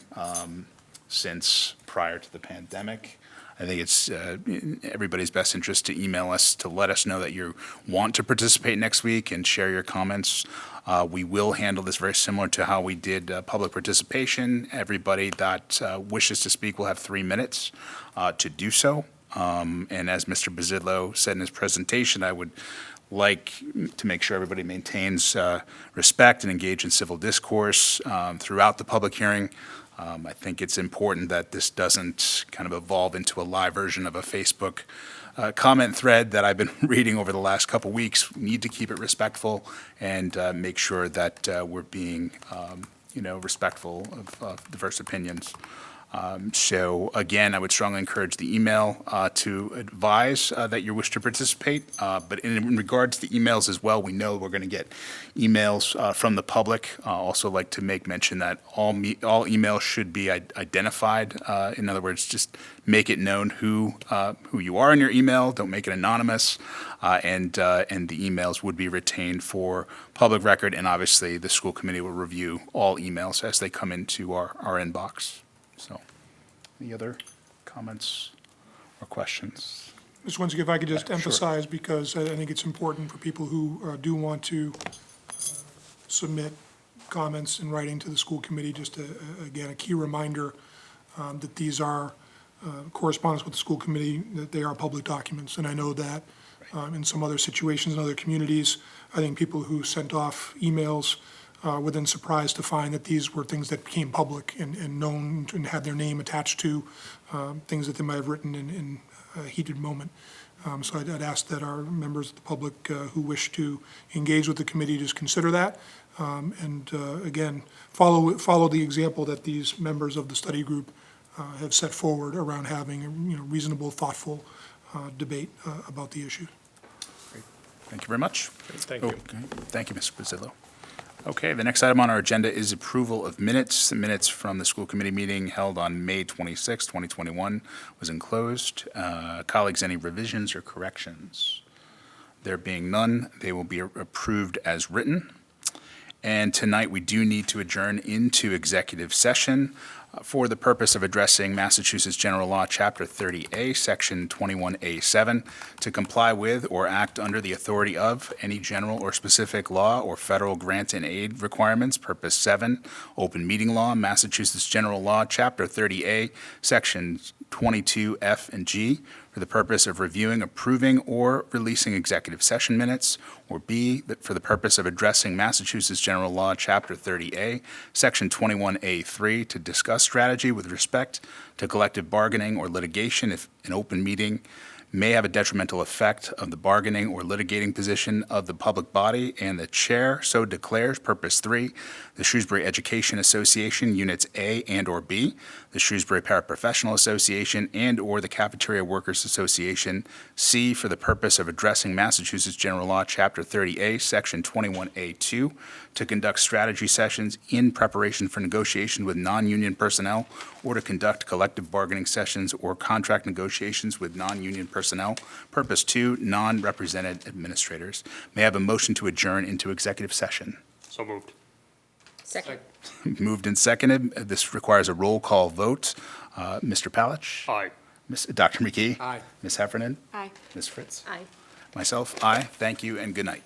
Speaker 1: since prior to the pandemic, I think it's in everybody's best interest to email us to let us know that you want to participate next week and share your comments. We will handle this very similar to how we did public participation. Everybody that wishes to speak will have 3 minutes to do so. And as Mr. Bazzillo said in his presentation, I would like to make sure everybody maintains respect and engage in civil discourse throughout the public hearing. I think it's important that this doesn't kind of evolve into a live version of a Facebook comment thread that I've been reading over the last couple weeks. We need to keep it respectful and make sure that we're being, respectful of diverse opinions. So again, I would strongly encourage the email to advise that you wish to participate. But in regards to emails as well, we know we're going to get emails from the public. Also like to make mention that all emails should be identified. In other words, just make it known who you are in your email. Don't make it anonymous. And the emails would be retained for public record. And obviously, the school committee will review all emails as they come into our inbox. So, any other comments or questions?
Speaker 3: Mr. Wensky, if I could just
Speaker 1: Sure.
Speaker 3: emphasize, because I think it's important for people who do want to submit comments in writing to the school committee, just again, a key reminder that these are correspondence with the school committee, that they are public documents. And I know that in some other situations in other communities, I think people who sent off emails were then surprised to find that these were things that became public and known and had their name attached to things that they might have written in a heated moment. So I'd ask that our members of the public who wish to engage with the committee just consider that. And again, follow the example that these members of the study group have set forward around having a reasonable, thoughtful debate about the issue.
Speaker 1: Great. Thank you very much.
Speaker 6: Thank you.
Speaker 1: Okay. Thank you, Mr. Bazzillo. Okay, the next item on our agenda is approval of minutes. The minutes from the school committee meeting held on May 26, 2021 was enclosed. Colleagues, any revisions or corrections? There being none, they will be approved as written. And tonight, we do need to adjourn into executive session. for the purpose of addressing Massachusetts General Law, Chapter 30A, Section 21A7, to comply with or act under the authority of any general or specific law or federal grant and aid requirements. Purpose 7, open meeting law, Massachusetts General Law, Chapter 30A, Sections 22F and G, for the purpose of reviewing, approving, or releasing executive session minutes, or B, that for the purpose of addressing Massachusetts General Law, Chapter 30A, Section 21A3, to discuss strategy with respect to collective bargaining or litigation if an open meeting may have a detrimental effect of the bargaining or litigating position of the public body, and the chair so declares. Purpose 3, the Shrewsbury Education Association, Units A and/or B, the Shrewsbury Paraprofessional Association, and/or the Cafeteria Workers Association, C, for the purpose of addressing Massachusetts General Law, Chapter 30A, Section 21A2, to conduct strategy sessions in preparation for negotiation with non-union personnel, or to conduct collective bargaining sessions or contract negotiations with non-union personnel. Purpose 2, non-represented administrators. May I have a motion to adjourn into executive session?
Speaker 7: So moved.
Speaker 9: Second.
Speaker 1: Moved and seconded. This requires a roll call vote. Mr. Palich?
Speaker 7: Aye.
Speaker 1: Dr. McKee?
Speaker 6: Aye.
Speaker 1: Ms. Heffernan?
Speaker 10: Aye.
Speaker 1: Ms. Fritz?
Speaker 9: Aye.
Speaker 1: Myself, aye. Thank you and good night.